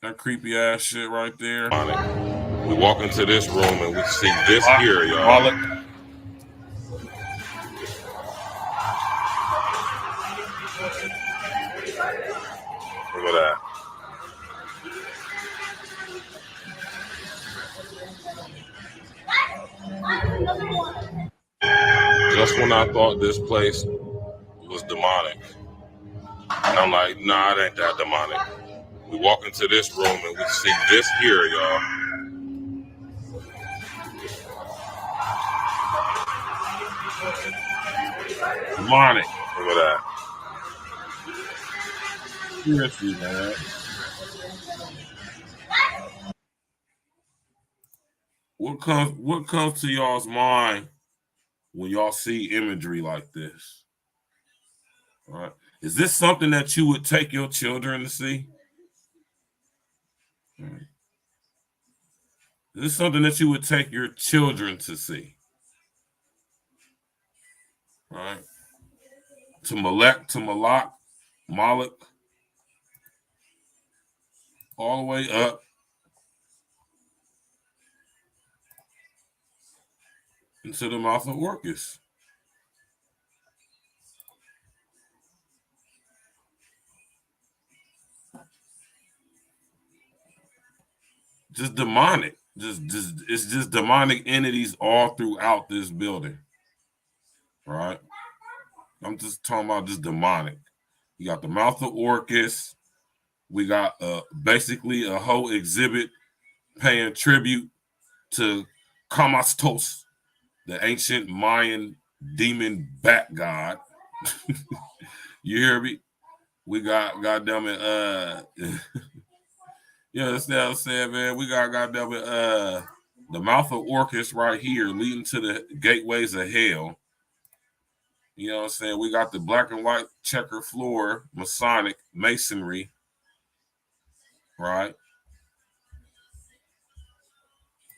Speaker 9: That creepy ass shit right there. We walk into this room and we see this here, y'all. Look at that. Just when I thought this place was demonic, I'm like, nah, it ain't that demonic. We walk into this room and we see this here, y'all. Demonic. Look at that. Seriously, man. What comes to y'all's mind when y'all see imagery like this? All right. Is this something that you would take your children to see? Right. Is this something that you would take your children to see? All right. To Malak, all the way up into the mouth of Orcus. Just demonic. It's just demonic entities all throughout this building. Right? I'm just talking about just demonic. You got the mouth of Orcus. We got basically a whole exhibit paying tribute to Kamastos, the ancient Mayan demon bat god. You hear me? We got goddamn it. You understand what I'm saying, man? We got goddamn it. The mouth of Orcus right here, leading to the gateways of hell. You know what I'm saying? We got the black and white checker floor, Masonic masonry, right?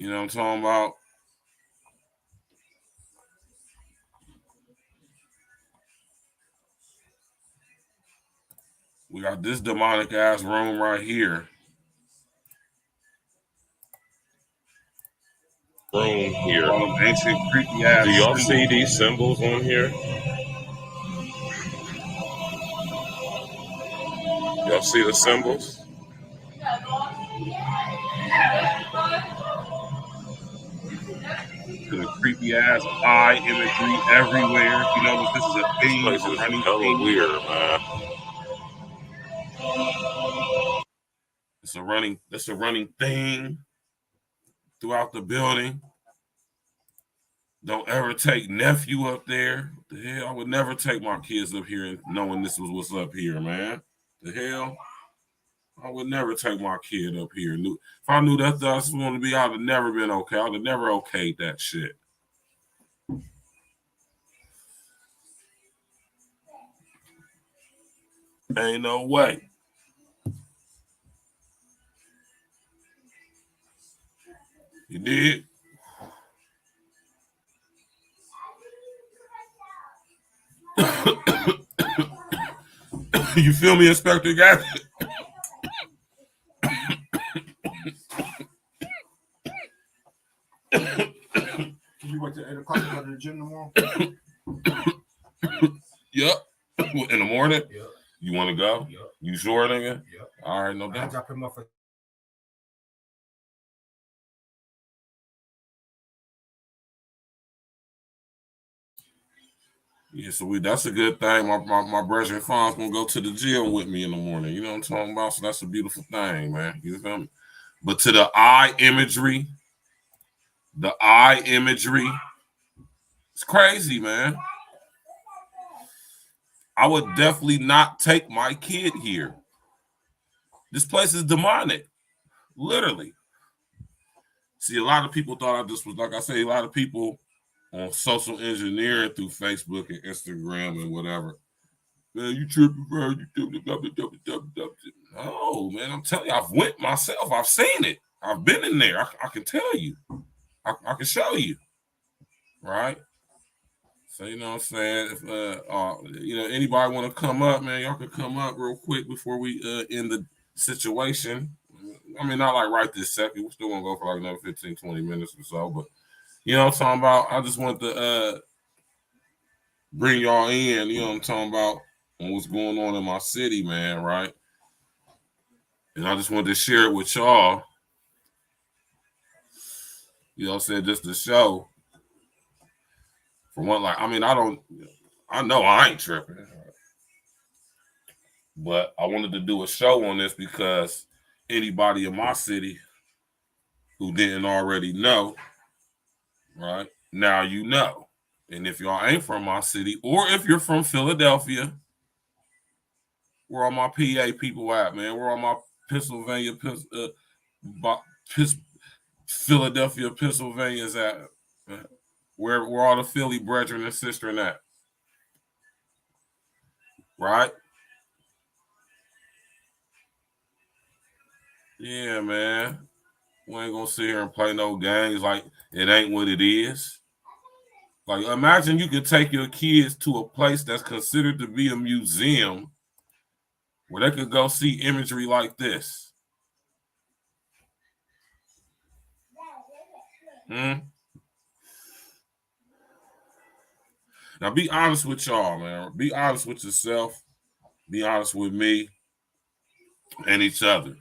Speaker 9: You know what I'm talking about? We got this demonic ass room right here. Room here. Ancient creepy ass. Do y'all see these symbols on here? Y'all see the symbols? to the creepy ass eye imagery everywhere. You know, this is a theme,
Speaker 5: This place
Speaker 9: a
Speaker 5: is
Speaker 9: running
Speaker 5: hella
Speaker 9: theme.
Speaker 5: weird, man.
Speaker 9: It's a running thing throughout the building. Don't ever take nephew up there. The hell, I would never take my kids up here and knowing this was what's up here, man. The hell, I would never take my kid up here. If I knew that's what I wanted to be, I'd have never been okay. I'd have never okayed that shit. Ain't no way. You did? You feel me, Inspector Gadget?
Speaker 7: You went to 8 o'clock to go to the gym tomorrow?
Speaker 9: Yep. In the morning?
Speaker 7: Yep.
Speaker 9: You want to go?
Speaker 7: Yep.
Speaker 9: You sure, nigga?
Speaker 7: Yep.
Speaker 9: All right, no
Speaker 7: I
Speaker 9: doubt.
Speaker 7: dropped him off at
Speaker 9: Yeah, so that's a good thing. My brother and father's gonna go to the gym with me in the morning. You know what I'm talking about? So that's a beautiful thing, man. You feel me? But to the eye imagery, it's crazy, man. I would definitely not take my kid here. This place is demonic, literally. See, a lot of people thought I just was, like I say, a lot of people on social engineering through Facebook and Instagram and whatever. Man, you tripping, bro. You no, man, I'm telling you, I've went myself. I've seen it. I've been in there. I can tell you. I can show you. Right? So, you know what I'm saying? If anybody want to come up, man, y'all can come up real quick before we end the situation. I mean, not like right this second. We're still going to go for like another 15, 20 minutes or so. But, you know what I'm talking about? I just want to bring y'all in, you know what I'm talking about, on what's going on in my city, man, right? And I just wanted to share it with y'all. You know what I'm saying? Just to show. For one, like, I mean, I know I ain't tripping. But I wanted to do a show on this because anybody in my city who didn't already know, right? Now you know. And if y'all ain't from my city, or if you're from Philadelphia, where all my PA people at, man? Where all my Philadelphia, Pennsylvania's at? Where all the Philly brethren and sisters at? Right? Yeah, man. We ain't gonna sit here and play no games like it ain't what it is. Like, imagine you could take your kids to a place that's considered to be a museum where they could go see imagery like this. Now, be honest with y'all, man. Be honest with yourself. Be honest with me and each other.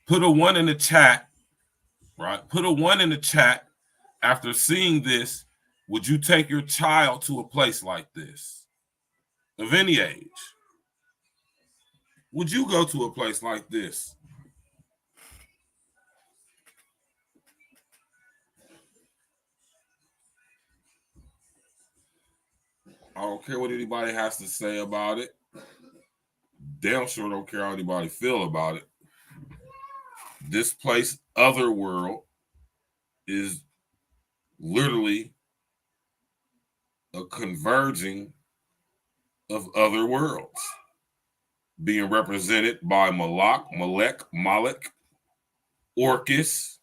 Speaker 9: Put a 1 in the chat, right? Put a 1 in the chat after seeing this. Would you take your child to a place like this of any age? Would you go to a place like this? I don't care what anybody has to say about it. Damn sure don't care how anybody feel about it. This place, Otherworld, is literally a converging of other worlds being represented by Malek, Orcus,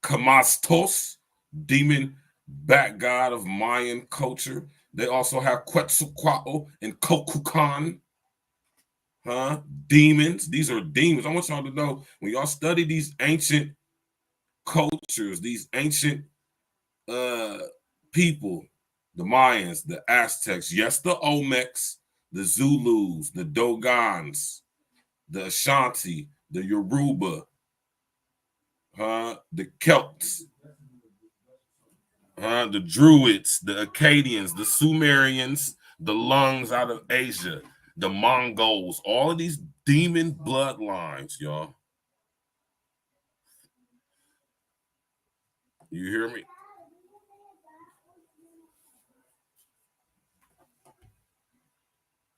Speaker 9: Kamastos, demon bat god of Mayan culture. They also have Quetzalcoatl and Kokukan. Demons. These are demons. I want y'all to know, when y'all study these ancient cultures, these ancient people, the Mayans, the Aztecs, yes, the Olmecs, the Zulus, the Dogons, the Ashanti, the Yoruba, the Celts, the Druids, the Akkadians, the Sumerians, the Lungs out of Asia, the Mongols, all of these demon bloodlines, y'all. You hear me?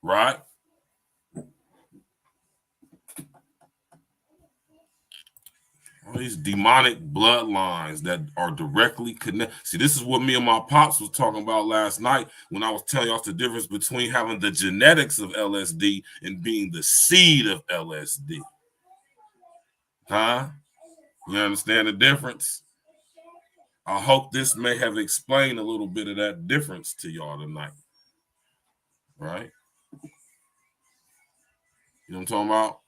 Speaker 9: Right? All these demonic bloodlines that are directly connected. See, this is what me and my pops was talking about last night when I was telling y'all the difference between having the genetics of LSD and being the seed of LSD. Huh? You understand the difference? I hope this may have explained a little bit of that difference to y'all tonight. Right? You know what I'm talking about?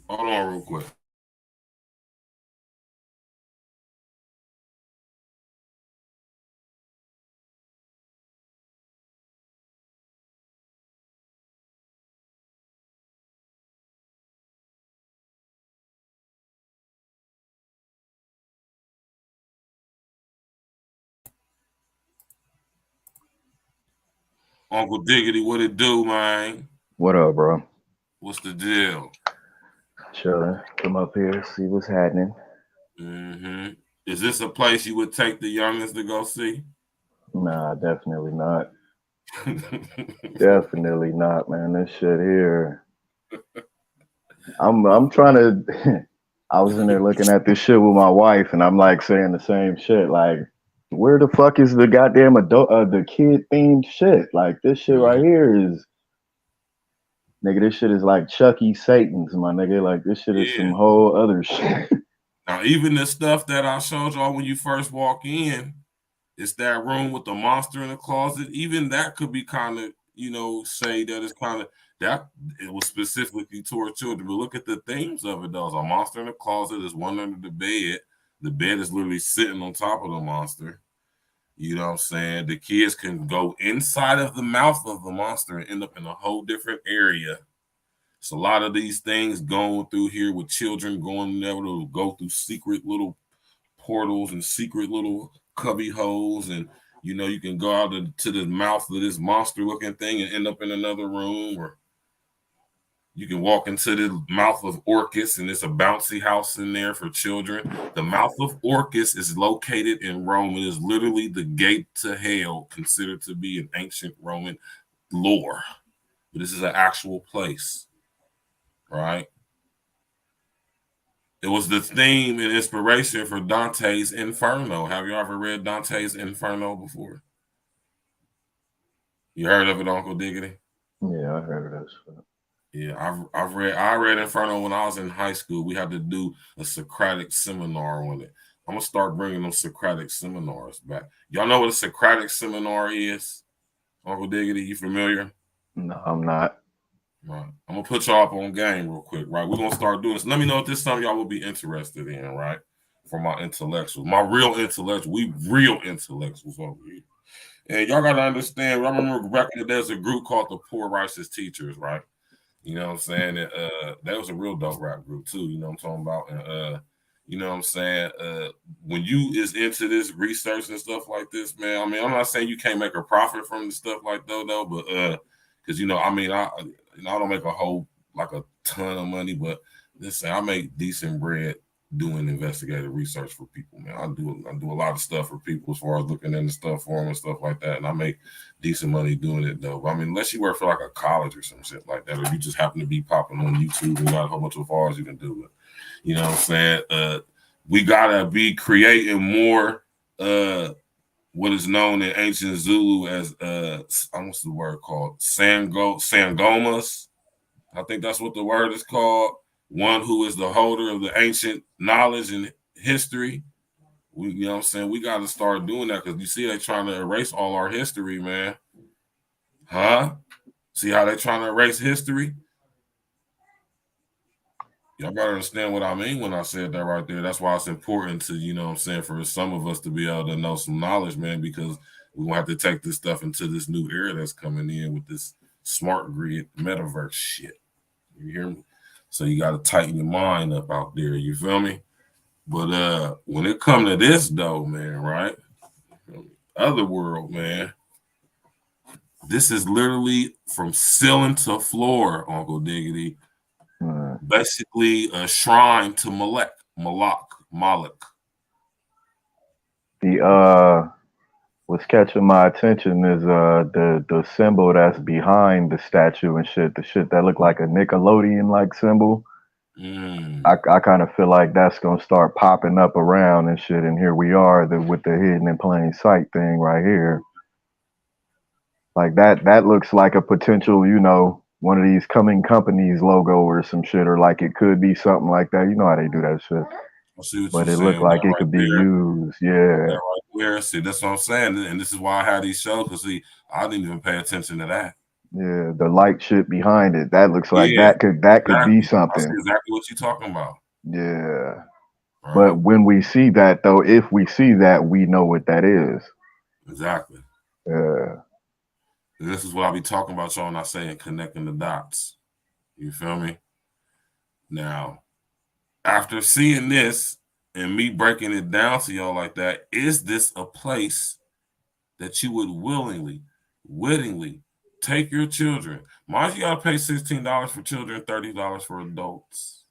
Speaker 9: Hold on real quick. Uncle Diggity, what it do, man?
Speaker 11: What up, bro?
Speaker 9: What's the deal?
Speaker 11: Chilling. Come up here, see what's happening.
Speaker 9: Mm-hmm. Is this a place you would take the youngest to go see?
Speaker 11: Nah, definitely not. Definitely not, man. This shit here. I'm trying to. I was in there looking at this shit with my wife, and I'm like saying the same shit. Like, where the fuck is the goddamn adult, the kid themed shit? Like, this shit right here is, nigga. This shit is like Chucky Satan's, my nigga. Like, this shit is some whole other shit.
Speaker 9: Now, even the stuff that I showed y'all when you first walk in, it's that room with the monster in the closet. Even that could be kind of, say that it's kind of that it was specifically toward children. But look at the themes of it, though. There's a monster in the closet. There's one under the bed. The bed is literally sitting on top of the monster. You know what I'm saying? The kids can go inside of the mouth of the monster and end up in a whole different area. So a lot of these things going through here with children going there to go through secret little portals and secret little cubby holes, and you can go out to the mouth of this monster looking thing and end up in another room, or you can walk into the mouth of Orcus and there's a bouncy house in there for children. The mouth of Orcus is located in Rome. It is literally the gate to hell, considered to be an ancient Roman lore. But this is an actual place, right? It was the theme and inspiration for Dante's Inferno. Have you ever read Dante's Inferno before? You heard of it, Uncle Diggity?
Speaker 11: Yeah, I heard of that shit.
Speaker 9: Yeah, I read Inferno when I was in high school. We had to do a Socratic seminar on it. I'm gonna start bringing them Socratic seminars back. Y'all know what a Socratic seminar is? Uncle Diggity, you familiar?
Speaker 11: No, I'm not.
Speaker 9: Right. I'm gonna put y'all up on game real quick, right? We're gonna start doing this. Let me know if this is something y'all will be interested in, right? For my intellectuals, my real intellectuals, we real intellectuals over here. And y'all gotta understand, I remember back in the day, there's a group called the Poor Righteous Teachers, right? You know what I'm saying? And, that was a real dope rap group too, you know what I'm talking about? And you know what I'm saying? When you is into this research and stuff like this, man, I mean, I'm not saying you can't make a profit from the stuff like that though, but because I don't make a ton of money, but listen, I make decent bread doing investigative research for people, man. I do a lot of stuff for people as far as looking into stuff for them and stuff like that, and I make decent money doing it though. But, I mean, unless you work for like a college or some shit like that, or you just happen to be popping on YouTube and got a whole bunch of followers, you can do it. You know what I'm saying? We gotta be creating more what is known in ancient Zulu as what's the word called? Sangomas. I think that's what the word is called. One who is the holder of the ancient knowledge and history. You know what I'm saying? We got to start doing that because you see they're trying to erase all our history, man. Huh? See how they're trying to erase history? Y'all better understand what I mean when I said that right there. That's why it's important to, you know what I'm saying, for some of us to be able to know some knowledge, man, because we're going to have to take this stuff into this new era that's coming in with this smart grid metaverse shit. You hear me? So you got to tighten your mind up out there. You feel me? But when it come to this though, man, right? Otherworld, man. This is literally from ceiling to floor, Uncle Diggity. Basically a shrine to Moloch.
Speaker 11: What's catching my attention is the symbol that's behind the statue and shit. The shit that look like a Nickelodeon like symbol. I kind of feel like that's gonna start popping up around and shit. And here we are with the hidden in plain sight thing right here. Like that looks like a potential, you know, one of these coming companies logo or some shit, or like it could be something like that. You know how they do that shit.
Speaker 9: I see what
Speaker 11: But
Speaker 9: you're
Speaker 11: it looked
Speaker 9: saying,
Speaker 11: like
Speaker 9: that
Speaker 11: it
Speaker 9: right
Speaker 11: could be
Speaker 9: there.
Speaker 11: used. Yeah.
Speaker 9: That right there. See, that's what I'm saying. And this is why I had these shows, because see, I didn't even pay attention to that.
Speaker 11: Yeah, the light shit behind it. That looks like
Speaker 9: Yeah,
Speaker 11: that could
Speaker 9: exactly.
Speaker 11: be
Speaker 9: I see
Speaker 11: something.
Speaker 9: exactly what you're talking about.
Speaker 11: Yeah.
Speaker 9: Right.
Speaker 11: But when we see that though, if we see that, we know what that is.
Speaker 9: Exactly.
Speaker 11: Yeah.
Speaker 9: And this is what I be talking about, y'all, and I saying connecting the dots. You feel me? Now, after seeing this and me breaking it down to y'all like that, is this a place that you would wittingly take your children? Mind you, gotta pay $16 for children, $30 for adults.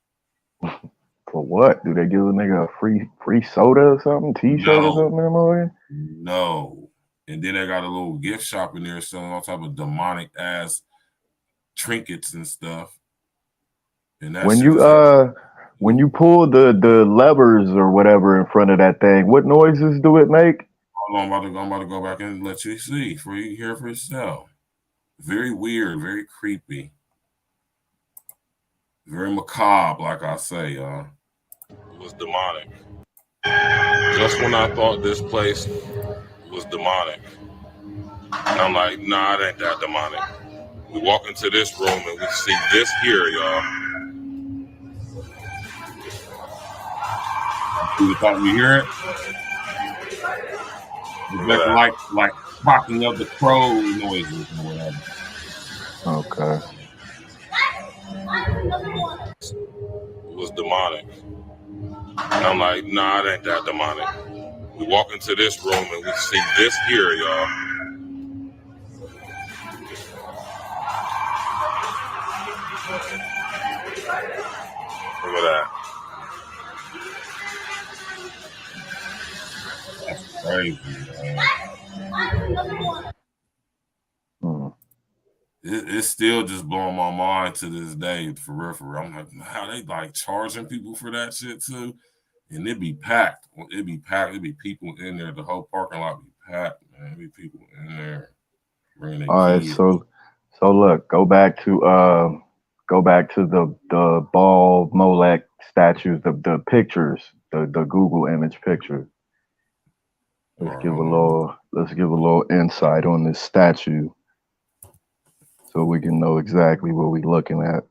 Speaker 11: For what? Do they give a nigga a free soda or something? T-shirt or something in the morning?
Speaker 9: No. And then they got a little gift shop in there selling all type of demonic ass trinkets and stuff. And that
Speaker 11: when you pull the levers or whatever in front of that thing, what noises do it make?
Speaker 9: Hold on, I'm about to go back and let you see for you hear for yourself. Very weird, very creepy, very macabre, like I say, y'all. It was demonic. Just when I thought this place was demonic, and I'm like, nah, it ain't that demonic. We walk into this room and we see this here, y'all. You thought you hear it? It's like popping up the crow noises or whatever.
Speaker 11: Okay.
Speaker 9: It was demonic. And I'm like, nah, it ain't that demonic. We walk into this room and we see this here, y'all. Look at that. That's crazy, man. It's still just blowing my mind to this day, for real. I'm like, how they like charging people for that shit too? And it'd be packed. It'd be people in there. The whole parking lot be packed, man. It'd be people in there.
Speaker 11: All right, so look, go back to the Baal Molech statues, the pictures, the Google image picture. Let's give a little insight on this statue, so we can know exactly what we're looking at.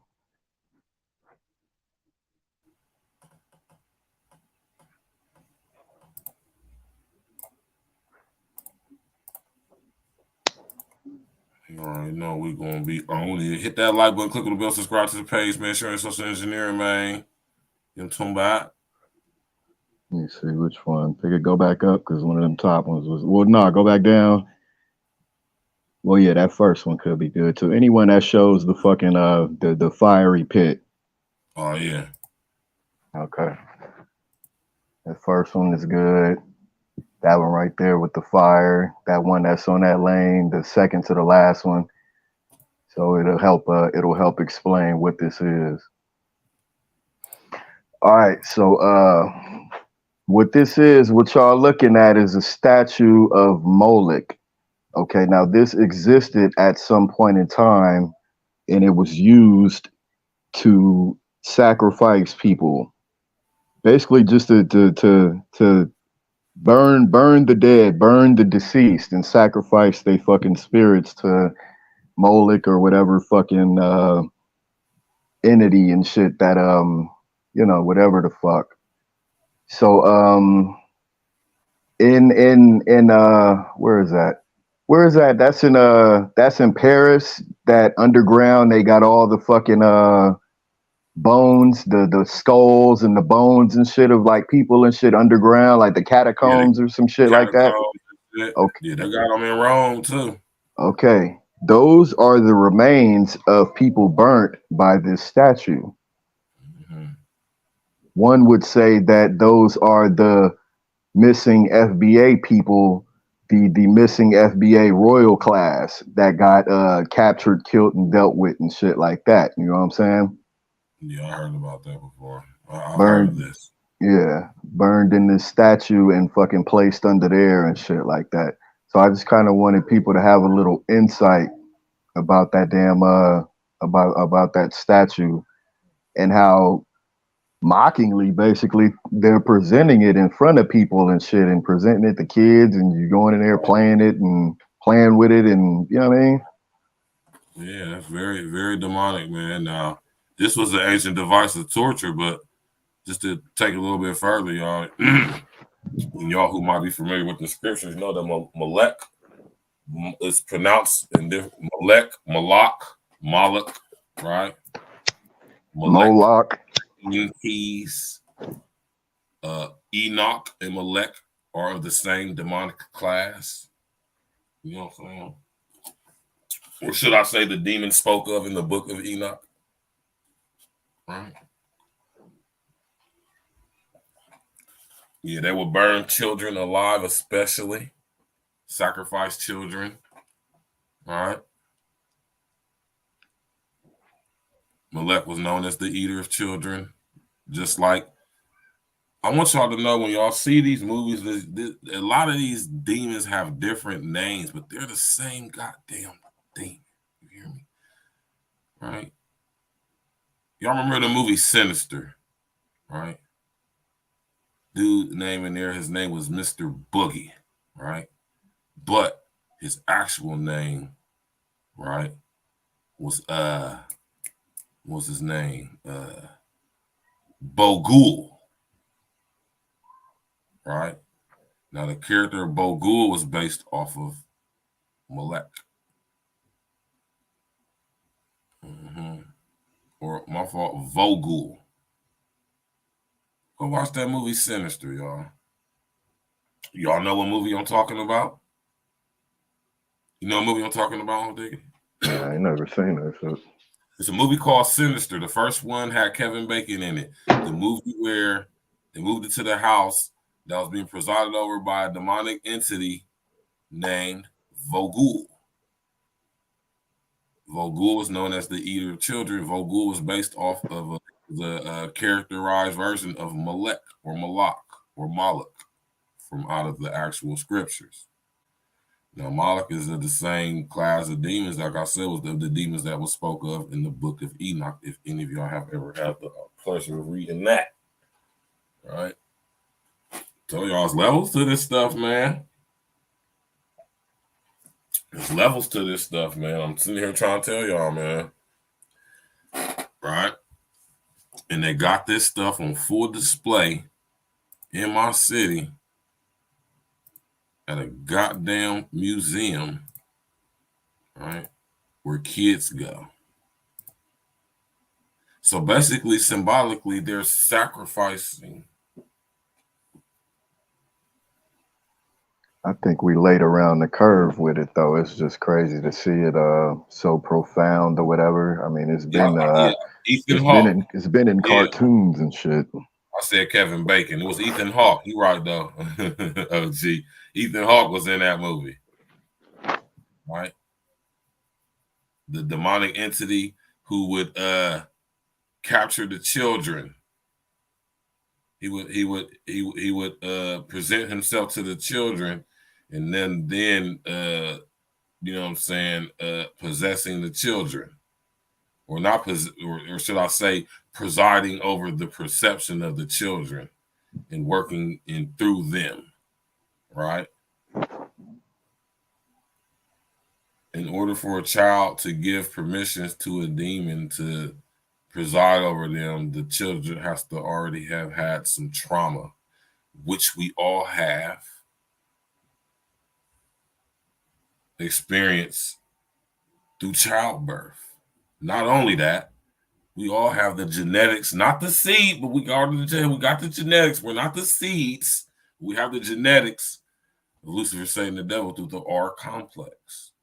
Speaker 9: You already know we're gonna be on it. Hit that like button, click on the bell, subscribe to the page, man. Sharing social engineering, man. You tune back.
Speaker 11: Let me see which one. Pick it, go back up, because one of them top ones was, well, no, go back down. Well, yeah, that first one could be good too. Anyone that shows the fucking the fiery pit.
Speaker 9: Oh yeah.
Speaker 11: Okay. That first one is good. That one right there with the fire. That one that's on that lane, the second to the last one. So it'll help explain what this is. All right, so what this is, what y'all looking at is a statue of Moloch. Okay, now this existed at some point in time, and it was used to sacrifice people, basically just to burn the dead, burn the deceased, and sacrifice their fucking spirits to Moloch or whatever fucking entity and shit that you know, whatever the fuck. So in where is that? Where is that? That's in Paris. That underground, they got all the fucking bones, the skulls and the bones and shit of like people and shit underground, like the catacombs or some shit like that? Okay.
Speaker 9: Yeah, they got them in Rome too.
Speaker 11: Okay. Those are the remains of people burnt by this statue. One would say that those are the missing FBA people, the missing FBA royal class that got captured, killed, and dealt with and shit like that. You know what I'm saying?
Speaker 9: Yeah, I heard about that before. I've
Speaker 11: Burned,
Speaker 9: heard of this.
Speaker 11: yeah, burned in this statue and fucking placed under there and shit like that. So I just kind of wanted people to have a little insight about that damn about that statue and how mockingly basically they're presenting it in front of people and shit and presenting it to kids and you going in there playing it and playing with it and you know what I mean?
Speaker 9: Yeah, that's very, very demonic, man. Now, this was an ancient device of torture, but just to take it a little bit further, y'all, y'all who might be familiar with the scriptures know that Molech is pronounced in different Moloch, right?
Speaker 11: Moloch.
Speaker 9: Keys, Enoch and Molech are of the same demonic class. You know what I'm saying? Or should I say the demon spoke of in the book of Enoch? Right? Yeah, they will burn children alive, especially sacrifice children. All right. Molech was known as the eater of children. Just like, I want y'all to know when y'all see these movies, a lot of these demons have different names, but they're the same goddamn demon. You hear me? Right? Y'all remember the movie Sinister, right? Dude name in there, his name was Mr. Boogie, right? But his actual name, right, was what's his name? Bogul. Right? Now the character of Bogul was based off of Molech. Or my fault, Vogul. Go watch that movie Sinister, y'all. Y'all know what movie I'm talking about? You know what movie I'm talking about, Diggy?
Speaker 11: Yeah, I ain't never seen that shit.
Speaker 9: It's a movie called Sinister. The first one had Kevin Bacon in it. The movie where they moved into the house that was being presided over by a demonic entity named Vogul. Vogul was known as the eater of children. Vogul was based off of the characterized version of Molech or Moloch or Moloch from out of the actual scriptures. Now, Moloch is of the same class of demons, like I said, was the demons that was spoke of in the book of Enoch, if any of y'all have ever had the pleasure of reading that. Right? So y'all's levels to this stuff, man. There's levels to this stuff, man. I'm sitting here trying to tell y'all, man. Right? And they got this stuff on full display in my city at a goddamn museum, right? Where kids go. So basically, symbolically, they're sacrificing.
Speaker 11: I think we laid around the curve with it, though. It's just crazy to see it so profound or whatever. I mean, it's been it's been in cartoons and shit.
Speaker 9: I said Kevin Bacon. It was Ethan Hawke. You right though. Oh, gee. Ethan Hawke was in that movie. Right? The demonic entity who would capture the children. He would present himself to the children, and then you know what I'm saying, possessing the children, or not, or should I say, presiding over the perception of the children and working in through them, right? In order for a child to give permissions to a demon to preside over them, the children has to already have had some trauma, which we all have experienced through childbirth. Not only that, We all have the genetics, not the seed, but we got the genetics. We're not the seeds. We have the genetics of Lucifer, Satan, the devil through the R complex.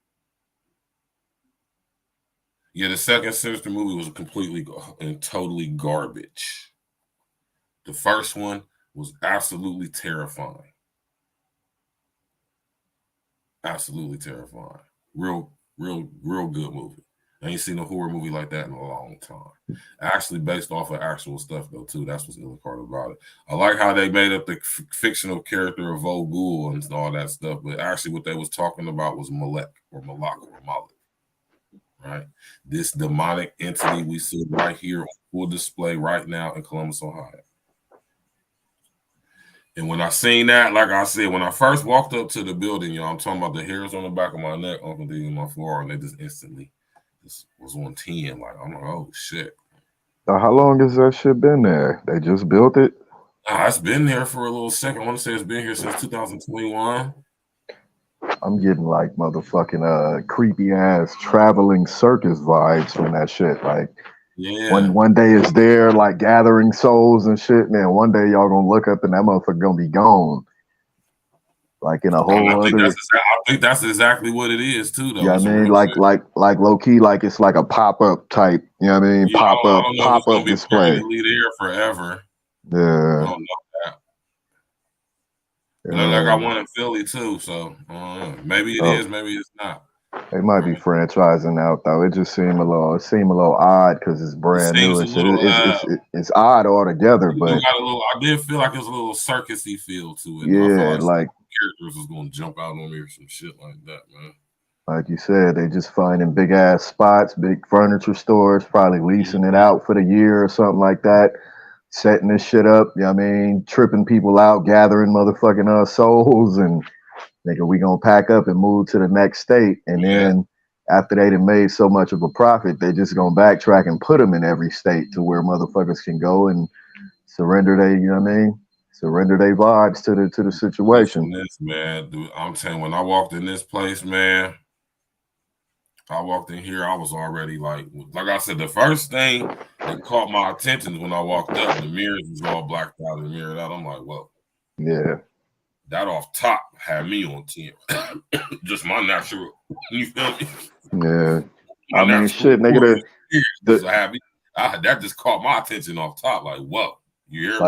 Speaker 9: Yeah, the second Sinister movie was completely and totally garbage. The first one was absolutely terrifying. Absolutely terrifying. Real good movie. I ain't seen a horror movie like that in a long time. Actually based off of actual stuff, though, too. That's what's the other part about it. I like how they made up the fictional character of Vogul and all that stuff, but actually what they was talking about was Malek or Malak or Malik. Right? This demonic entity we see right here on full display right now in Columbus, Ohio. And when I seen that, like I said, when I first walked up to the building, y'all, I'm talking about the hairs on the back of my neck, Uncle D, and my forearm, they just instantly just was on 10. Like, I'm like, oh, shit.
Speaker 11: How long has that shit been there? They just built it?
Speaker 9: It's been there for a little second. I want to say it's been here since 2021.
Speaker 11: I'm getting like motherfucking creepy ass traveling circus vibes from that shit. Like,
Speaker 9: yeah,
Speaker 11: one day it's there, like gathering souls and shit, and then one day y'all gonna look up and that motherfucker gonna be gone. Like in a whole
Speaker 9: I
Speaker 11: other.
Speaker 9: think that's exactly what it is too, though.
Speaker 11: Yeah, I mean, like low key, like it's like a pop up type. You know what I mean?
Speaker 9: Yeah,
Speaker 11: Pop up display.
Speaker 9: Permanently there forever.
Speaker 11: Yeah.
Speaker 9: I don't know that. Like I want in Philly too, so maybe it is, maybe it's not.
Speaker 11: They might be franchising out though. It just seemed a little odd because it's brand new and shit. It's odd altogether, but
Speaker 9: I did feel like it was a little circusy feel to it.
Speaker 11: Yeah,
Speaker 9: like characters was gonna jump out on me or some shit like that, man.
Speaker 11: Like you said, they just finding big ass spots, big furniture stores, probably leasing it out for the year or something like that. Setting this shit up, you know what I mean? Tripping people out, gathering motherfucking souls, and nigga, we gonna pack up and move to the next state. And then after they done made so much of a profit, they just gonna backtrack and put them in every state to where motherfuckers can go and surrender they, you know what I mean? Surrender their vibes to the situation.
Speaker 9: This, man, dude, I'm telling you, when I walked in this place, man, I walked in here, I was already like I said, the first thing that caught my attention when I walked up, the mirrors was all blacked out and mirrored out. I'm like, whoa.
Speaker 11: Yeah.
Speaker 9: That off top had me on 10. Just my natural, you feel me?
Speaker 11: Yeah. I mean, shit, nigga,
Speaker 9: that just caught my attention off top. Like, whoa. You hear
Speaker 11: me?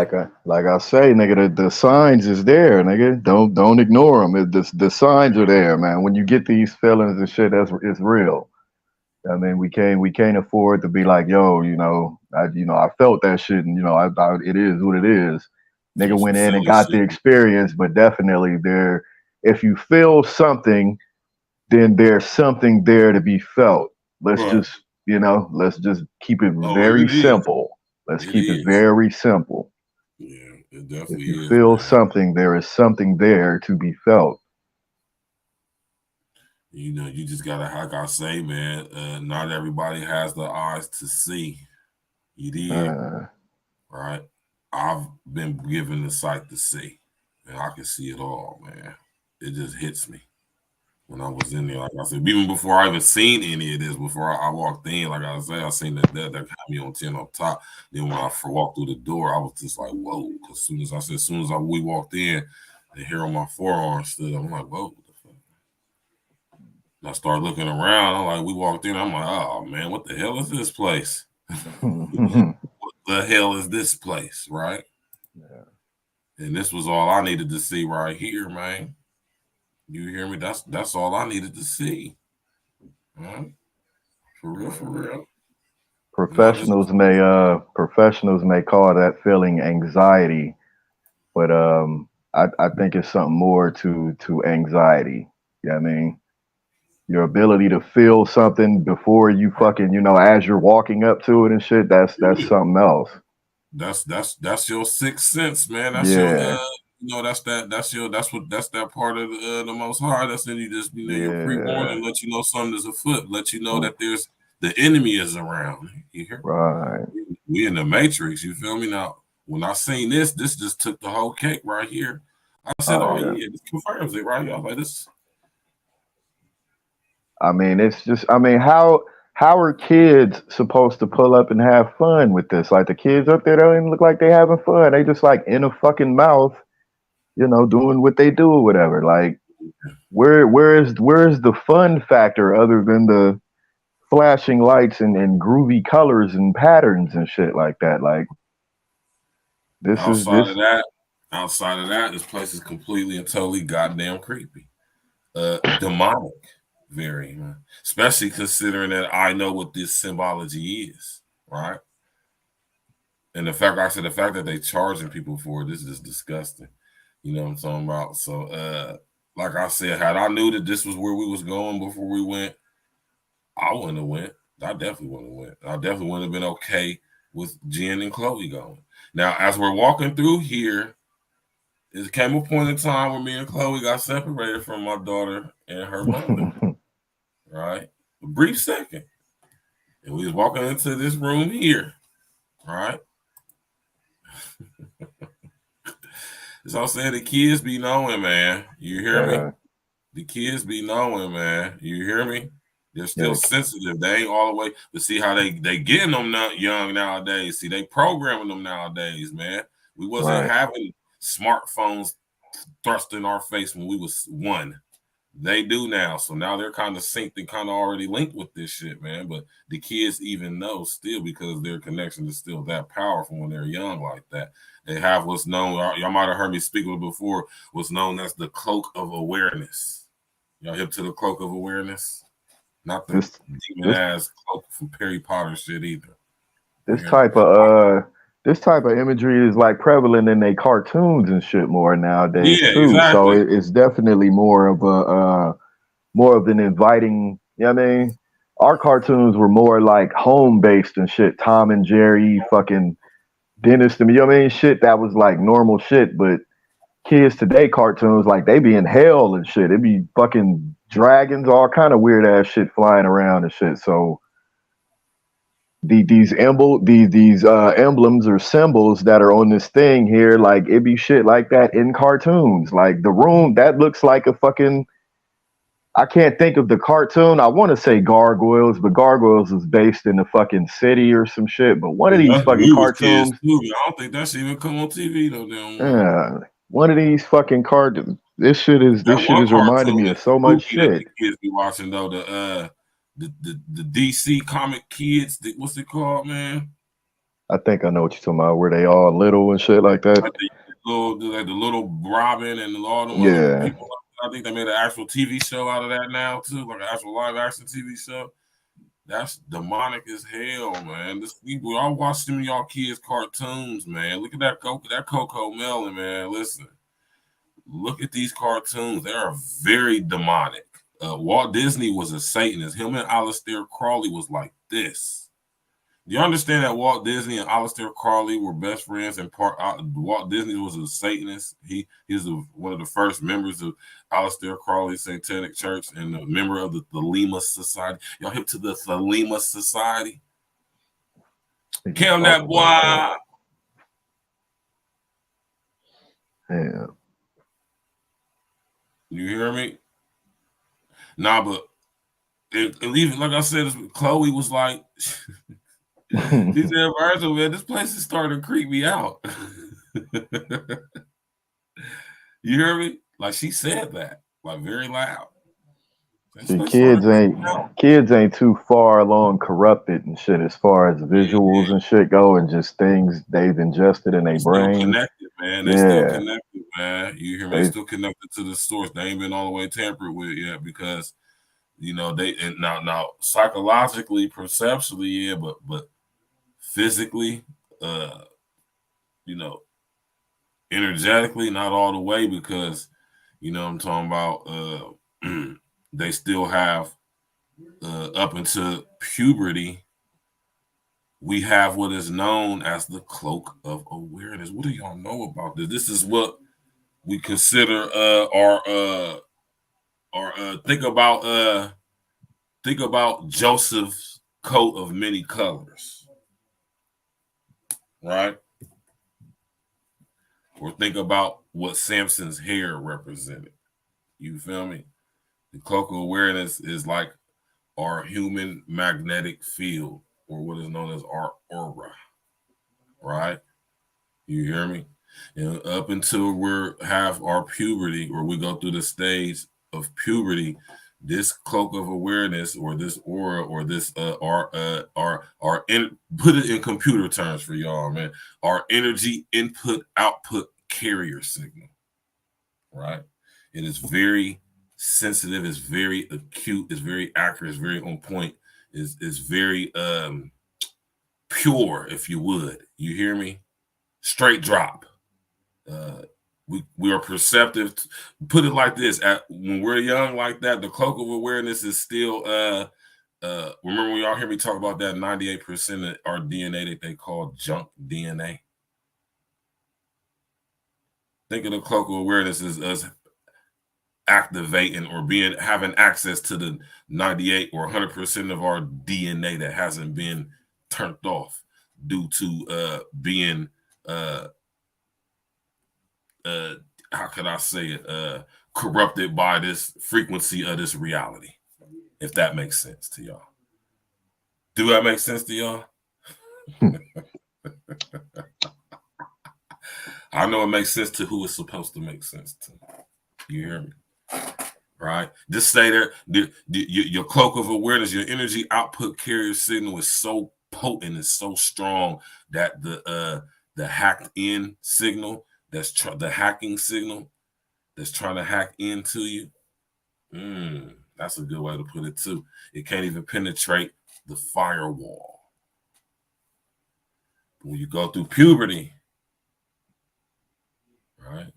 Speaker 11: Like I say, nigga, the signs is there, nigga. Don't ignore them. The signs are there, man. When you get these feelings and shit, it's real. I mean, we can't afford to be like, yo, I felt that shit, and it is what it is. Nigga went in and got the experience, but definitely if you feel something, then there's something there to be felt. Let's just keep it very simple. Let's keep it very simple.
Speaker 9: Yeah, it definitely is.
Speaker 11: If you feel something, there is something there to be felt.
Speaker 9: You just gotta, like I say, man, not everybody has the eyes to see. You did, right? I've been given the sight to see, and I can see it all, man. It just hits me. When I was in there, like I said, even before I even seen any of this, before I walked in, like I said, I seen that had me on 10 up top. Then when I walked through the door, I was just like, whoa. Because as soon as we walked in, the hair on my forearm stood up. I'm like, whoa, what the fuck? And I started looking around. I'm like, we walked in, I'm like, oh man, what the hell is this place? What the hell is this place, right? Yeah. And this was all I needed to see right here, man. You hear me? That's all I needed to see. For real.
Speaker 11: Professionals may call that feeling anxiety, but I think it's something more to anxiety. You know what I mean? Your ability to feel something before you fucking, as you're walking up to it and shit, that's something else.
Speaker 9: That's your sixth sense, man. That's your that's that part of the Most High. That's in you. Just you're pre-warned and let you know something is afoot. Let you know that there's the enemy is around. You hear?
Speaker 11: Right.
Speaker 9: We in the Matrix. You feel me? Now, when I seen this just took the whole cake right here. I said, this confirms it right here. I was like, this.
Speaker 11: I mean, it's just. I mean, how how are kids supposed to pull up and have fun with this? Like the kids up there don't even look like they having fun. They just like in a fucking mouth, doing what they do or whatever. Like where's the fun factor other than the flashing lights and groovy colors and patterns and shit like that? Like this is this.
Speaker 9: Outside of that, this place is completely and totally goddamn creepy. Demonic, very, especially considering that I know what this symbology is, right? And the fact that they charging people for it, this is disgusting. You know what I'm talking about? So, like I said, had I knew that this was where we was going before we went, I wouldn't have went. I definitely wouldn't have went. I definitely wouldn't have been okay with Jen and Chloe going. Now, as we're walking through here, it came a point in time where me and Chloe got separated from my daughter and her mother, right? A brief second. And we was walking into this room here, right? So I'm saying the kids be knowing, man. You hear me? The kids be knowing, man. You hear me? They're still sensitive. They ain't all the way. But see how they getting them young nowadays. See, they programming them nowadays, man. We wasn't having smartphones thrust in our face when we was one. They do now. So now they're kind of synced and kind of already linked with this shit, man. But the kids even know still because their connection is still that powerful when they're young like that. They have what's known, y'all might have heard me speak of it before, what's known as the cloak of awareness. Y'all hip to the cloak of awareness? Not the demon ass cloak from Harry Potter shit either.
Speaker 11: This type of imagery is like prevalent in their cartoons and shit more nowadays too. Exactly. So it's definitely more of an inviting. You know what I mean? Our cartoons were more like home based and shit. Tom and Jerry, fucking Dennis. You know what I mean? Shit that was like normal shit. But kids today cartoons like they be in hell and shit. It be fucking dragons, all kind of weird ass shit flying around and shit. So these emblems or symbols that are on this thing here, like it be shit like that in cartoons. Like the room that looks like a fucking, I can't think of the cartoon. I want to say Gargoyles, but Gargoyles is based in the fucking city or some shit. But one of these fucking cartoons,
Speaker 9: I don't think that's even come on TV though.
Speaker 11: Yeah, one of these fucking cartoons. This shit is reminding me of so much shit.
Speaker 9: The kids be watching though, the DC comic kids. What's it called, man?
Speaker 11: I think I know what you're talking about. Where they all little and shit like that.
Speaker 9: Like the little Robin and all them other people. I think they made an actual TV show out of that now too, like an actual live action TV show. That's demonic as hell, man. I watch them y'all kids' cartoons, man. Look at that Coco Melon, man. Listen, look at these cartoons. They are very demonic. Walt Disney was a Satanist. Him and Aleister Crowley was like this. Do you understand that Walt Disney and Aleister Crowley were best friends? And Walt Disney was a Satanist. He was one of the first members of Aleister Crowley's Satanic Church and a member of the Thelema Society. Y'all hip to the Thelema Society? Kill that boy.
Speaker 11: Yeah.
Speaker 9: You hear me? Nah, but even like I said, Chloe was like, she said, Virgil, man, this place is starting to creep me out. You hear me? Like she said that, like very loud.
Speaker 11: See, kids ain't too far along corrupted and shit as far as visuals and shit go, and just things they've ingested in their brain.
Speaker 9: Still connected, man. They still connected, man. You hear me? They still connected to the source. They ain't been all the way tampered with yet because they now psychologically, perceptually, but physically, energetically, not all the way because what I'm talking about. They still have up into puberty. We have what is known as the cloak of awareness. What do y'all know about this? This is what we consider think about Joseph's coat of many colors, right? Or think about what Samson's hair represented. You feel me? The cloak of awareness is like our human magnetic field, or what is known as our aura, right? You hear me? And up until we have our puberty, or we go through the stage of puberty, this cloak of awareness, or this aura, or this put it in computer terms for y'all, man. Our energy input output carrier signal, right? It is very sensitive, it's very acute, it's very accurate, it's very on point, is very pure, if you would. You hear me? Straight drop. We are perceptive. Put it like this: when we're young like that, the cloak of awareness is still. Remember when y'all hear me talk about that 98% of our DNA that they call junk DNA? Think of the cloak of awareness as us activating or having access to the 98 or 100% of our DNA that hasn't been turned off due to being how could I say it, corrupted by this frequency of this reality, if that makes sense to y'all. Do that make sense to y'all? I know it makes sense to who it's supposed to make sense to. You hear me? Right? Just stay there. Your cloak of awareness, your energy output carrier signal is so potent, it's so strong that the hacked in signal, the hacking signal that's trying to hack into you, that's a good way to put it too. It can't even penetrate the firewall. When you go through puberty, right,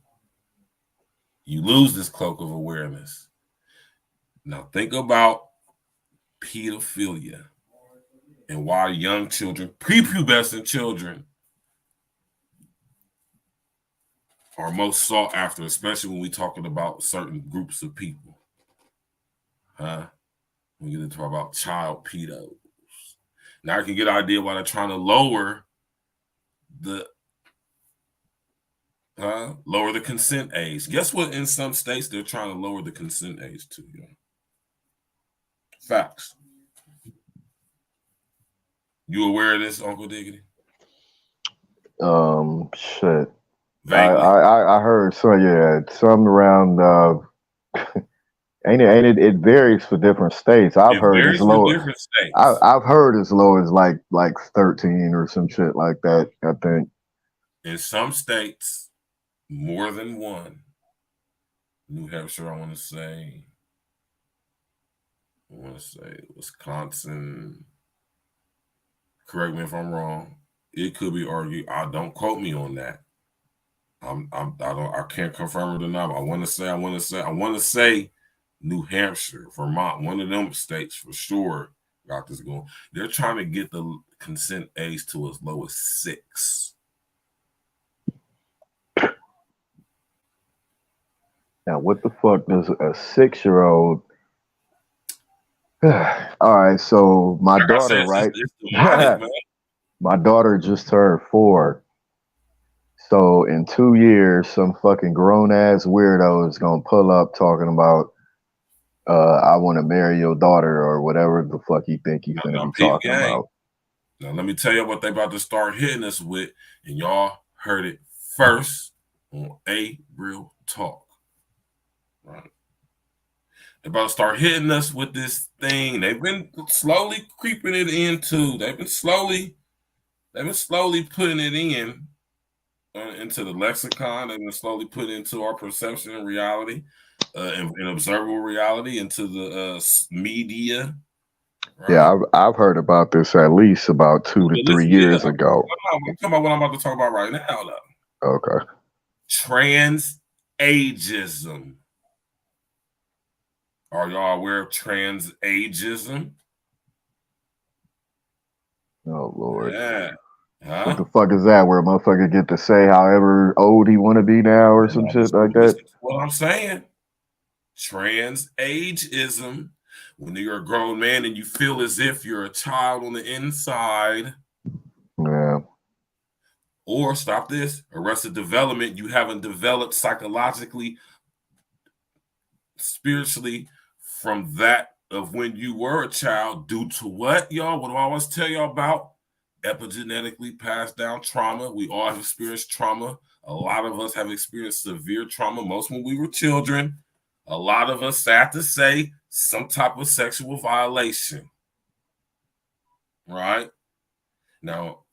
Speaker 9: you lose this cloak of awareness. Now think about pedophilia and why young children, prepubescent children, are most sought after, especially when we're talking about certain groups of people. We get to talk about child pedos. Now I can get an idea why they're trying to lower the consent age. Guess what? In some states, they're trying to lower the consent age too. You know? Facts. You aware of this, Uncle Diggity?
Speaker 11: Shit.
Speaker 9: Vaguely.
Speaker 11: I heard some around. Ain't it? It varies for different states. I've heard as low.
Speaker 9: Different states.
Speaker 11: I've heard as low as like 13 or some shit like that. I think.
Speaker 9: In some states, more than one. New Hampshire, I want to say Wisconsin. Correct me if I'm wrong. It could be argued. Don't quote me on that. I can't confirm it or not. I want to say New Hampshire, Vermont, one of them states for sure got this going. They're trying to get the consent age to as low as 6.
Speaker 11: Now, what the fuck does a 6-year-old? All right, so my daughter, right?
Speaker 9: It's demonic, man.
Speaker 11: My daughter just turned 4. So in 2 years, some fucking grown ass weirdo is gonna pull up talking about, I want to marry your daughter or whatever the fuck he think he's gonna be talking about.
Speaker 9: Now let me tell you what they about to start hitting us with, and y'all heard it first on A Real Talk. Right? They're about to start hitting us with this thing. They've been slowly creeping it into. They've been slowly putting it in. Into the lexicon, and then slowly put into our perception and reality, and observable reality, into the media. Right?
Speaker 11: Yeah, I've heard about this at least about 2 to 3 years ago.
Speaker 9: I'm talking about what I'm about to talk about right now, though.
Speaker 11: Okay.
Speaker 9: Trans-ageism. Are y'all aware of trans-ageism?
Speaker 11: Oh Lord.
Speaker 9: Yeah. Huh?
Speaker 11: What the fuck is that? Where a motherfucker get to say however old he want to be now or some shit like that?
Speaker 9: That's what I'm saying. Trans-ageism. When you're a grown man and you feel as if you're a child on the inside.
Speaker 11: Yeah.
Speaker 9: Or stop this. Arrested development. You haven't developed psychologically, spiritually from that of when you were a child due to what, y'all? What do I always tell y'all about? Epigenetically passed down trauma. We all have experienced trauma. A lot of us have experienced severe trauma, most when we were children. A lot of us, sad to say, some type of sexual violation. Right? Now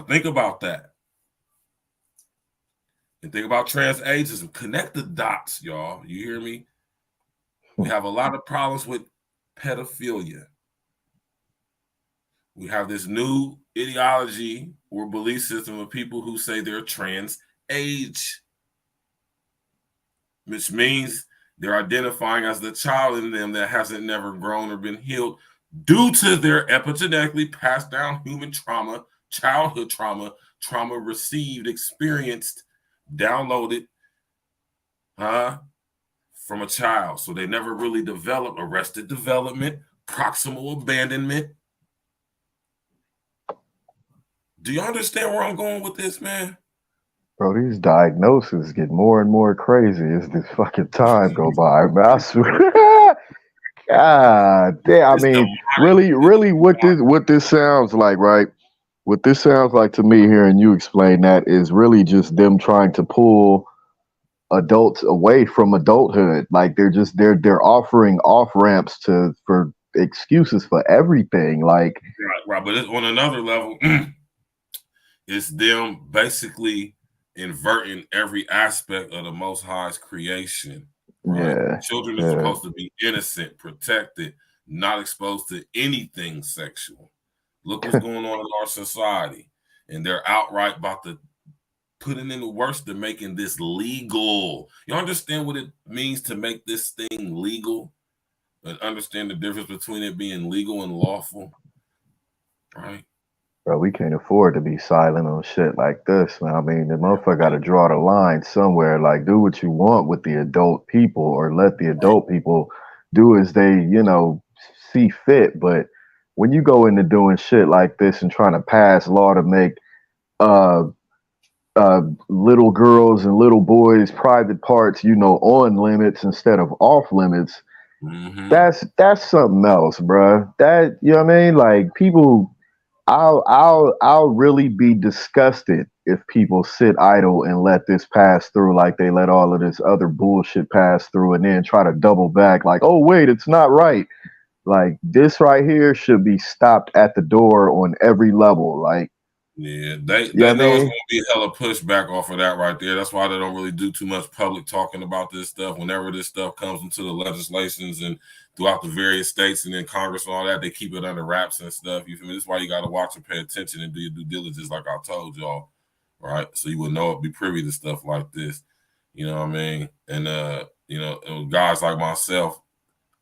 Speaker 9: think about that. And think about transageism. Connect the dots, y'all. You hear me? We have a lot of problems with pedophilia. We have this new ideology or belief system of people who say they're trans age, which means they're identifying as the child in them that hasn't never grown or been healed due to their epigenetically passed down human trauma, childhood trauma, trauma received, experienced, downloaded, from a child. So they never really developed arrested development, proximal abandonment. Do you understand where I'm going with this, man?
Speaker 11: Bro, these diagnoses get more and more crazy as this fucking time go by, man. I swear. God damn. I mean, really what this sounds like, right? What this sounds like to me, hearing you explain that, is really just them trying to pull adults away from adulthood. Like they're offering off ramps for excuses for everything. Like
Speaker 9: right. But it's on another level, it's them basically inverting every aspect of the Most High's creation. Right?
Speaker 11: Yeah.
Speaker 9: Children are supposed to be innocent, protected, not exposed to anything sexual. Look what's going on in our society. And they're outright about to putting in the worst to making this legal. You understand what it means to make this thing legal? And understand the difference between it being legal and lawful? Right?
Speaker 11: Bro, we can't afford to be silent on shit like this, man. I mean, the motherfucker got to draw the line somewhere. Like, do what you want with the adult people, or let the adult people do as they, see fit. But when you go into doing shit like this and trying to pass law to make little girls and little boys' private parts, on limits instead of off limits, that's something else, bro. That, you know what I mean? Like, people. I'll really be disgusted if people sit idle and let this pass through, like they let all of this other bullshit pass through, and then try to double back like, oh wait, it's not right. Like, this right here should be stopped at the door on every level. Like,
Speaker 9: yeah, they know it's gonna be hella pushback off of that right there. That's why they don't really do too much public talking about this stuff. Whenever this stuff comes into the legislations and throughout the various states and in Congress and all that, they keep it under wraps and stuff. You feel me? That's why you got to watch and pay attention and do your due diligence, like I told y'all, right? So you would know, be privy to stuff like this. You know what I mean? And guys like myself,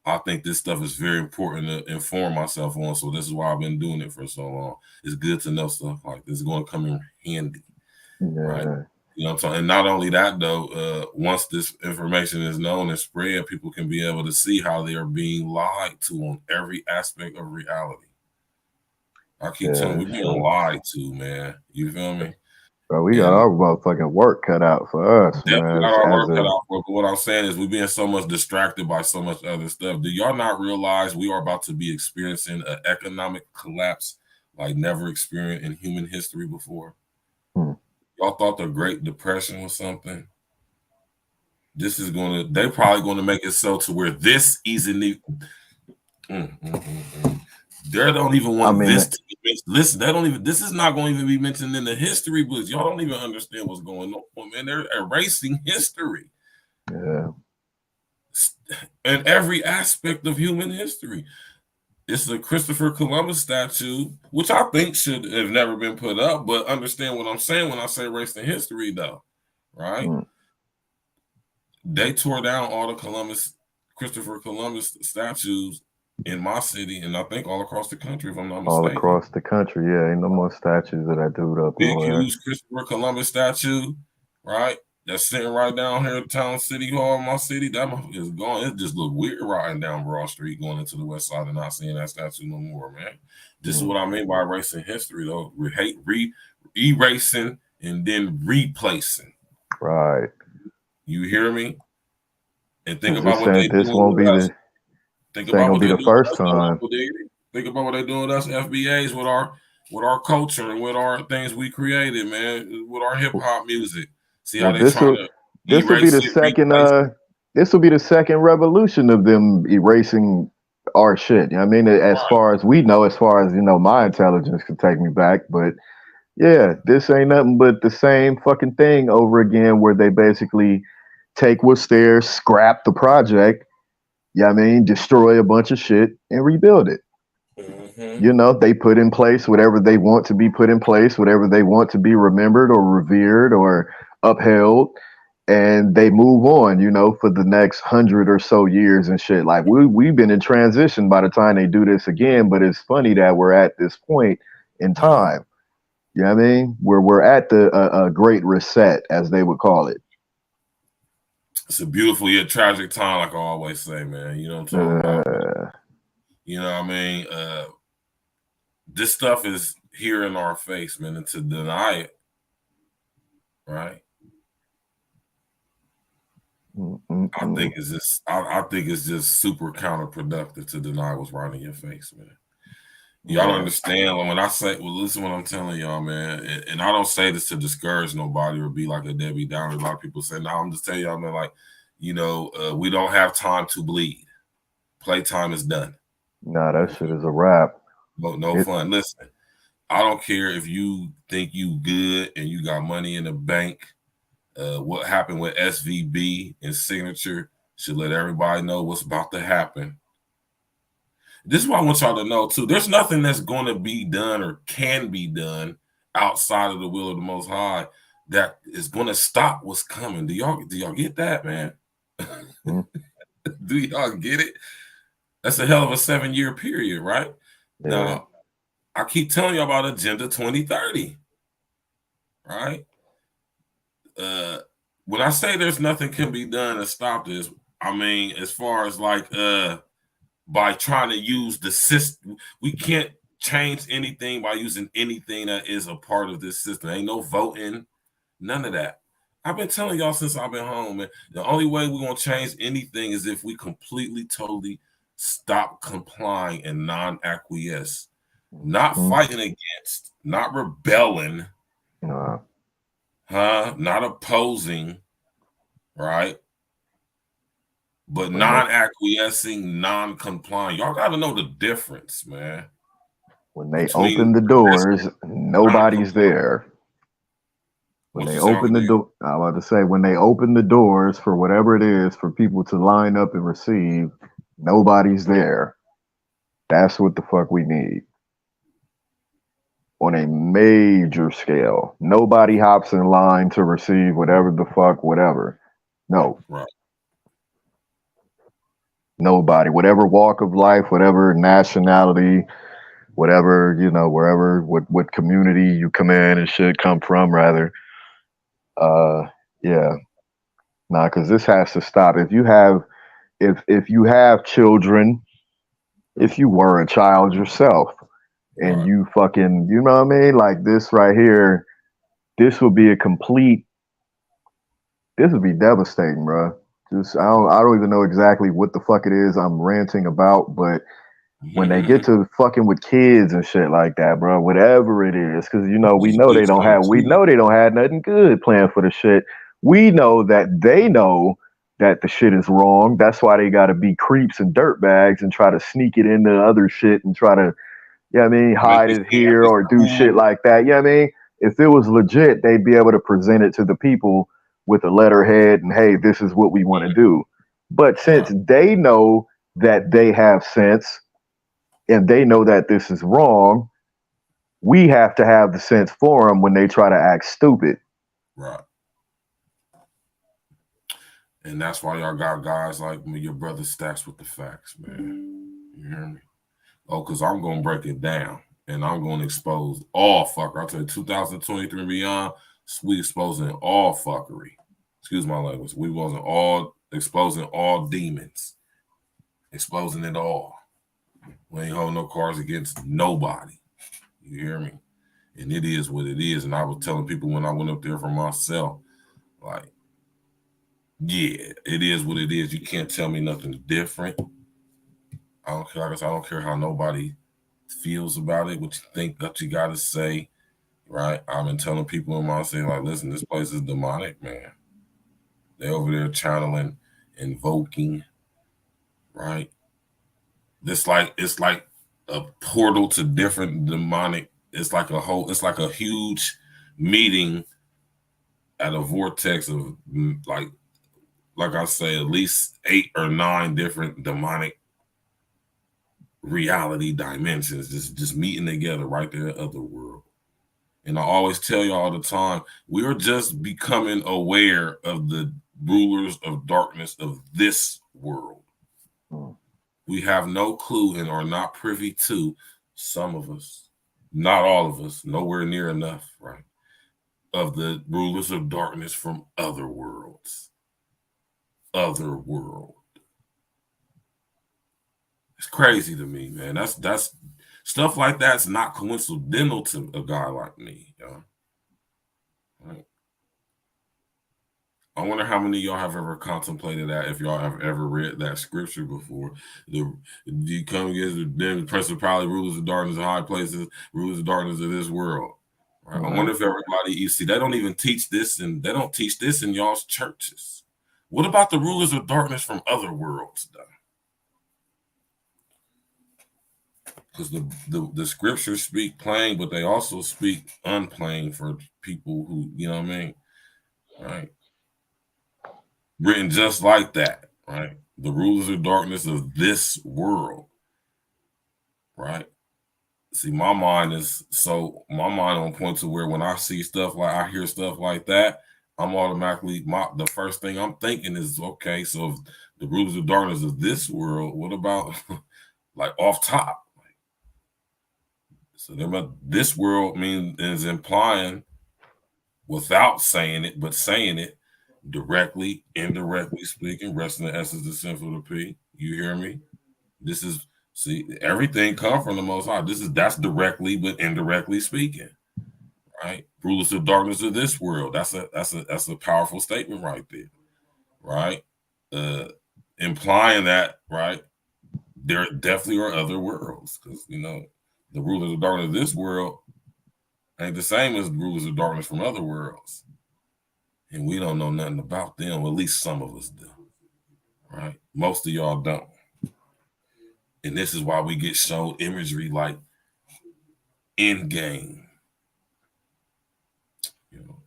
Speaker 9: I think this stuff is very important to inform myself on. So this is why I've been doing it for so long. It's good to know stuff like this is going to come in handy, right? You know what I'm saying? And not only that, though, once this information is known and spread, people can be able to see how they are being lied to on every aspect of reality. I keep telling you, we're being lied to, man. You feel me?
Speaker 11: Bro, we got our motherfucking work cut out for us, man.
Speaker 9: We got our work cut out for us. But what I'm saying is we're being so much distracted by so much other stuff. Do y'all not realize we are about to be experiencing an economic collapse like never experienced in human history before? Y'all thought the Great Depression was something? This is they're probably going to make it so to where this easily. They don't even want this to be mentioned. Listen, this is not going to even be mentioned in the history books. Y'all don't even understand what's going on, man. They're erasing history.
Speaker 11: Yeah.
Speaker 9: And every aspect of human history. It's the Christopher Columbus statue, which I think should have never been put up, but understand what I'm saying when I say erasing history, though, right? They tore down all the Christopher Columbus statues in my city, and I think all across the country, if I'm not mistaken.
Speaker 11: All across the country, yeah. Ain't no more statues of that dude up
Speaker 9: Big,
Speaker 11: there.
Speaker 9: huge Christopher Columbus statue, right? That's sitting right down here at Town City Hall in my city. That is gone. It just look weird riding down Broad Street going into the west side and not seeing that statue no more, man. This is what I mean by erasing history, though. Erasing and then replacing.
Speaker 11: Right.
Speaker 9: You hear me? And think about what they
Speaker 11: this
Speaker 9: do.
Speaker 11: won't be
Speaker 9: Think
Speaker 11: This ain't
Speaker 9: about
Speaker 11: gonna
Speaker 9: what
Speaker 11: be
Speaker 9: they
Speaker 11: the
Speaker 9: do with
Speaker 11: first
Speaker 9: us,
Speaker 11: time.
Speaker 9: Think about what they do with us FBAs with our culture and with our things we created, man, with our hip hop music. See how
Speaker 11: Well,
Speaker 9: they trying to
Speaker 11: this will be
Speaker 9: erase
Speaker 11: the
Speaker 9: it,
Speaker 11: second
Speaker 9: replace it.
Speaker 11: this will be the second revolution of them erasing our shit. You know what I mean? As far as we know, as far as my intelligence can take me back, but yeah, this ain't nothing but the same fucking thing over again, where they basically take what's there, scrap the project, destroy a bunch of shit and rebuild it. They put in place whatever they want to be put in place, whatever they want to be remembered or revered or upheld, and they move on, for the next 100 or so years and shit. Like we've been in transition by the time they do this again, but it's funny that we're at this point in time. You know what I mean? Where we're at the great reset, as they would call it.
Speaker 9: It's a beautiful yet tragic time, like I always say, man. You know what I'm talking about? You know what I mean? This stuff is here in our face, man, and to deny it, right? I think it's just super counterproductive to deny what's right in your face, man. Y'all don't understand when I say, well, listen what I'm telling y'all, man. And I don't say this to discourage nobody or be like a Debbie Downer. A lot of people say, no, I'm just telling y'all, man, like, we don't have time to bleed. Playtime is done.
Speaker 11: Nah, that shit is a wrap.
Speaker 9: No fun. Listen, I don't care if you think you good and you got money in the bank. What happened with SVB and Signature should let everybody know what's about to happen. This is what I want y'all to know, too. There's nothing that's going to be done or can be done outside of the will of the Most High that is going to stop what's coming. Do y'all get that, man? Do y'all get it? That's a hell of a 7-year period, right? Yeah. Now, I keep telling you about Agenda 2030, right? When I say there's nothing can be done to stop this, I mean, as far as like by trying to use the system, we can't change anything by using anything that is a part of this system. Ain't no voting, none of that. I've been telling y'all since I've been home, man, the only way we're going to change anything is if we completely, totally stop complying and non-acquiesce. Not fighting against, not rebelling, not opposing, right? But non-acquiescing, non-complying. Y'all got to know the difference, man.
Speaker 11: When they open the doors, nobody's there. When they open the door, I'm about to say, when they open the doors for whatever it is for people to line up and receive, nobody's there. That's what the fuck we need. On a major scale. Nobody hops in line to receive whatever the fuck, whatever. No.
Speaker 9: Right.
Speaker 11: Nobody. Whatever walk of life, whatever nationality, whatever, wherever, what community you come in and shit come from, rather. Yeah. Nah, because this has to stop. If you have children, if you were a child yourself, and you fucking, you know what I mean? Like this right here, this would be this would be devastating, bro. Just I don't even know exactly what the fuck it is I'm ranting about, but when they get to fucking with kids and shit like that, bro, whatever it is, because we know they don't have nothing good planned for the shit. We know that they know that the shit is wrong. That's why they got to be creeps and dirtbags and try to sneak it into other shit and try to, hide it here or do shit like that. You know what I mean? If it was legit, they'd be able to present it to the people with a letterhead and, hey, this is what we want to do. But since they know that they have sense and they know that this is wrong, we have to have the sense for them when they try to act stupid.
Speaker 9: Right. And that's why y'all got guys like me, your brother Stacks with the facts, man. You hear me? Oh, because I'm going to break it down and I'm going to expose all fucker. I'll tell you, 2023 and beyond, we exposing all fuckery. Excuse my language. We wasn't all exposing all demons. Exposing it all. We ain't holding no cards against nobody. You hear me? And it is what it is. And I was telling people when I went up there for myself, like, yeah, it is what it is. You can't tell me nothing different. I don't care. Like I said, I don't care how nobody feels about it, what you think that you got to say, right? I've been telling people in my city, like, listen, this place is demonic, man. They over there channeling, invoking, right? It's like a portal to different demonic. It's like a huge meeting at a vortex of like I say, at least 8 or 9 different demonic reality dimensions just meeting together right there in other world. And I always tell you all the time, we are just becoming aware of the rulers of darkness of this world. We have no clue and are not privy to, some of us, not all of us, nowhere near enough, right, of the rulers of darkness from other worlds. Other world. It's crazy to me, man. That's stuff like that's not coincidental to a guy like me, yo. Right? I wonder how many of y'all have ever contemplated that, if y'all have ever read that scripture before. You come against the principality, rulers of darkness in high places, rulers of darkness of this world. Right? I wonder if everybody, you see, they don't even teach this, and they don't teach this in y'all's churches. What about the rulers of darkness from other worlds, though? Because the scriptures speak plain, but they also speak unplain for people who, you know what I mean? Right? Written just like that, right? The rulers of darkness of this world, right? See, my mind on point to where when I see stuff like, I hear stuff like that, I'm automatically, the first thing I'm thinking is, okay, so if the rulers of darkness of this world, what about like off top? So this world is implying, without saying it, but saying it directly, indirectly speaking, rest in the essence of sinful to P. You hear me? This is, see, everything come from the Most High. That's directly but indirectly speaking, right? Rulers of darkness of this world. That's a powerful statement right there, right? Implying that, right, there definitely are other worlds, because the rulers of darkness of this world ain't the same as the rulers of darkness from other worlds. And we don't know nothing about them. At least some of us do. Right? Most of y'all don't. And this is why we get shown imagery like Endgame,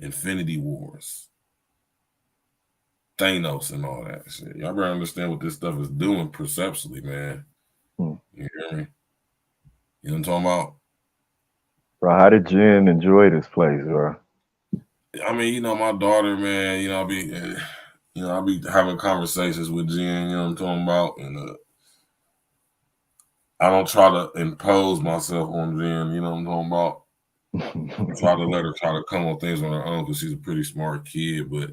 Speaker 9: Infinity Wars, Thanos, and all that shit. Y'all better understand what this stuff is doing perceptually, man. You hear me? You know what I'm talking about?
Speaker 11: Bro, how did Jen enjoy this place, bro?
Speaker 9: I mean, my daughter, man, I'll be having conversations with Jen, you know what I'm talking about? And I don't try to impose myself on Jen, you know what I'm talking about? I try to let her try to come on things on her own, because she's a pretty smart kid, but,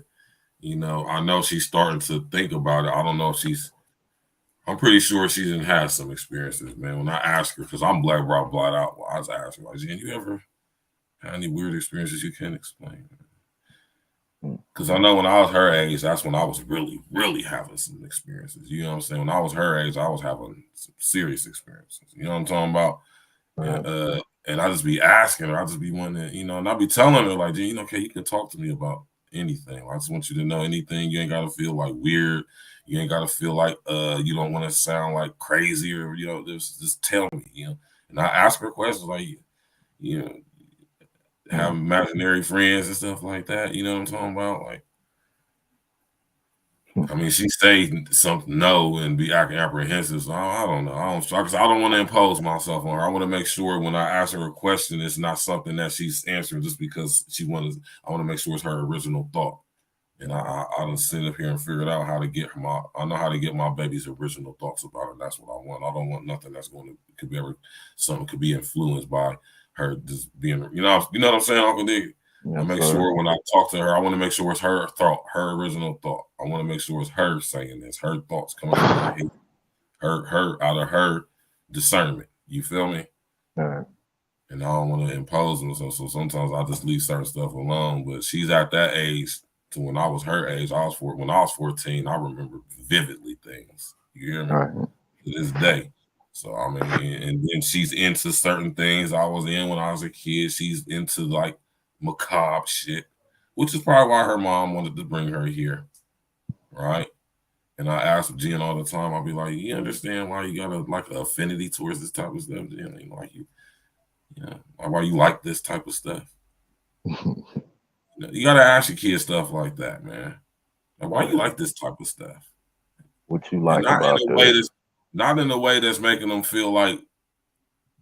Speaker 9: I know she's starting to think about it. I don't know if I'm pretty sure she didn't have some experiences, man. When I ask her, because I'm black out, I was asking, like, Jen, you ever had any weird experiences you can't explain? Because I know when I was her age, that's when I was really, really having some experiences. You know what I'm saying? When I was her age, I was having some serious experiences. You know what I'm talking about? Right. And I just be asking her. I just be wanting to, and I be telling her, like, Jen, okay, you can talk to me about anything. I just want you to know anything. You ain't got to feel like weird. You ain't got to feel like you don't want to sound like crazy, or, just tell me, And I ask her questions like, have imaginary friends and stuff like that. You know what I'm talking about? Like, I mean, she say something no and be acting apprehensive. So I don't know. I don't want to impose myself on her. I want to make sure when I ask her a question, it's not something that she's answering just because I want to make sure it's her original thought. And I done sit up here and figured out how to get I know how to get my baby's original thoughts about her. That's what I want. I don't want nothing that's could be influenced by her just being, you know what I'm saying, Uncle Dick? I make sure when I talk to her, I want to make sure it's her thought, her original thought. I want to make sure it's her saying this, her thoughts coming out of her out of her discernment. You feel me?
Speaker 11: All right.
Speaker 9: And I don't want to impose them. So sometimes I just leave certain stuff alone. But she's at that age to when I was her age. When I was 14, I remember vividly things. You hear me?
Speaker 11: Right.
Speaker 9: To this day. So I mean, and then she's into certain things I was in when I was a kid. She's into like macabre shit, which is probably why her mom wanted to bring her here, right? And I ask Jen all the time. I'll be like, "You understand why you got a like an affinity towards this type of stuff, Jen? You know, like why you like this type of stuff? You gotta ask your kids stuff like that, man. Like, why you like this type of stuff?
Speaker 11: What you
Speaker 9: And
Speaker 11: like
Speaker 9: not
Speaker 11: about
Speaker 9: in a way
Speaker 11: this?
Speaker 9: not in a way that's making them feel like,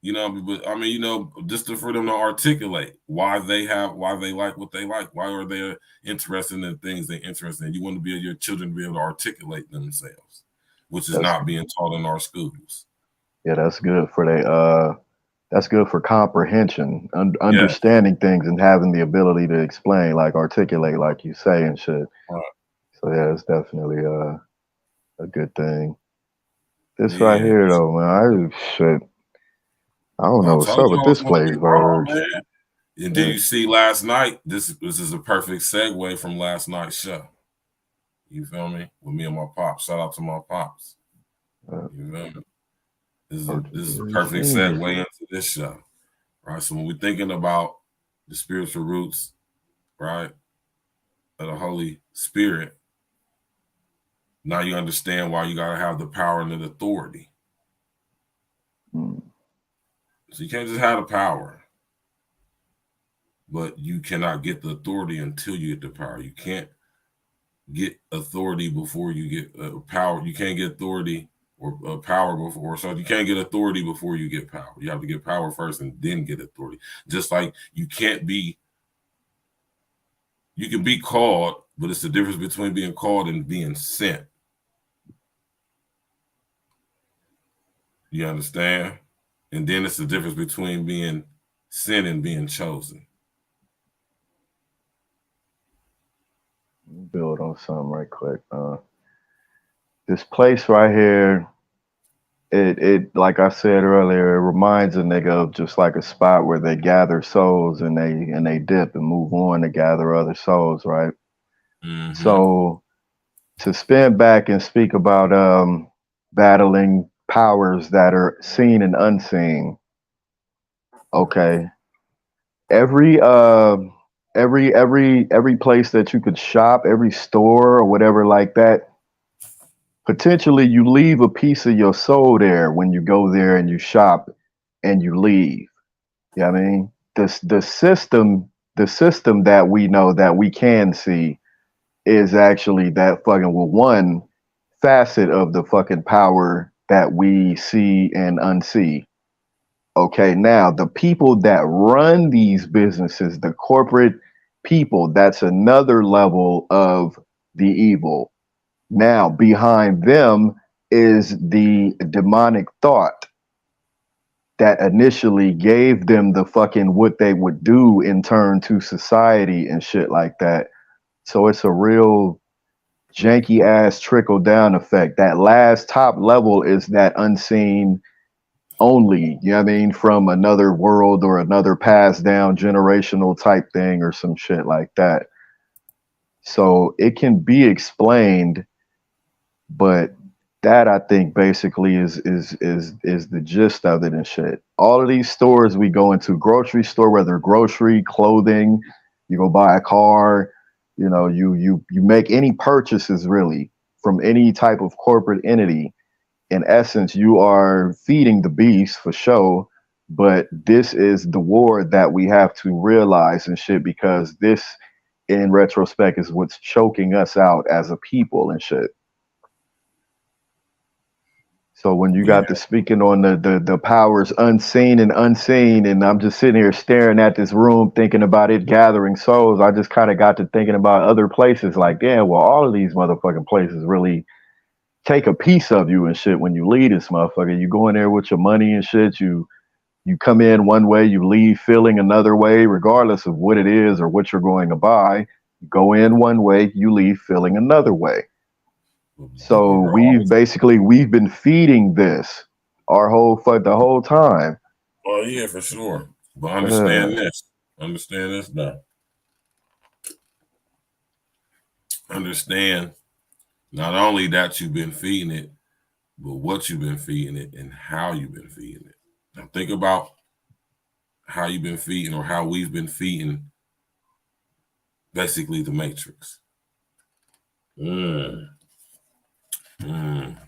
Speaker 9: but I mean, just for them to articulate why they like what they like, why are they interested in the things they're interested in. You want your children to be able to articulate themselves, which is not being taught in our schools.
Speaker 11: Yeah, that's good for that's good for comprehension, understanding things and having the ability to explain, like articulate, like you say and shit.
Speaker 9: Right.
Speaker 11: So yeah, it's definitely a good thing. This right here though, man, I don't know what's up with this place, Verge.
Speaker 9: And did you see last night? This is a perfect segue from last night's show. You feel me? With me and my pops. Shout out to my pops. You feel me? This is a perfect segue into this show. Right. So when we're thinking about the spiritual roots, right, of the Holy Spirit, now you understand why you gotta have the power and the authority. So you can't just have the power, but you cannot get the authority until you get the power. You can't get authority before you get power. You can't get authority or power before. So you can't get authority before you get power. You have to get power first and then get authority. Just like you can be called, but it's the difference between being called and being sent. You understand? And then it's the difference between being sent and being chosen.
Speaker 11: Build on something right quick. This place right here, it like I said earlier, it reminds a nigga of just like a spot where they gather souls and they dip and move on to gather other souls, right?
Speaker 9: Mm-hmm.
Speaker 11: So to spin back and speak about battling powers that are seen and unseen. Okay. Every place that you could shop, every store or whatever like that, potentially you leave a piece of your soul there when you go there and you shop and you leave. You know what I mean? The system that we know that we can see is actually that fucking one facet of the fucking power that we see and unsee. Okay, now the people that run these businesses, the corporate people, that's another level of the evil. Now, behind them is the demonic thought that initially gave them the fucking what they would do in turn to society and shit like that. So it's a real janky ass trickle down effect. That last top level is that unseen only, you know what I mean, from another world or another passed down generational type thing or some shit like that. So it can be explained, but that I think basically is the gist of it and shit. All of these stores we go into, grocery store, whether grocery, clothing, you go buy a car, you know, you make any purchases really from any type of corporate entity. In essence, you are feeding the beast for sure, but this is the war that we have to realize and shit, because this, in retrospect, is what's choking us out as a people and shit. So when you got the speaking on the powers unseen, and I'm just sitting here staring at this room thinking about it gathering souls, I just kind of got to thinking about other places like, damn, well, all of these motherfucking places really take a piece of you and shit when you leave this motherfucker. You go in there with your money and shit, you come in one way, you leave feeling another way, regardless of what it is or what you're going to buy. You go in one way, you leave feeling another way. So we've been feeding this the whole time.
Speaker 9: Oh yeah, for sure. But understand this now. Understand not only that you've been feeding it, but what you've been feeding it and how you've been feeding it. Now think about how you've been feeding, or how we've been feeding, basically the Matrix.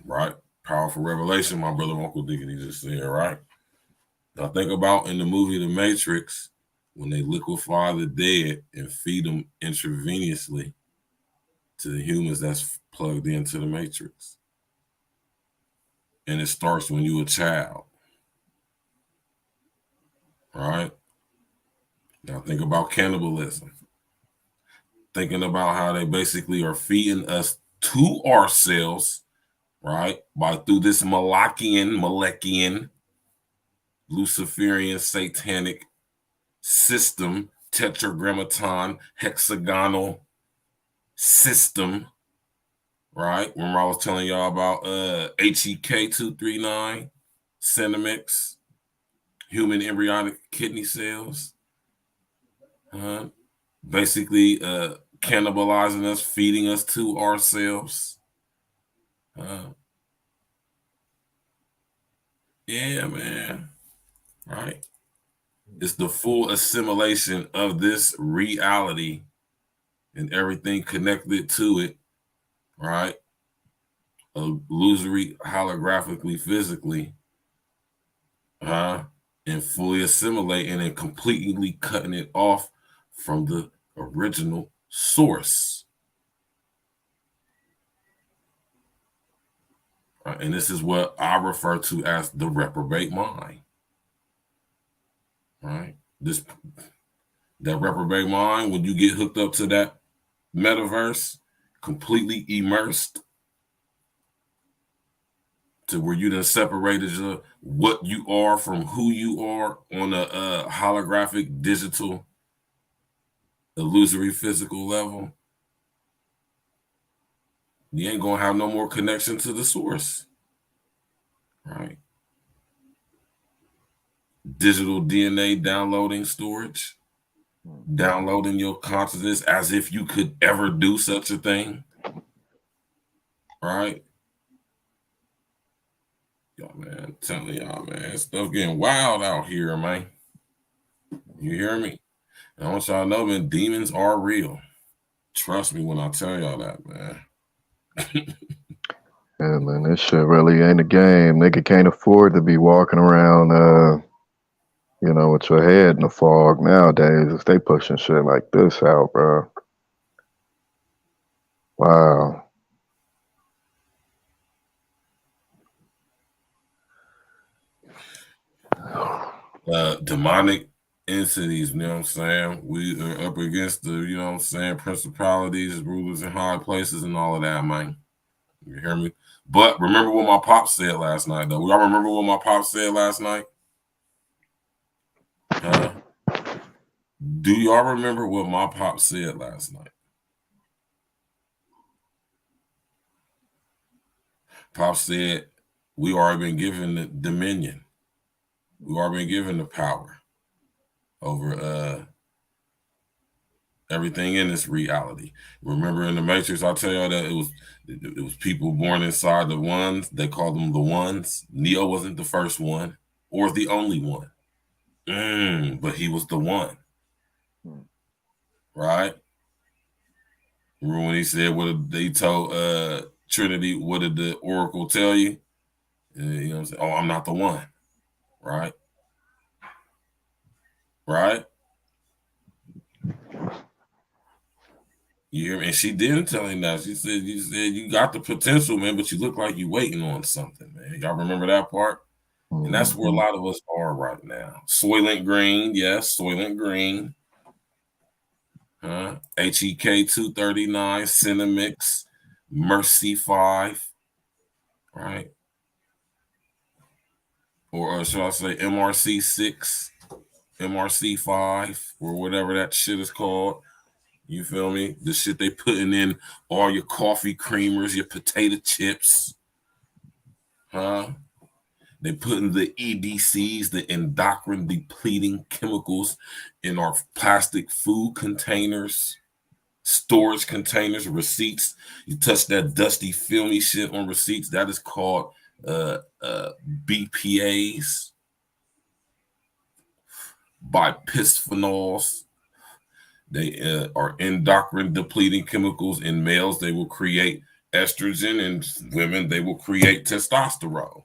Speaker 9: Right? Powerful revelation, my brother Uncle Diggity just said, right? Now think about in the movie The Matrix, when they liquefy the dead and feed them intravenously to the humans that's plugged into the Matrix. And it starts when you're a child. Right? Now think about cannibalism. Thinking about how they basically are feeding us to ourselves, right? Through this Malachian, Luciferian, satanic system, tetragrammaton, hexagonal system, right? Remember I was telling y'all about HEK 239, Cinemix, human embryonic kidney cells, basically cannibalizing us, feeding us to ourselves. Yeah, man. Right? It's the full assimilation of this reality and everything connected to it, right? Illusory, holographically, physically, and fully assimilating and completely cutting it off from the original source. Right? And this is what I refer to as the reprobate mind. Right? That reprobate mind, when you get hooked up to that metaverse, completely immersed to where you done separated what you are from who you are on a holographic, digital, illusory, physical level, you ain't gonna have no more connection to the source, right? Digital DNA downloading storage, downloading your consciousness as if you could ever do such a thing, right? Yo, man, telling y'all, man, stuff getting wild out here, man. You hear me? And I want y'all to know, man, demons are real. Trust me when I tell y'all that, man.
Speaker 11: Yeah, man, this shit really ain't a game. Nigga can't afford to be walking around, with your head in the fog nowadays if they pushing shit like this out, bro. Wow.
Speaker 9: Demonic entities, you know what I'm saying? We are up against the, you know what I'm saying, principalities, rulers in high places and all of that, man. You hear me? But remember what my pop said last night, though. Y'all remember what my pop said last night? Do y'all remember what my pop said last night? Pop said, we already been given the dominion. We already been given the power over everything in this reality. Remember in the Matrix, I tell y'all that it was people born inside the ones. They called them the ones. Neo wasn't the first one or the only one, but he was the one. Right? Remember when he said, what they told Trinity, what did the Oracle tell you? You know what I'm saying? Oh, I'm not the one. Right? Right? You hear me? And she didn't tell him that. She said, you got the potential, man, but you look like you waiting on something, man. Y'all remember that part? And that's where a lot of us are right now. Soylent Green, yes, Soylent Green. HEK 239, Cinemix, Mercy 5, right? Or should I say MRC 6, MRC 5, or whatever that shit is called. You feel me? The shit they putting in all your coffee creamers, your potato chips. They putting the EDCs, the endocrine depleting chemicals, in our plastic food containers, storage containers, receipts. You touch that dusty, filmy shit on receipts, that is called BPAs, bisphenols. They are endocrine depleting chemicals. In males, they will create estrogen, and women, they will create testosterone.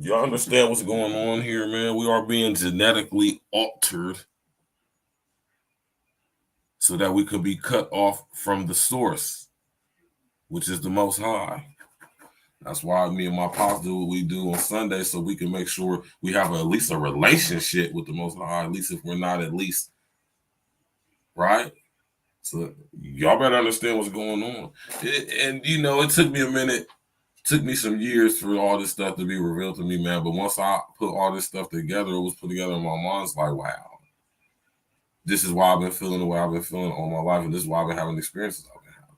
Speaker 9: Y'all understand what's going on here, man? We are being genetically altered so that we could be cut off from the source, which is the Most High. That's why me and my pops do what we do on Sunday, so we can make sure we have at least a relationship with the Most High, at least if we're not at least, right? So y'all better understand what's going on. It took me a minute, took me some years for all this stuff to be revealed to me, man. But once I put all this stuff together, it was put together in my mind. It's like, wow, this is why I've been feeling the way I've been feeling all my life, and this is why I've been having experiences I've been having.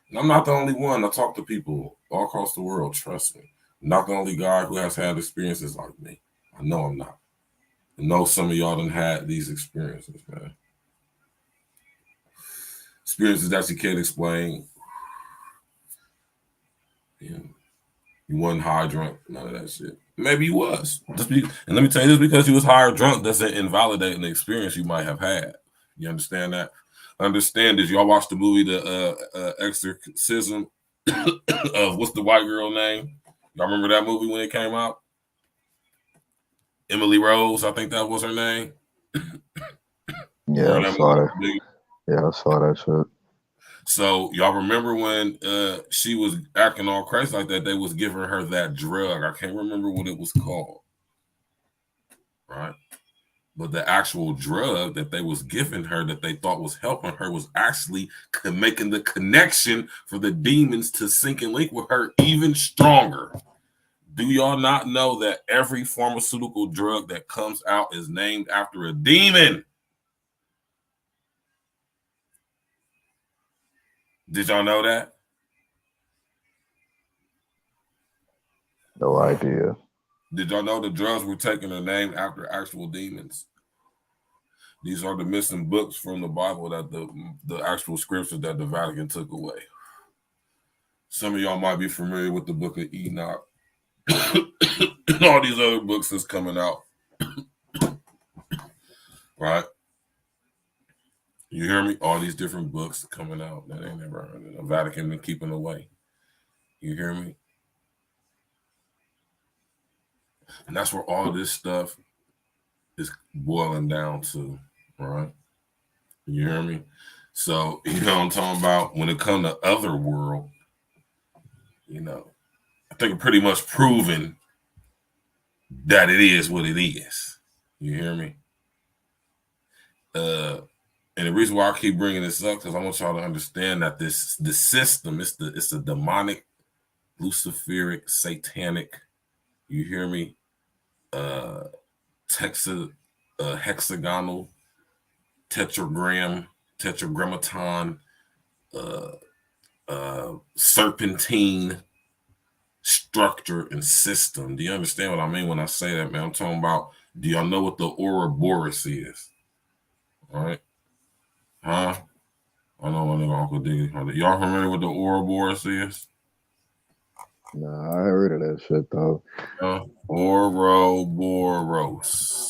Speaker 9: And I'm not the only one. I talk to people all across the world, trust me. I'm not the only guy who has had experiences like me. I know I'm not. I know some of y'all done had these experiences, man. Experiences that you can't explain. You wasn't high, drunk, none of that shit. Maybe you was. And let me tell you this, because you was high or drunk doesn't invalidate an experience you might have had. You understand that? Understand this. Y'all watch the movie The Exorcism of what's the white girl name? Y'all remember that movie when it came out? Emily Rose, I think that was her name.
Speaker 11: Yeah, I saw that. Yeah, I saw that shit.
Speaker 9: So y'all remember when she was acting all crazy like that, they was giving her that drug. I can't remember what it was called. Right? But the actual drug that they was giving her that they thought was helping her was actually making the connection for the demons to sync and link with her even stronger. Do y'all not know that every pharmaceutical drug that comes out is named after a demon? Did y'all know that?
Speaker 11: No idea.
Speaker 9: Did y'all know the drugs we're taking are named after actual demons? These are the missing books from the Bible, that the actual scriptures that the Vatican took away. Some of y'all might be familiar with the book of Enoch. And all these other books that's coming out. Right? You hear me? All these different books coming out that ain't never heard of. The Vatican been keeping away. You hear me? And that's where all this stuff is boiling down to, right? You hear me? So, you know what I'm talking about? When it comes to Otherworld, I think it's pretty much proven that it is what it is. You hear me? And the reason why I keep bringing this up, because I want y'all to understand that the system, it's a demonic, luciferic, satanic, you hear me? Hexagonal, tetragrammaton, serpentine structure and system. Do you understand what I mean when I say that, man? I'm talking about, do y'all know what the Ouroboros is? All right. Huh? I know my nigga Uncle D. Y'all familiar with the Ouroboros is?
Speaker 11: Nah, I heard of that shit though.
Speaker 9: Ouroboros.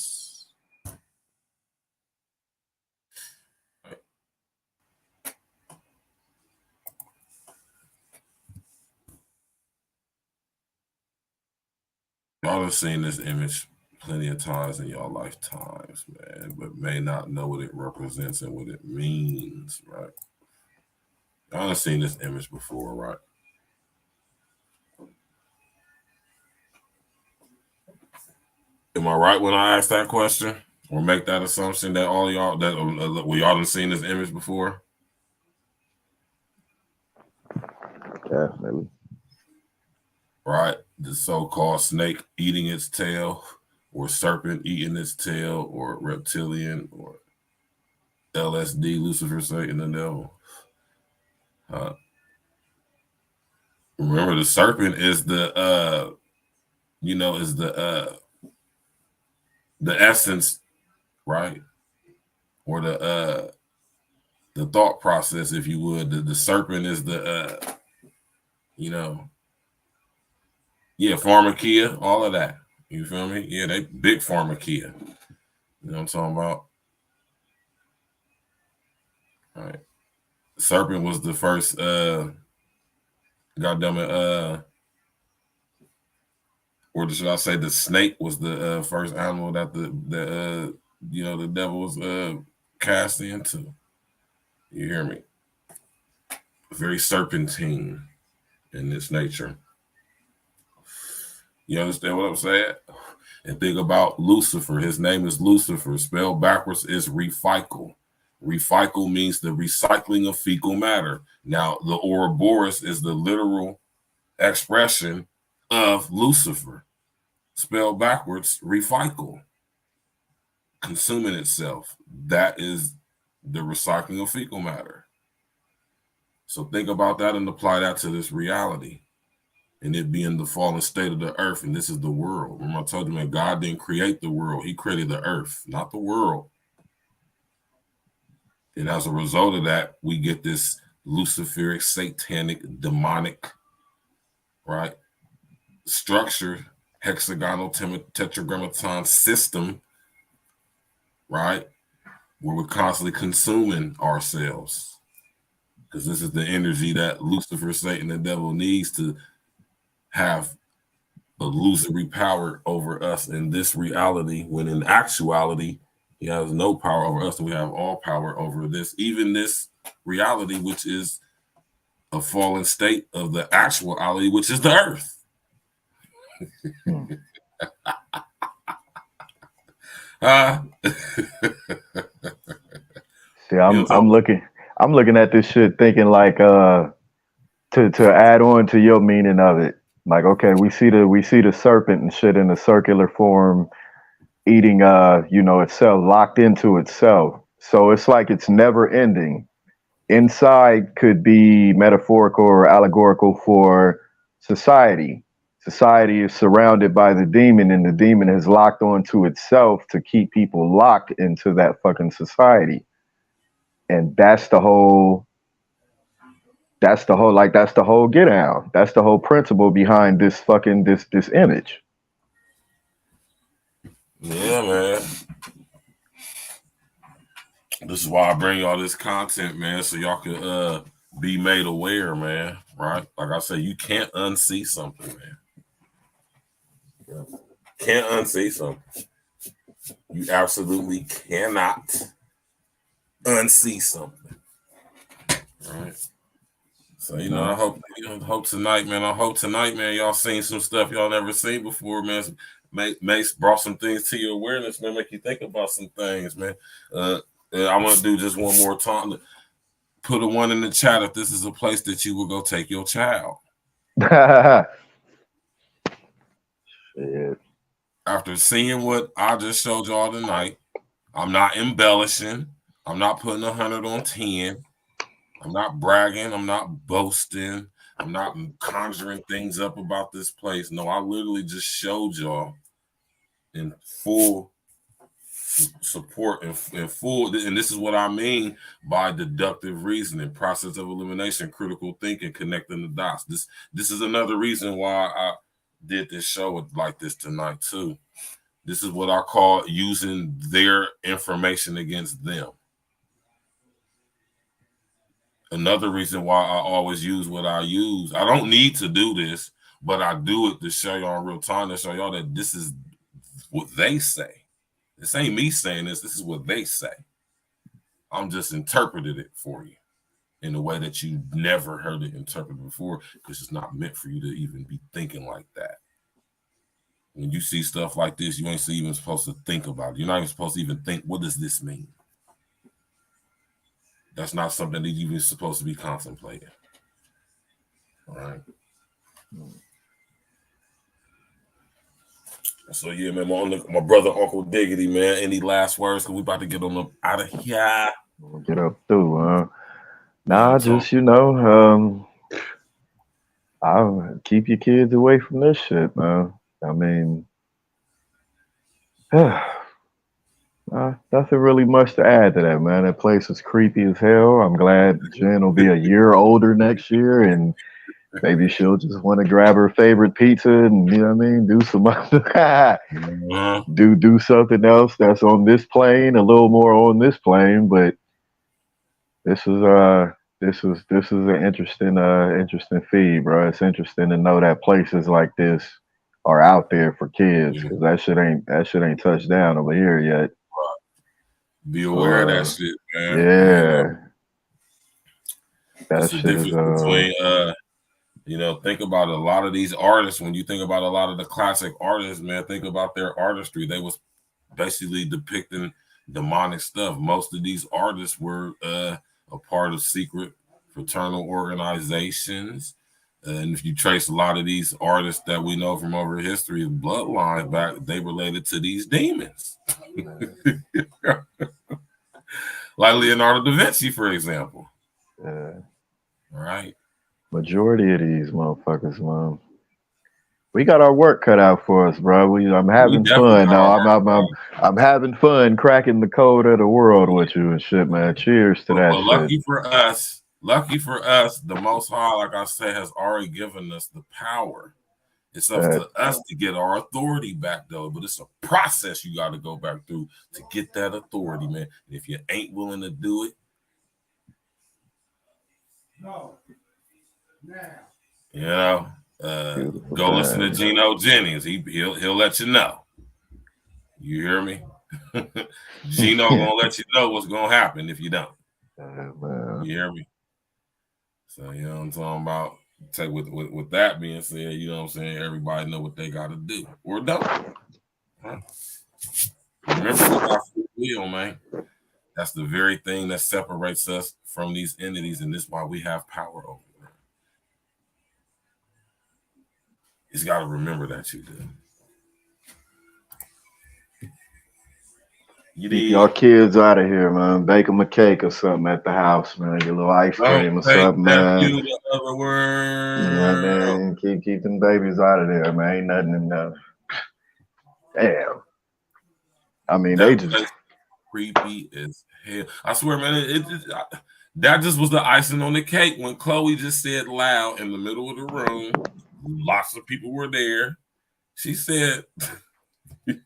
Speaker 9: Y'all have seen this image plenty of times in y'all lifetimes, man, but may not know what it represents and what it means, right? Y'all have seen this image before, right? Am I right when I ask that question or make that assumption that all y'all that y'all done seen this image before?
Speaker 11: Definitely.
Speaker 9: Right, the so-called snake eating its tail, or serpent eating its tail, or reptilian, or LSD, Lucifer, Satan, the devil. Remember, the serpent is the essence, right? Or the thought process, if you would. The serpent is the You know, yeah, pharmakia, all of that. You feel me? Yeah, they big pharmakia. You know what I'm talking about? All right. Serpent was the first goddamn it, or should I say the snake was the first animal that the devil was cast into. You hear me? Very serpentine in this nature. You understand what I'm saying? And think about Lucifer. His name is Lucifer. Spelled backwards is recycle. Recycle means the recycling of fecal matter. Now, the Ouroboros is the literal expression of Lucifer. Spelled backwards, recycle. Consuming itself. That is the recycling of fecal matter. So think about that and apply that to this reality. And it being the fallen state of the earth, and this is the world. Remember I told you, man, God didn't create the world. He created the earth, not the world. And as a result of that, we get this Luciferic, satanic, demonic, right, structure, hexagonal tetragrammaton system, right, where we're constantly consuming ourselves. Because this is the energy that Lucifer, Satan, the devil needs to have illusory power over us in this reality, when in actuality, he has no power over us, and we have all power over this, even this reality, which is a fallen state of the actuality, which is the earth.
Speaker 11: See, I'm looking at this shit thinking like to add on to your meaning of it. Like, okay, we see the serpent and shit in a circular form eating itself, locked into itself. So it's like it's never ending. Inside could be metaphorical or allegorical for society. Society is surrounded by the demon, and the demon is locked onto itself to keep people locked into that fucking society. And that's the whole get out. That's the whole principle behind this fucking this image.
Speaker 9: Yeah, man. This is why I bring y'all this content, man, so y'all can be made aware, man. Right? Like I said, you can't unsee something, man. Can't unsee something. You absolutely cannot unsee something. Right? So, I hope tonight, man. Y'all seen some stuff y'all never seen before, man. Mace brought some things to your awareness, man. Make you think about some things, man. I want to do just one more time. Put a 1 in the chat if this is a place that you will go take your child.
Speaker 11: Shit.
Speaker 9: After seeing what I just showed y'all tonight, I'm not embellishing. I'm not putting 100 on 10. I'm not bragging. I'm not boasting. I'm not conjuring things up about this place. No, I literally just showed y'all in full support and full. And this is what I mean by deductive reasoning, process of elimination, critical thinking, connecting the dots. This is another reason why I did this show like this tonight too. This is what I call using their information against them. Another reason why I always use what I use. I don't need to do this, but I do it to show y'all in real time, to show y'all that this is what they say. This ain't me saying this. This is what they say. I'm just interpreted it for you in a way that you never heard it interpreted before, because it's not meant for you to even be thinking like that. When you see stuff like this, you ain't even supposed to think about it. You're not even supposed to even think, what does this mean? That's not something that you're even supposed to be contemplating. All right. So yeah, man, my brother Uncle Diggity, man. Any last words? Cause we about to get on up out of here.
Speaker 11: Get up through. Just I'll keep your kids away from this shit, man. I mean, nothing really much to add to that, man. That place is creepy as hell. I'm glad Jen will be a year older next year, and Maybe she'll just want to grab her favorite pizza and you know what I mean, do some do something else that's on this plane, a little more on this plane. But this is an interesting feed, bro. It's interesting to know that places like this are out there for kids because that shit ain't touched down over here yet.
Speaker 9: Be aware of that shit, man.
Speaker 11: Yeah.
Speaker 9: That's the difference between think about a lot of these artists. When you think about a lot of the classic artists, man, think about their artistry. They was basically depicting demonic stuff. Most of these artists were a part of secret fraternal organizations. And if you trace a lot of these artists that we know from over history, bloodline back, they related to these demons. Like Leonardo da Vinci, for example. Right.
Speaker 11: Majority of these motherfuckers, man. We got our work cut out for us, bro. I'm having fun now. I'm having fun cracking the code of the world with you and shit, man. Cheers to that shit.
Speaker 9: Lucky for us, the Most High, like I say, has already given us the power. It's up to us to get our authority back, though. But it's a process you got to go back through to get that authority, man. And if you ain't willing to do it, go listen to Geno Jennings. He'll let you know. You hear me? Geno gonna let you know what's gonna happen if you don't. You hear me? So you know what I'm talking about. With that being said, you know what I'm saying, everybody know what they gotta do or don't. Huh? Remember, we got free will, man. That's the very thing that separates us from these entities, and this is why we have power over them. He's got to remember that you do.
Speaker 11: Keep y'all kids out of here, man. Bake them a cake or something at the house, man. Get a little ice cream or something, man. You know what I mean? Keep them babies out of there, man. Ain't nothing in there. Damn. I mean, they just
Speaker 9: creepy as hell. I swear, man, that just was the icing on the cake when Chloe just said loud in the middle of the room. Lots of people were there. She said,
Speaker 11: "This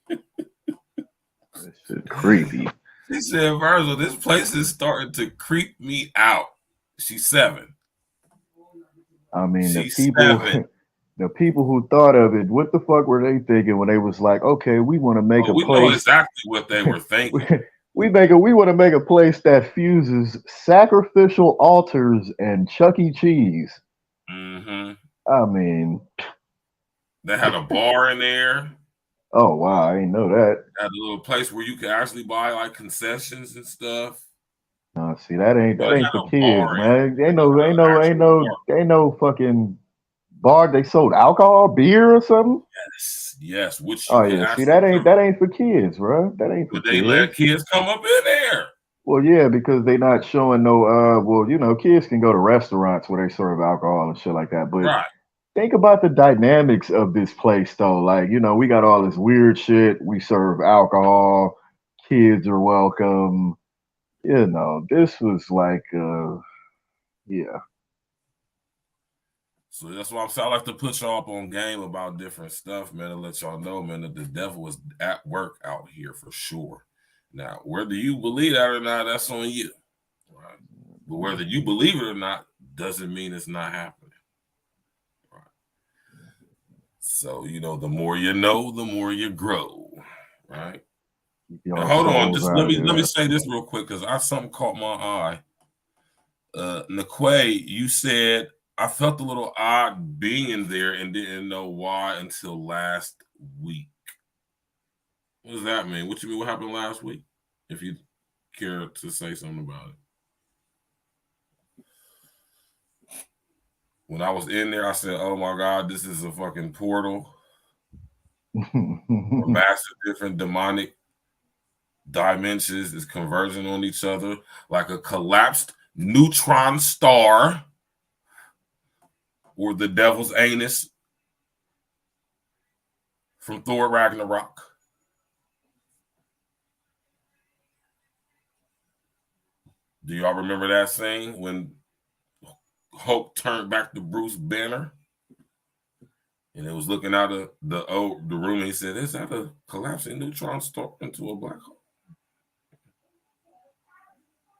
Speaker 11: shit creepy."
Speaker 9: She said, "Virgil, this place is starting to creep me out." She's 7.
Speaker 11: I mean, the people who thought of it, what the fuck were they thinking when they was like, okay, we want to make a place? We know
Speaker 9: exactly what they were thinking.
Speaker 11: we want to make a place that fuses sacrificial altars and Chuck E. Cheese.
Speaker 9: Mm-hmm.
Speaker 11: I mean,
Speaker 9: they had a bar in there.
Speaker 11: Oh wow, I didn't know that.
Speaker 9: Had a little place where you could actually buy like concessions and stuff.
Speaker 11: No, see, that ain't for kids, man. Ain't no fucking bar. They sold alcohol, beer, or something.
Speaker 9: Yes. Which
Speaker 11: see, that ain't for kids, bro. That ain't for kids. But
Speaker 9: they let kids come up in there.
Speaker 11: Well, yeah, because they not showing no. Kids can go to restaurants where they serve alcohol and shit like that. But think about the dynamics of this place, though. Like, we got all this weird shit. We serve alcohol. Kids are welcome. This was like, yeah.
Speaker 9: So that's why I like to put y'all up on game about different stuff, man, and let y'all know, man, that the devil is at work out here for sure. Now, whether you believe that or not, that's on you. Right? But whether you believe it or not doesn't mean it's not happening. Right? So, the more you know, the more you grow. Right? Now, hold on. Let me say this real quick because something caught my eye. Naquay, you said, I felt a little odd being in there and didn't know why until last week. What does that mean? What you mean? What happened last week? If you care to say something about it. When I was in there, I said, "Oh my God, this is a fucking portal." Massive different demonic dimensions is converging on each other like a collapsed neutron star or the devil's anus from Thor Ragnarok. Do y'all remember that scene when Hulk turned back to Bruce Banner, and it was looking out of the room. And he said, "Is that a collapsing neutron star into a black hole?"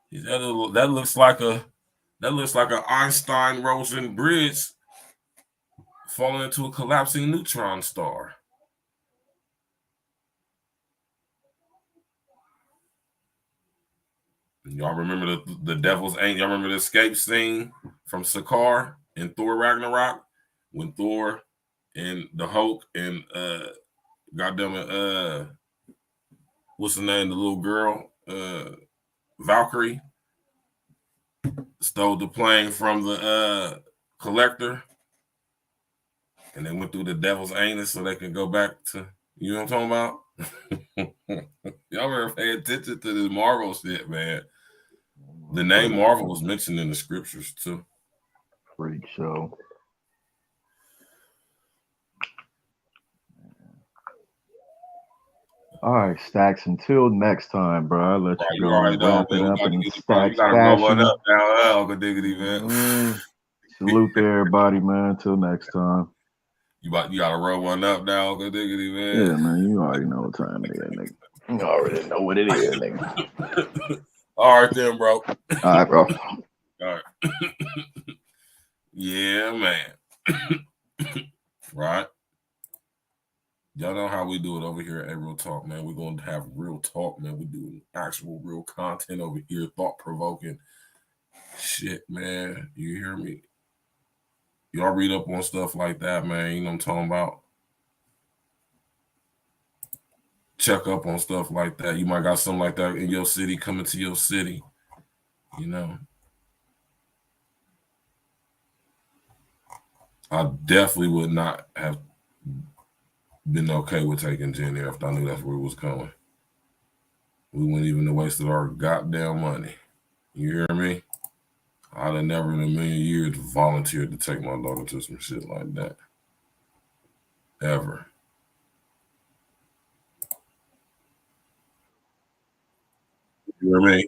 Speaker 9: He said, "That looks like an Einstein-Rosen bridge falling into a collapsing neutron star." Y'all remember the Devil's Angel? Y'all remember the escape scene from Sakaar in Thor Ragnarok when Thor and the Hulk and what's the name? The little girl, Valkyrie, stole the plane from the collector, and they went through the Devil's Anus so they could go back to. You know what I'm talking about? Y'all better pay attention to this Marvel shit, man. The name Marvel was mentioned in the scriptures too.
Speaker 11: Freak show. All right, Stacks. Until next time, bro. I'll let you go and wrap it up in Stacks fashion.
Speaker 9: Up now, Uncle Diggity, man.
Speaker 11: Salute to everybody, man. Until next time.
Speaker 9: You gotta roll one up now, Uncle Diggity, man.
Speaker 11: Yeah, man. You already know what time it is, nigga. You already know what it is, nigga.
Speaker 9: All right, then, bro.
Speaker 11: All right, bro.
Speaker 9: All right. Yeah, man. Right. Y'all know how we do it over here at Real Talk, man. We're going to have real talk, man. We do actual real content over here, thought-provoking shit, man. You hear me? Y'all read up on stuff like that, man. You know what I'm talking about? Check up on stuff like that. You might got something like that in your city, coming to your city, you know. I definitely would not have been okay with taking Jen there if I knew that's where it was going. We wouldn't even have wasted our goddamn money. You hear me? I'd have never in a million years volunteered to take my daughter to some shit like that. Ever. You hear me?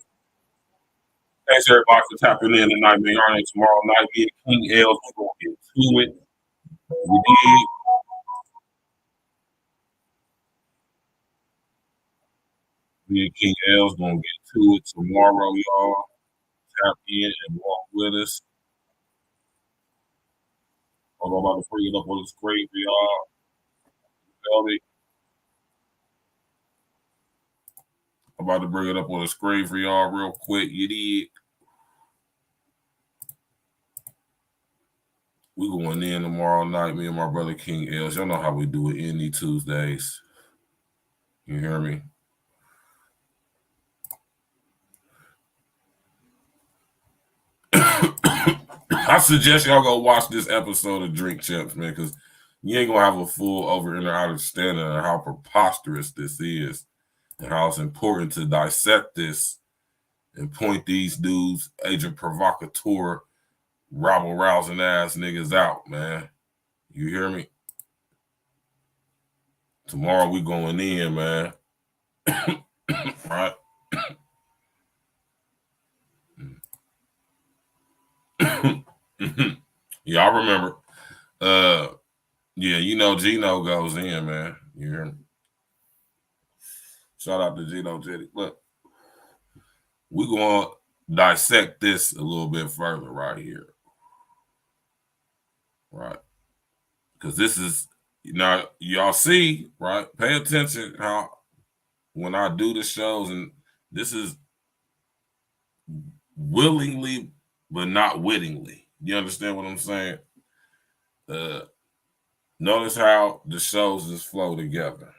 Speaker 9: Thanks everybody for tapping in tonight, man. Y'all ain't tomorrow night. Me and King L's gonna get to it. We did. Me and King L's gonna get to it tomorrow, y'all. Tap in and walk with us. I'm about to bring it up on the screen for y'all. Feel me? I'm about to bring it up on the screen for y'all real quick. You did. We going in tomorrow night, me and my brother King Els. Y'all know how we do it any Tuesdays. You hear me? I suggest y'all go watch this episode of Drink Champs, man, because you ain't gonna have a full over and out understanding of how preposterous this is and how it's important to dissect this and point these dudes, agent provocateur, rabble rousing ass niggas out, man. You hear me? Tomorrow we going in, man. Right? Y'all remember. Yeah, you know Gino goes in, man. You hear me? Shout out to Gino Jetty. Look, we're going to dissect this a little bit further right here. Right? Because this is, now, y'all see, right? Pay attention how when I do the shows, and this is willingly, but not wittingly. You understand what I'm saying? Notice how the shows just flow together,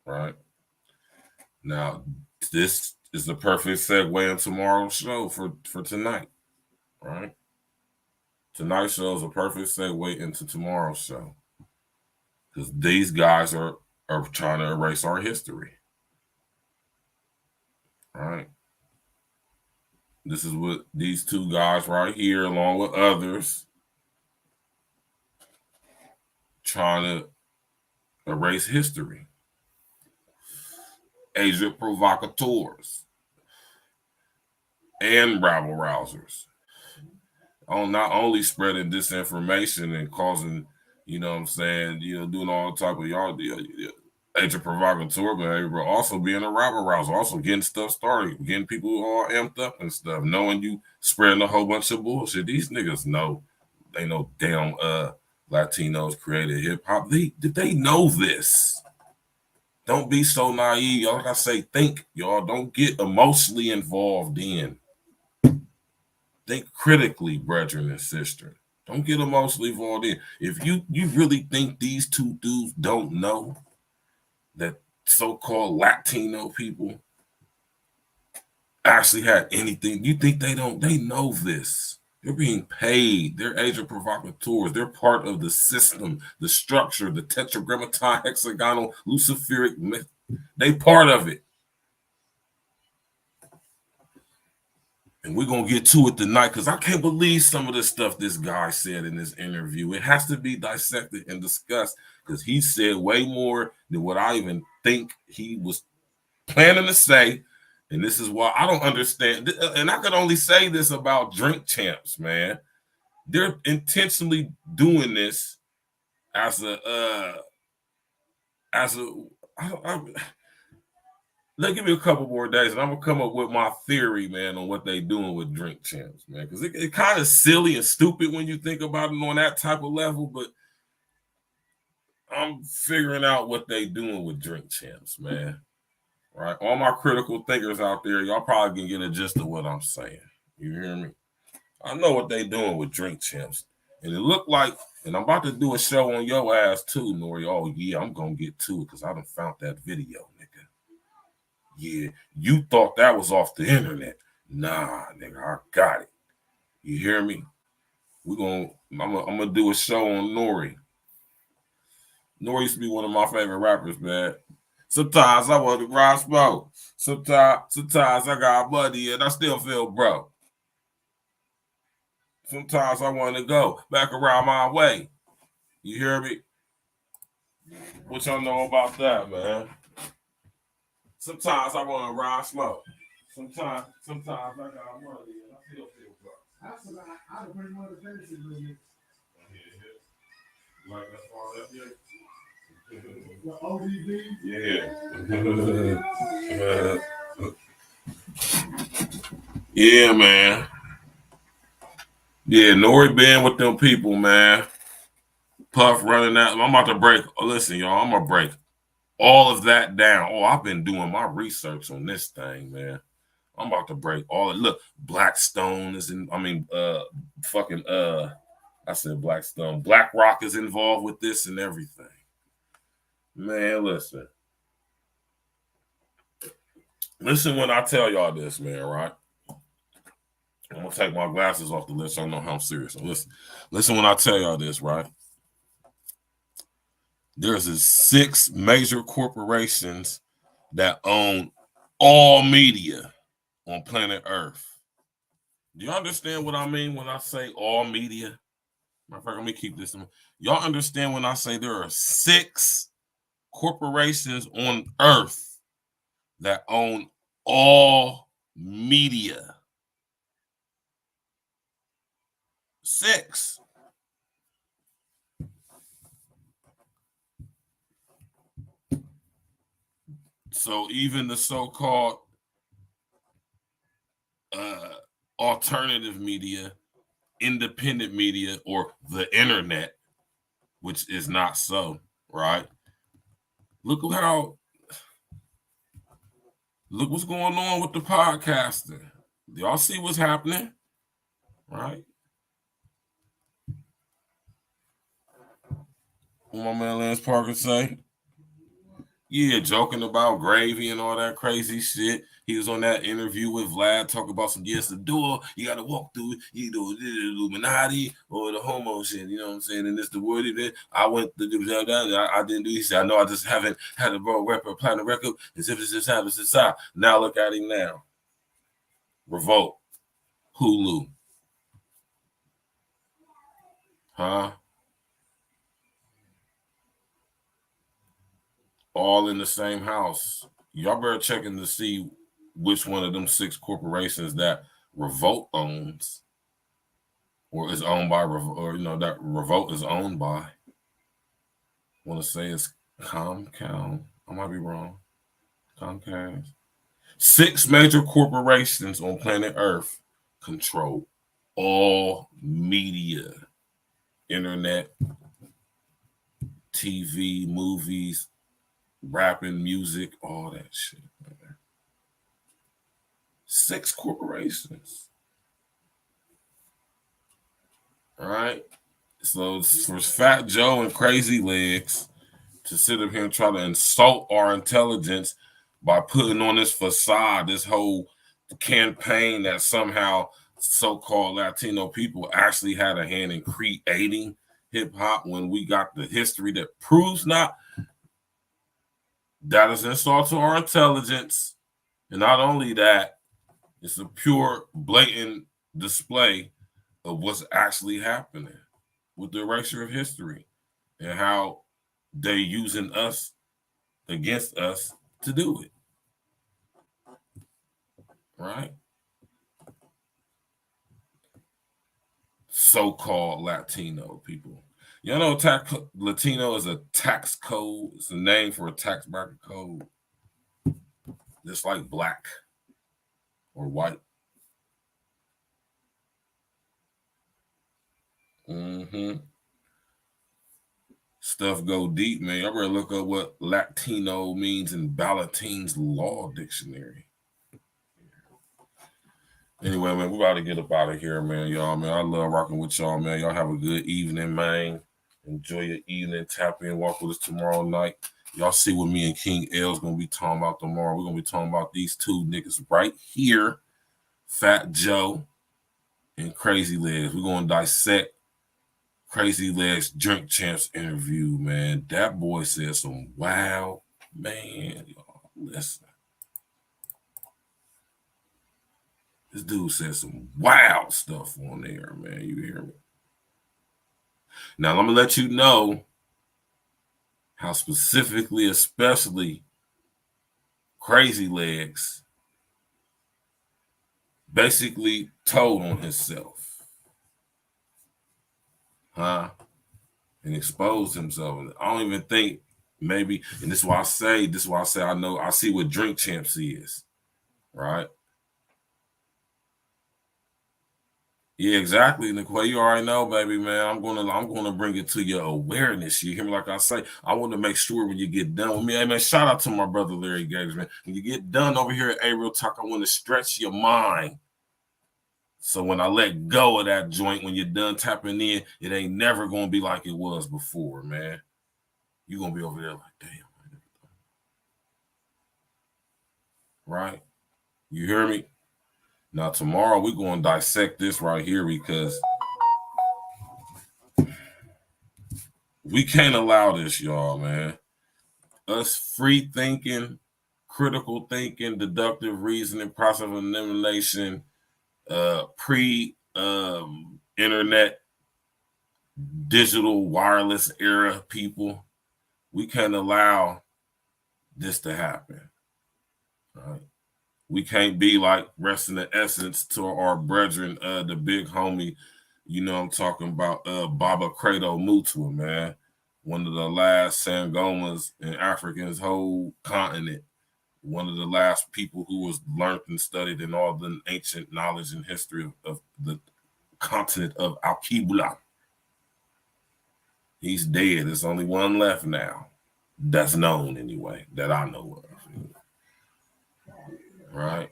Speaker 9: right? Now, this is the perfect segue in tomorrow's show for tonight, right? Tonight's show is a perfect segue into tomorrow's show because these guys are trying to erase our history, right? This is what these two guys right here, along with others, trying to erase history. Agent provocateurs and rabble rousers. on not only spreading disinformation and causing, you know what I'm saying, doing all type of y'all agent provocateur behavior, but also being a rabble rouser, also getting stuff started, getting people all amped up and stuff, knowing you spreading a whole bunch of bullshit. These niggas know, they know damn Latinos created hip hop. Did they know this? Don't be so naive. Y'all, like I say, think, y'all. Don't get emotionally involved in. Think critically, brethren and sisters. Don't get emotionally involved in. If you really think these two dudes don't know that so-called Latino people actually had anything, you think they don't? They know this. They're being paid. They're agent provocateurs. They're part of the system, the structure, the tetragrammaton, hexagonal, luciferic myth. They part of it. And we're going to get to it tonight because I can't believe some of the stuff this guy said in this interview. It has to be dissected and discussed because he said way more than what I even think he was planning to say. And this is why I don't understand. And I could only say this about Drink Champs, man. They're intentionally doing this as let's give me a couple more days and I'm gonna come up with my theory, man, on what they doing with Drink Champs, man. Because it kind of silly and stupid when you think about it on that type of level, but I'm figuring out what they doing with Drink Champs, man. Right? All my critical thinkers out there, y'all probably can get a gist of what I'm saying. You hear me? I know what they doing with Drink Champs. And it looked like, and I'm about to do a show on your ass too, Nori. Oh, yeah, I'm going to get to it because I done found that video, nigga. Yeah, you thought that was off the internet. Nah, nigga, I got it. You hear me? I'm gonna do a show on Nori. Nori used to be one of my favorite rappers, man. Sometimes I want to ride smoke. Sometimes I got money and I still feel broke. Sometimes I want to go back around my way. You hear me? What y'all know about that, man? Sometimes I want to ride smoke. Sometimes I got money and I still feel broke.
Speaker 7: That's what I bring motivation with me.
Speaker 9: Like that's all that is.
Speaker 7: The ODB?
Speaker 9: Yeah. Yeah, man. Yeah, Nori been with them people, man. Puff running out. I'm about to break. Listen, y'all, I'm going to break all of that down. Oh, I've been doing my research on this thing, man. I'm about to break all it. Look, Blackstone is in, I said Blackstone. BlackRock is involved with this and everything. Man, listen. Listen when I tell y'all this, man, right? I'm going to take my glasses off the list so I know how I'm serious. So listen when I tell y'all this, right? There's 6 major corporations that own all media on planet Earth. Do you understand what I mean when I say all media? Matter of fact, let me keep this in mind. Y'all understand when I say there are 6 corporations on Earth that own all media? 6. So even the so-called alternative media, independent media, or the internet, which is not so, right? Look what's going on with the podcasting. Y'all see what's happening, right? What my man Lance Parker say? Yeah, joking about gravy and all that crazy shit. He was on that interview with Vlad, talking about the door. You got to walk through it. You do the Illuminati or the homo shit. You know what I'm saying? And it's the word of it. I went to do that. I didn't do this. I know I just haven't had a world record, platinum record. As if this just happens since now look at him now. Revolt. Hulu. Huh? All in the same house. Y'all better check in to see which one of them 6 corporations that Revolt owns or is owned by, or you know, that Revolt is owned by. I want to say it's Comcast. I might be wrong. Comcast. 6 major corporations on planet Earth control all media, internet, TV, movies, rapping, music, all that shit. Man. 6 corporations. All right. So for Fat Joe and Crazy Legs to sit up here and try to insult our intelligence by putting on this facade, this whole campaign that somehow so-called Latino people actually had a hand in creating hip-hop when we got the history that proves not. That is an insult to our intelligence. And not only that, it's a pure, blatant display of what's actually happening with the erasure of history and how they're using us against us to do it. Right? So-called Latino people. You know, Latino is a tax code. It's a name for a tax bracket code. Just like black or white. Stuff go deep, man. I better look up what Latino means in Ballatine's Law Dictionary. Anyway, man, we're about to get up out of here, man, y'all, man. I love rocking with y'all, man. Y'all have a good evening, man. Enjoy your evening. Tap in, walk with us tomorrow night. Y'all see what me and King L's going to be talking about tomorrow. We're going to be talking about these 2 niggas right here, Fat Joe and Crazy Legs. We're going to dissect Crazy Legs Drink Champs interview, man. That boy said some wow, man. Y'all, listen. This dude said some wild stuff on there, man. You hear me? Now, I'm going to let you know how specifically, especially Crazy Legs basically told on himself. And exposed himself. I don't even think maybe, and this is why I say, I see what Drink Champs is, right? Yeah, exactly, Nicole. You already know, baby, man. I'm gonna bring it to your awareness. You hear me? Like I say, I want to make sure when you get done with me, hey man, shout out to my brother Larry Gates, man. When you get done over here at A Real Talk, I want to stretch your mind. So when I let go of that joint, when you're done tapping in, it ain't never gonna be like it was before, man. You're gonna be over there like, damn, man. Right? You hear me? Now, tomorrow we're going to dissect this right here because we can't allow this, y'all, man. Us free thinking, critical thinking, deductive reasoning, process of elimination, pre-internet, digital wireless era people, we can't allow this to happen. All right? We can't be like resting the essence to our brethren, the big homie, you know I'm talking about, Baba Credo Mutua, man. One of the last Sangomas in Africa's whole continent. One of the last people who was learned and studied in all the ancient knowledge and history of the continent of Alkibula. He's dead. There's only one left now. That's known anyway, that I know of. Right,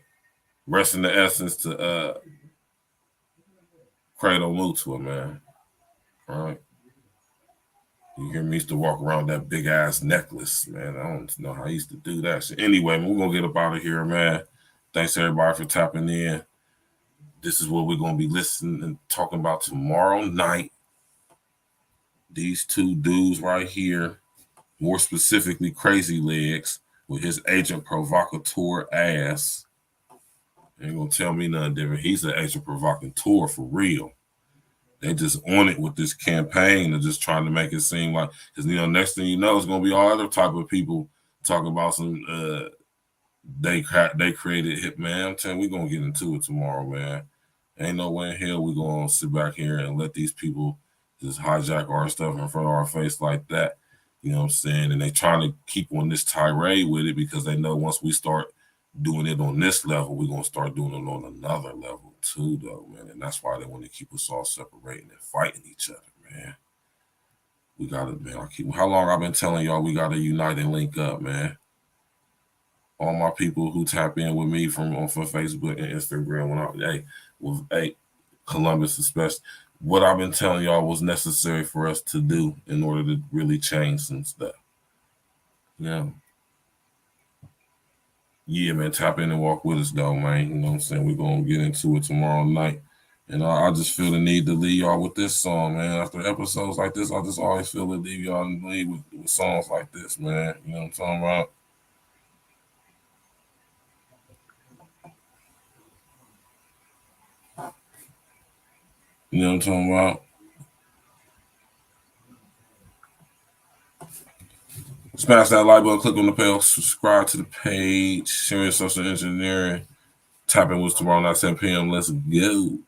Speaker 9: resting the essence to Credo Mutua, man. Right, you hear me? Used to walk around that big ass necklace, man. I don't know how I used to do that shit. Anyway, man, we're gonna get up out of here, man. Thanks everybody for tapping in. This is what we're gonna be listening and talking about tomorrow night. These 2 dudes right here, more specifically Crazy Legs, with his agent provocateur ass. Ain't gonna tell me nothing different. He's an agent provocateur for real. They just on it with this campaign and just trying to make it seem like, because you know, next thing you know, it's gonna be all other type of people talking about some they created hip, man. I'm telling you, we're gonna get into it tomorrow, man. Ain't no way in hell we gonna sit back here and let these people just hijack our stuff in front of our face like that. You know what I'm saying? And they trying to keep on this tirade with it because they know once we start doing it on this level, we're gonna start doing it on another level too, though, man. And that's why they want to keep us all separating and fighting each other, man. We gotta, man. How long I've been telling y'all we gotta unite and link up, man. All my people who tap in with me from Facebook and Instagram, Columbus especially, what I've been telling y'all was necessary for us to do in order to really change some stuff. Yeah. Yeah, man, tap in and walk with us, though, man. You know what I'm saying? We're going to get into it tomorrow night. And I just feel the need to leave y'all with this song, man. After episodes like this, I just always feel the leave y'all with songs like this, man. You know what I'm talking about? You know what I'm talking about? Smash that like button, click on the bell, subscribe to the page, share social engineering. Tap in with us tomorrow night, 7 p.m. Let's go.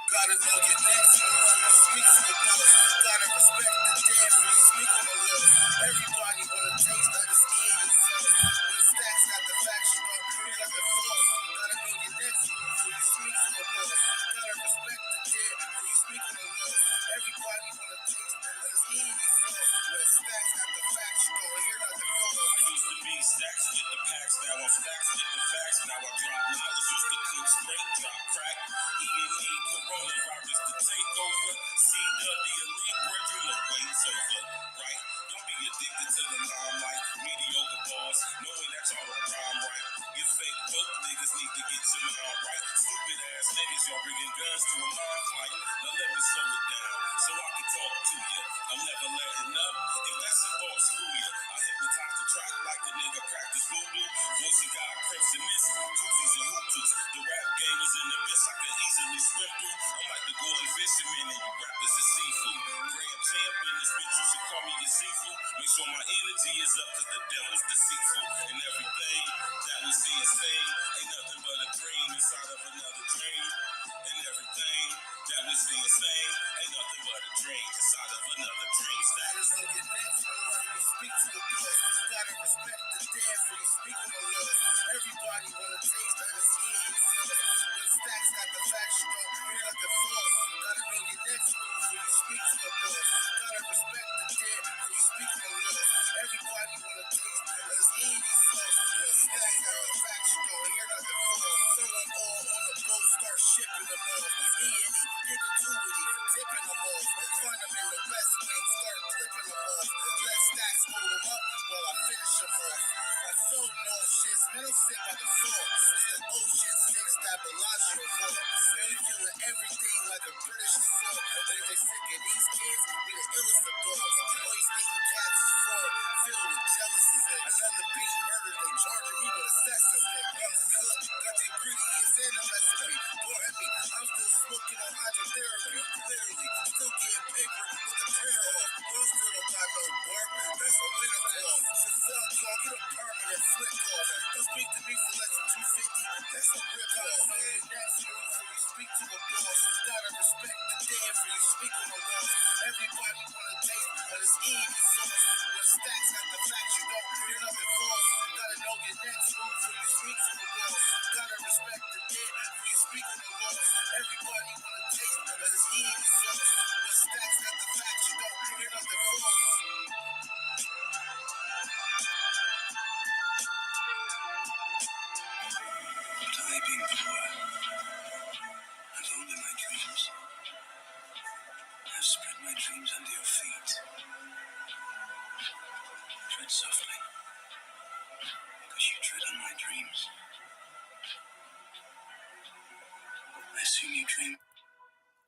Speaker 2: Gotta know your next move. Speak to the boss. Gotta respect the dead when you speak on the list. Everybody wanna taste of this in yourself. When stacks got the facts, you don't create like the force. Gotta know your next move when you speak to the boss. Gotta respect the dead when you speak on the list. Everybody wanna taste of this in yourself. When stacks got the facts, you don't hear like the force. I used to be stacks with the packs, now I'm stacks with the facts. Now I drop knowledge, used to cook straight, drop crack. Eating coronavirus to take over. CW elite, Virgil, the wait's over, right? Don't be addicted to the limelight. Mediocre bars, knowing that y'all don't rhyme right. You fake woke niggas need to get your mind right. Stupid ass niggas, y'all bringing guns to a mind fight. Now let me slow it down so I can talk to you. I'm never letting up. If that's a thought, screw you. I hypnotize the track like a nigga practice voodoo. Voice of God, Crips and Miss, Tutsis and Hutus. The rap game is in the abyss, I can easily swim through. I'm like the golden fisherman and you rappers is seafood. Grand champ in this bitch, you should call me your seafood. Make sure my energy is up cause the devil's deceitful. And everything that we see and say ain't nothing but a dream inside of another dream. And everything that we see and say ain't nothing but a dream inside of another dream. Status on your next move when you speak to the boss. Gotta respect the dead when you speak on the Lord. Everybody wanna taste of the skin yourself. When stacks got the facts, you don't hear like the force. Gotta know your next move when you speak to the boss. Gotta respect the dead when you speak on the Lord. Everybody wanna taste of the skin yourself. When stacks got the facts, you don't hear like the force. Throw them all on the boat, start shipping them off. E&E, negativity, tipping them off. Find them in the west wing, start clipping them off. Let stacks hold them up while I finish them off. I sold no shits, man, I'm sick by the thoughts. The ocean six that Bellagio vault. Man, we feeling everything like a British assault. But if they sick of these kids, we the illest of dogs. Always eating cats is fraud, filled with jealousy. Another beat murder, they charging me with assassin. Got the cook, got the ingredients and the recipe. Pardon me, I'm still smoking on hydrotherapy. Literally, still getting paper with the printer off. Y'all still don't got no bark, that's a winner call. So fuck y'all, get a permanent flick off. Don't speak to me for less than 250, that's a rip off. That's you when you speak to a boss. Gotta respect the dead when you speak on the loss. Everybody wanna taste of this easy sauce. When stacks got the facts, you don't hear nothing false. Gotta know your next move when you speak to the boss. Gotta respect the dead when you speak on the loss. Everybody wanna taste of this easy sauce. When stacks got the facts, you don't hear nothing false. I being poor and only my dreams. I've spread my dreams under your feet. Tread softly, because you tread on my dreams. I assume you dream.